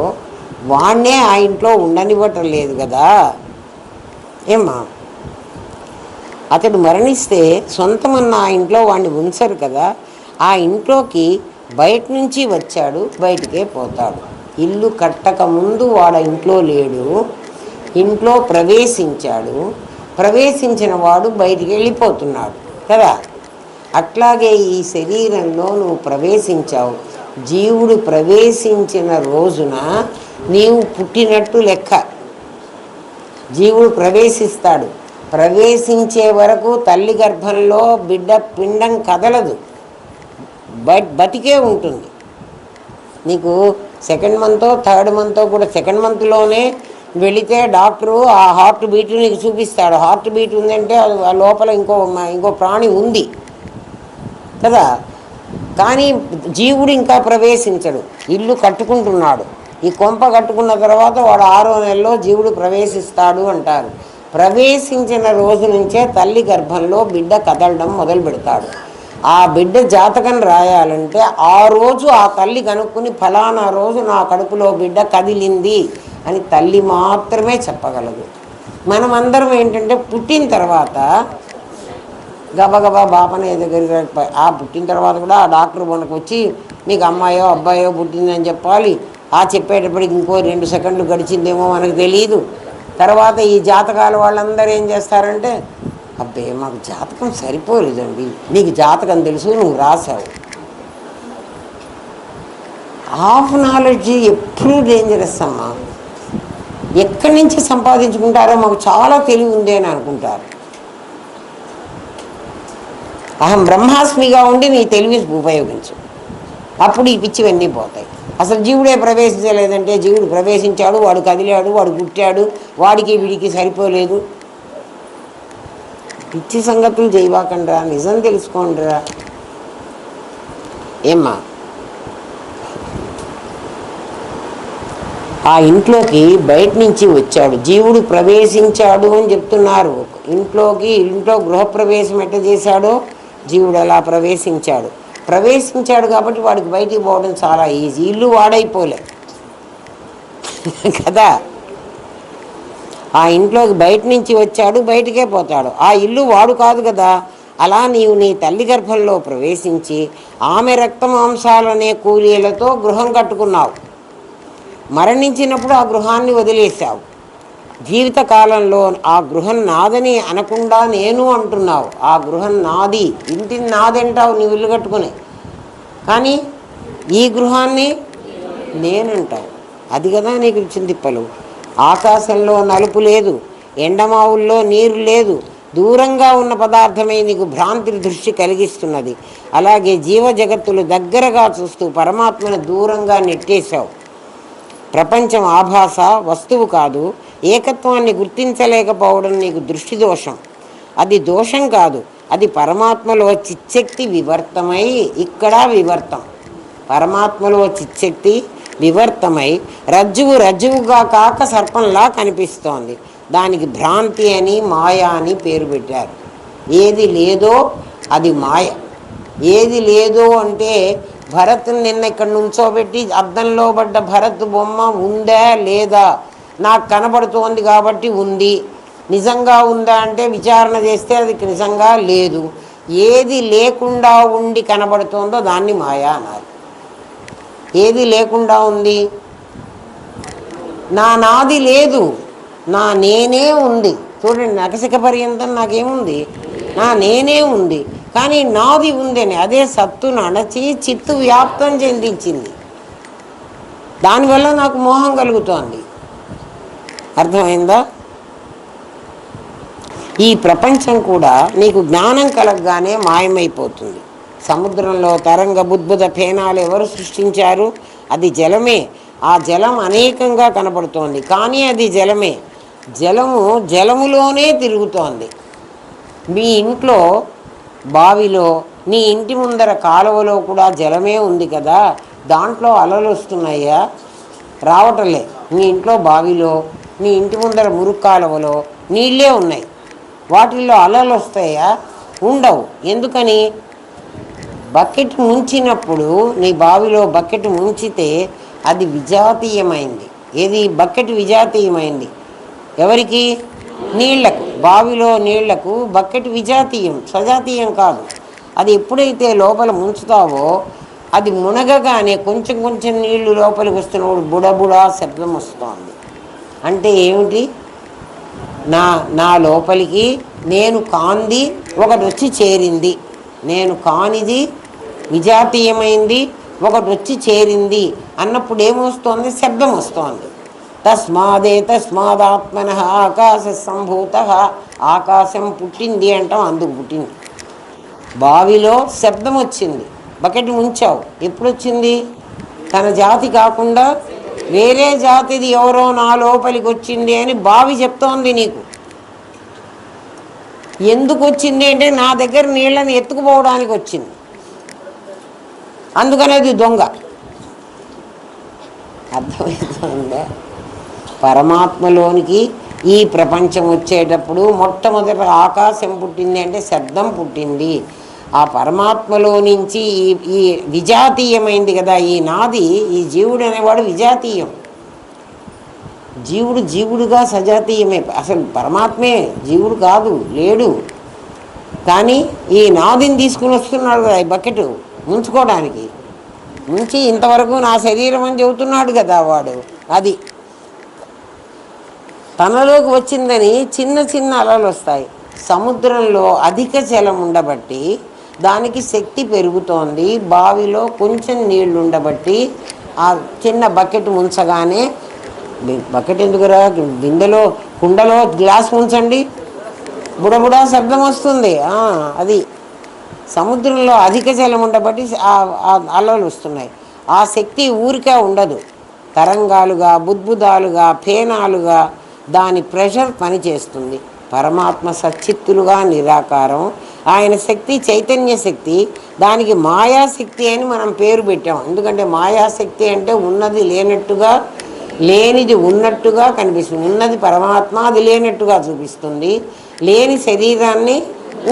వాణ్ణే ఆ ఇంట్లో ఉండనివ్వటం లేదు కదా. ఏమ్మా, అతడు మరణిస్తే సొంతమన్న ఆ ఇంట్లో వాడిని ఉంచరు కదా. ఆ ఇంట్లోకి బయట నుంచి వచ్చాడు, బయటికే పోతాడు. ఇల్లు కట్టక ముందు వాడు ఇంట్లో లేడు, ఇంట్లో ప్రవేశించాడు, ప్రవేశించిన వాడు బయటికి వెళ్ళిపోతున్నాడు కదా. అట్లాగే ఈ శరీరంలో నువ్వు ప్రవేశించావు. జీవుడు ప్రవేశించిన రోజున నీవు పుట్టినట్టు లెక్క. జీవుడు ప్రవేశిస్తాడు, ప్రవేశించే వరకు తల్లి గర్భంలో బిడ్డ పిండం కదలదు, బతికే ఉంటుంది. నీకు సెకండ్ మంతో థర్డ్ మంతో కూడా, సెకండ్ మంత్లోనే వెళితే డాక్టరు ఆ హార్ట్ బీట్ నీకు చూపిస్తాడు. హార్ట్ బీట్ ఉందంటే ఆ లోపల ఇంకో ప్రాణి ఉంది కదా. కానీ జీవుడు ఇంకా ప్రవేశించడు, ఇల్లు కట్టుకుంటున్నాడు. ఈ కొంప కట్టుకున్న తర్వాత వాడు 6వ నెలలో జీవుడు ప్రవేశిస్తాడు అంటారు. ప్రవేశించిన రోజు నుంచే తల్లి గర్భంలో బిడ్డ కదలడం మొదలు పెడతాడు. ఆ బిడ్డ జాతకం రాయాలంటే ఆ రోజు ఆ తల్లి కనుక్కుని ఫలానా రోజు నా కడుపులో బిడ్డ కదిలింది అని తల్లి మాత్రమే చెప్పగలదు. మనమందరం ఏంటంటే పుట్టిన తర్వాత గబగబా బాపనే దగ్గరికి, ఆ పుట్టిన తర్వాత కూడా ఆ డాక్టర్ మనకు వచ్చి మీకు అమ్మాయో అబ్బాయో పుట్టిందని చెప్పాలి. ఆ చెప్పేటప్పటికి ఇంకో 2 సెకండ్లు గడిచిందేమో మనకు తెలియదు. తర్వాత ఈ జాతకాల వాళ్ళందరూ ఏం చేస్తారంటే, అబ్బే మాకు జాతకం సరిపోలేదండి, నీకు జాతకం తెలుసు, నువ్వు రాసావు. హాఫ్ నాలెడ్జ్ ఎప్పుడూ డేంజరస్ అమ్మా. ఎక్కడి నుంచి సంపాదించుకుంటారో మాకు చాలా తెలివి ఉంది అని అనుకుంటారు. అహం బ్రహ్మాస్మిగా ఉండి నీ తెలివి ఉపయోగించు, అప్పుడు ఈ పిచ్చివన్నీ పోతాయి. అసలు జీవుడే ప్రవేశించలేదంటే, జీవుడు ప్రవేశించాడు, వాడు కదిలాడు, వాడు పుట్టాడు, వాడికి వీడికి సరిపోలేదు. పిచ్చి సంగతులు చేయవాకండ్రా, నిజం తెలుసుకోండిరా. ఏమ్మా, ఆ ఇంట్లోకి బయట నుంచి వచ్చాడు, జీవుడు ప్రవేశించాడు అని చెప్తున్నారు. ఇంట్లో గృహప్రవేశం ఎట్లా చేశాడో జీవుడు అలా ప్రవేశించాడు కాబట్టి వాడికి బయటికి పోవడం చాలా ఈజీ. ఇల్లు వాడైపోలే కదా. ఆ ఇంట్లోకి బయట నుంచి వచ్చాడు, బయటికే పోతాడు. ఆ ఇల్లు వాడు కాదు కదా. అలా నీవు నీ తల్లి గర్భంలో ప్రవేశించి ఆమె రక్తమాంసాలనే కూలీలతో గృహం కట్టుకున్నావు. మరణించినప్పుడు ఆ గృహాన్ని వదిలేసావు. జీవితకాలంలో ఆ గృహం నాదని అనకుండా నేను అంటున్నావు. ఆ గృహం నాది, ఇంటిని నాదంటావు నీవు ఇల్లు కట్టుకుని, కానీ ఈ గృహాన్ని నేనంటావు. అది కదా నీకు చింతిప్పలు. ఆకాశంలో నలుపు లేదు, ఎండమావుల్లో నీరు లేదు, దూరంగా ఉన్న పదార్థమే నీకు భ్రాంతి దృష్టి కలిగిస్తున్నది. అలాగే జీవ జగత్తులు దగ్గరగా చూస్తూ పరమాత్మను దూరంగా నెట్టేశావు. ప్రపంచం ఆభాస, వస్తువు కాదు. ఏకత్వాన్ని గుర్తించలేకపోవడం నీకు దృష్టి దోషం. అది దోషం కాదు, అది పరమాత్మలో చిచ్చక్తి వివర్తమై, ఇక్కడ వివర్తం, పరమాత్మలో చిచ్చక్తి వివర్తమై రజ్జువుగా కాక సర్పంలా కనిపిస్తోంది. దానికి భ్రాంతి అని మాయ అని పేరు పెట్టారు. ఏది లేదో అది మాయ. ఏది లేదో అంటే భరత్ని నిన్న ఇక్కడ నుంచోబెట్టి అద్దంలో పడ్డ భరత్ బొమ్మ ఉందా లేదా, నాకు కనబడుతోంది కాబట్టి ఉంది. నిజంగా ఉందా అంటే విచారణ చేస్తే అది నిజంగా లేదు. ఏది లేకుండా ఉండి కనబడుతోందో దాన్ని మాయా అన్నారు. ఏది లేకుండా ఉంది, నాది లేదు, నా నేనే ఉంది. చూడండి, నకసిక పర్యంతం నాకేముంది, నా నేనే ఉంది, కానీ నాది ఉందని అదే సత్తును అణచి చిత్తు వ్యాప్తం చెందించింది. దానివల్ల నాకు మోహం కలుగుతోంది. అర్థమైందా? ఈ ప్రపంచం కూడా నీకు జ్ఞానం కలగగానే మాయమైపోతుంది. సముద్రంలో తరంగ బుద్భుత ఫేనాలు ఎవరు సృష్టించారు? అది జలమే. ఆ జలం అనేకంగా కనబడుతోంది, కానీ అది జలమే. జలములోనే తిరుగుతోంది. మీ ఇంట్లో బావిలో, నీ ఇంటి ముందర కాలువలో కూడా జలమే ఉంది కదా, దాంట్లో అలలు వస్తున్నాయా? రావటంలే. నీ ఇంట్లో బావిలో, నీ ఇంటి ముందర మురుగు కాలువలో నీళ్ళే ఉన్నాయి, వాటిల్లో అలలు వస్తాయా? ఉండవు. ఎందుకని? బకెట్ ముంచినప్పుడు, నీ బావిలో బకెట్ ముంచితే అది విజాతీయమైంది. ఏది? బకెట్ విజాతీయమైంది. ఎవరికి? నీళ్లకు. బావిలో నీళ్లకు బకెట్ విజాతీయం, సజాతీయం కాదు. అది ఎప్పుడైతే లోపల ముంచుతావో అది మునగగానే కొంచెం కొంచెం నీళ్లు లోపలికి వస్తున్నప్పుడు బుడబుడా శబ్దం వస్తుంది. అంటే ఏమిటి? నా లోపలికి నేను కాంది ఒకటి వచ్చి చేరింది, నేను కానిది విజాతీయమైంది ఒకటి వచ్చి చేరింది అన్నప్పుడు ఏమొస్తోంది? శబ్దం వస్తోంది. తస్మాదాత్మన ఆకాశ సంభూత. ఆకాశం పుట్టింది అంటాం, అందుకు పుట్టింది. బావిలో శబ్దం వచ్చింది, బకెట్ ముంచావు, ఎప్పుడు వచ్చింది? తన జాతి కాకుండా వేరే జాతిది ఎవరో నా లోపలికి వచ్చింది అని బావి చెప్తోంది నీకు. ఎందుకు వచ్చింది అంటే నా దగ్గర నీళ్ళని ఎత్తుకుపోవడానికి వచ్చింది, అందుకనేది దొంగ. అర్థమవుతుందా? పరమాత్మలోనికి ఈ ప్రపంచం వచ్చేటప్పుడు మొట్టమొదట ఆకాశం పుట్టింది అంటే శబ్దం పుట్టింది. ఆ పరమాత్మలో నుంచి ఈ విజాతీయమైంది కదా ఈ నాది. ఈ జీవుడు అనేవాడు విజాతీయం. జీవుడుగా సజాతీయమే. అసలు పరమాత్మే జీవుడు కాదు, లేడు. కానీ ఈ నాదిని తీసుకుని వస్తున్నాడు కదా ఈ బకెట్ ముంచుకోవడానికి. ముంచి ఇంతవరకు నా శరీరం అని చెబుతున్నాడు కదా వాడు. అది తనలోకి వచ్చిందని చిన్న చిన్న అలలు వస్తాయి. సముద్రంలో అధిక జలం ఉండబట్టి దానికి శక్తి పెరుగుతోంది. బావిలో కొంచెం నీళ్లు ఉండబట్టి ఆ చిన్న బకెట్ ముంచగానే, బకెట్ ఎందుకురా, బిందెలో కుండలో గ్లాస్ ముంచండి, బుడబుడా శబ్దం వస్తుంది. అది సముద్రంలో అధిక జలం ఉండబట్టి అలలు వస్తున్నాయి. ఆ శక్తి ఊరికే ఉండదు. తరంగాలుగా, బుద్భుదాలుగా, ఫేనాలుగా దాని ప్రెషర్ పనిచేస్తుంది. పరమాత్మ సచ్చిత్తులుగా నిరాకారం. ఆయన శక్తి చైతన్య శక్తి. దానికి మాయాశక్తి అని మనం పేరు పెట్టాం. ఎందుకంటే మాయాశక్తి అంటే ఉన్నది లేనట్టుగా, లేనిది ఉన్నట్టుగా కనిపిస్తుంది. ఉన్నది పరమాత్మ, అది లేనట్టుగా చూపిస్తుంది. లేని శరీరాన్ని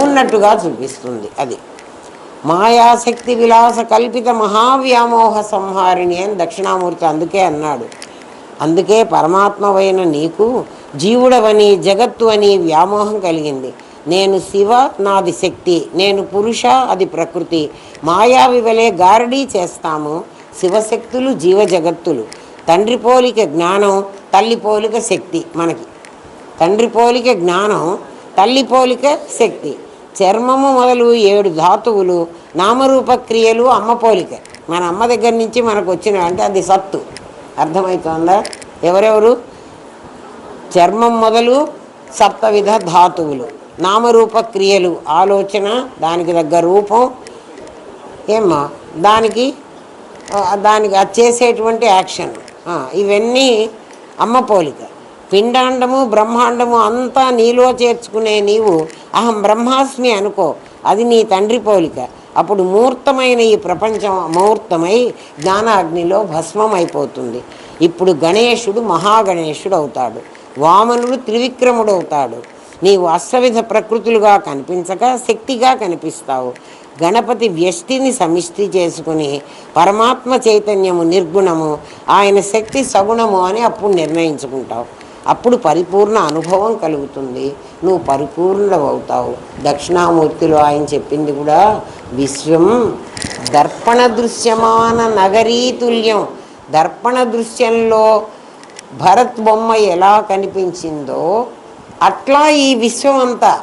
ఉన్నట్టుగా చూపిస్తుంది. అది మాయాశక్తి విలాస కల్పిత మహావ్యామోహ సంహారిణి అని దక్షిణామూర్తి అందుకే అన్నాడు. అందుకే పరమాత్మవైన నీకు జీవుడవని, జగత్తు అని వ్యామోహం కలిగింది. నేను శివ, నాది శక్తి. నేను పురుష, అది ప్రకృతి. మాయావి వలె గారడీ చేస్తాము. శివశక్తులు జీవ జగత్తులు. తండ్రి పోలిక జ్ఞానం, తల్లి పోలిక శక్తి మనకి. తండ్రి పోలిక జ్ఞానం, తల్లి పోలిక శక్తి. చర్మము మొదలు 7 ధాతువులు, నామరూప క్రియలు అమ్మ పోలిక. మన అమ్మ దగ్గర నుంచి మనకు వచ్చిన అంటే అది సత్తు. అర్థమవుతుందా? ఎవరెవరు? చర్మం మొదలు 7 ధాతువులు, నామరూప క్రియలు, ఆలోచన, దానికి తగ్గ రూపం, ఏమ్మా దానికి అది చేసేటువంటి యాక్షన్, ఇవన్నీ అమ్మ పోలిక. పిండాండము బ్రహ్మాండము అంతా నీలో చేర్చుకునే నీవు అహం బ్రహ్మాస్మి అనుకో, అది నీ తండ్రి పోలిక. అప్పుడు మూర్తమైన ఈ ప్రపంచం అమూర్తమై జ్ఞానాగ్నిలో భస్మం అయిపోతుంది. ఇప్పుడు గణేశుడు మహాగణేశుడు అవుతాడు, వామనుడు త్రివిక్రముడు అవుతాడు. నీవు అష్టవిధ ప్రకృతులుగా కనిపించక శక్తిగా కనిపిస్తావు. గణపతి వ్యష్టిని సమిష్టి చేసుకుని పరమాత్మ చైతన్యము నిర్గుణము, ఆయన శక్తి సగుణము అని అప్పుడు నిర్ణయించుకుంటావు. అప్పుడు పరిపూర్ణ అనుభవం కలుగుతుంది, నువ్వు పరిపూర్ణమవుతావు. దక్షిణామూర్తిలో ఆయన చెప్పింది కూడా విశ్వం దర్పణ దృశ్యమాన నగరీతుల్యం. దర్పణ దృశ్యంలో భరత్ బొమ్మ ఎలా కనిపించిందో అట్లా ఈ విశ్వం అంతా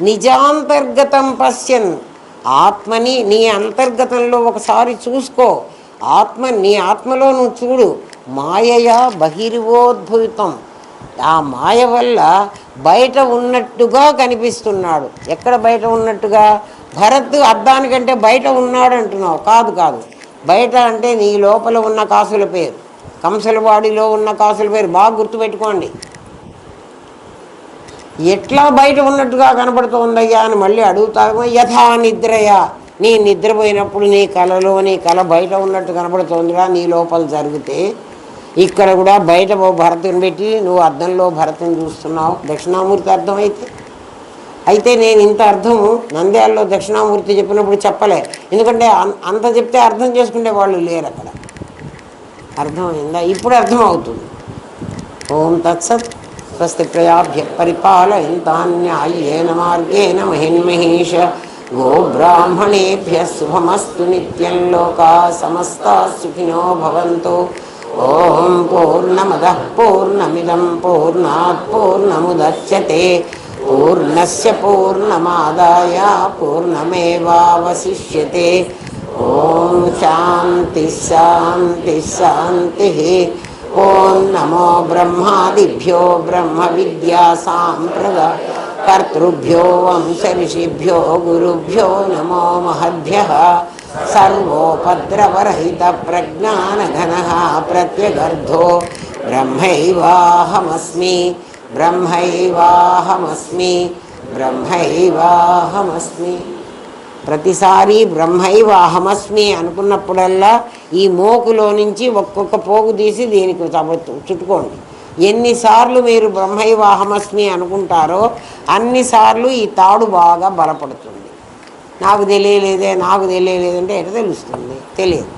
నిజాంతర్గతం పశ్యన్. ఆత్మని నీ అంతర్గతంలో ఒకసారి చూసుకో. నీ ఆత్మలో నువ్వు చూడు. మాయయా బహిర్వోద్భూతం. ఆ మాయ వల్ల బయట ఉన్నట్టుగా కనిపిస్తున్నాడు. ఎక్కడ బయట ఉన్నట్టుగా? భరత్ అద్దానికంటే బయట ఉన్నాడు అంటున్నావు. కాదు కాదు, బయట అంటే నీ లోపల ఉన్న కాసుల పేరు, కంసలవాడిలో ఉన్న కాసుల పేరు బాగా గుర్తుపెట్టుకోండి. ఎట్లా బయట ఉన్నట్టుగా కనపడుతోందయ్యా అని మళ్ళీ అడుగుతాము. యథా నిద్రయా, నీ నిద్రపోయినప్పుడు నీ కళలో నీ కళ బయట ఉన్నట్టు కనపడుతోందిరా నీ లోపల జరిగితే, ఇక్కడ కూడా బయట భరతుని పెట్టి నువ్వు అద్దంలో భరతుని చూస్తున్నావు. దక్షిణామూర్తి అర్థం అయితే నేను ఇంత అర్థము నంద్యాలలో దక్షిణామూర్తి చెప్పినప్పుడు చెప్పలే, ఎందుకంటే అంత చెప్తే అర్థం చేసుకునే వాళ్ళు లేరు అక్కడ. అర్థమైందా? ఇప్పుడు అర్థం అవుతుంది. ఓం తత్సత్. స్వస్తి ప్రజాభ్య పరిపాలయంతాన్యాయేన మార్గేణ మహిన్మహేష. గోబ్రాహ్మణేభ్య శుభమస్తు నిత్యం. లోకా సమస్తా సుఖినో భవంతు. ఓం పూర్ణమదః పూర్ణమిదం పూర్ణాత్ పూర్ణముదచ్యతే పూర్ణస్య పూర్ణమాదాయ పూర్ణమేవావశిష్యతే. ఓం శాంతి శాంతి శాంతి. ఓం నమో బ్రహ్మాదిభ్యో బ్రహ్మ విద్యా సాంప్రదాయ కర్తృభ్యో వంశ ఋషిభ్యో గురుభ్యో నమో మహద్భ్యః. సర్వోపద్రవరహిత ప్రజ్ఞానఘనః ప్రత్యగర్ధో బ్రహ్మైవాహమస్మి బ్రహ్మైవాహమస్మి బ్రహ్మైవాహమస్మి. ప్రతిసారి బ్రహ్మైవాహమస్మి అనుకున్నప్పుడల్లా ఈ మోకులో నుంచి ఒక్కొక్క పోగు తీసి దీనికి చుట్టుకోండి. ఎన్నిసార్లు మీరు బ్రహ్మైవాహమస్మి అనుకుంటారో అన్నిసార్లు ఈ తాడు బాగా బలపడుతుంది. నాకు తెలియలేదంటే ఎట్లా తెలుస్తుంది? తెలియదు.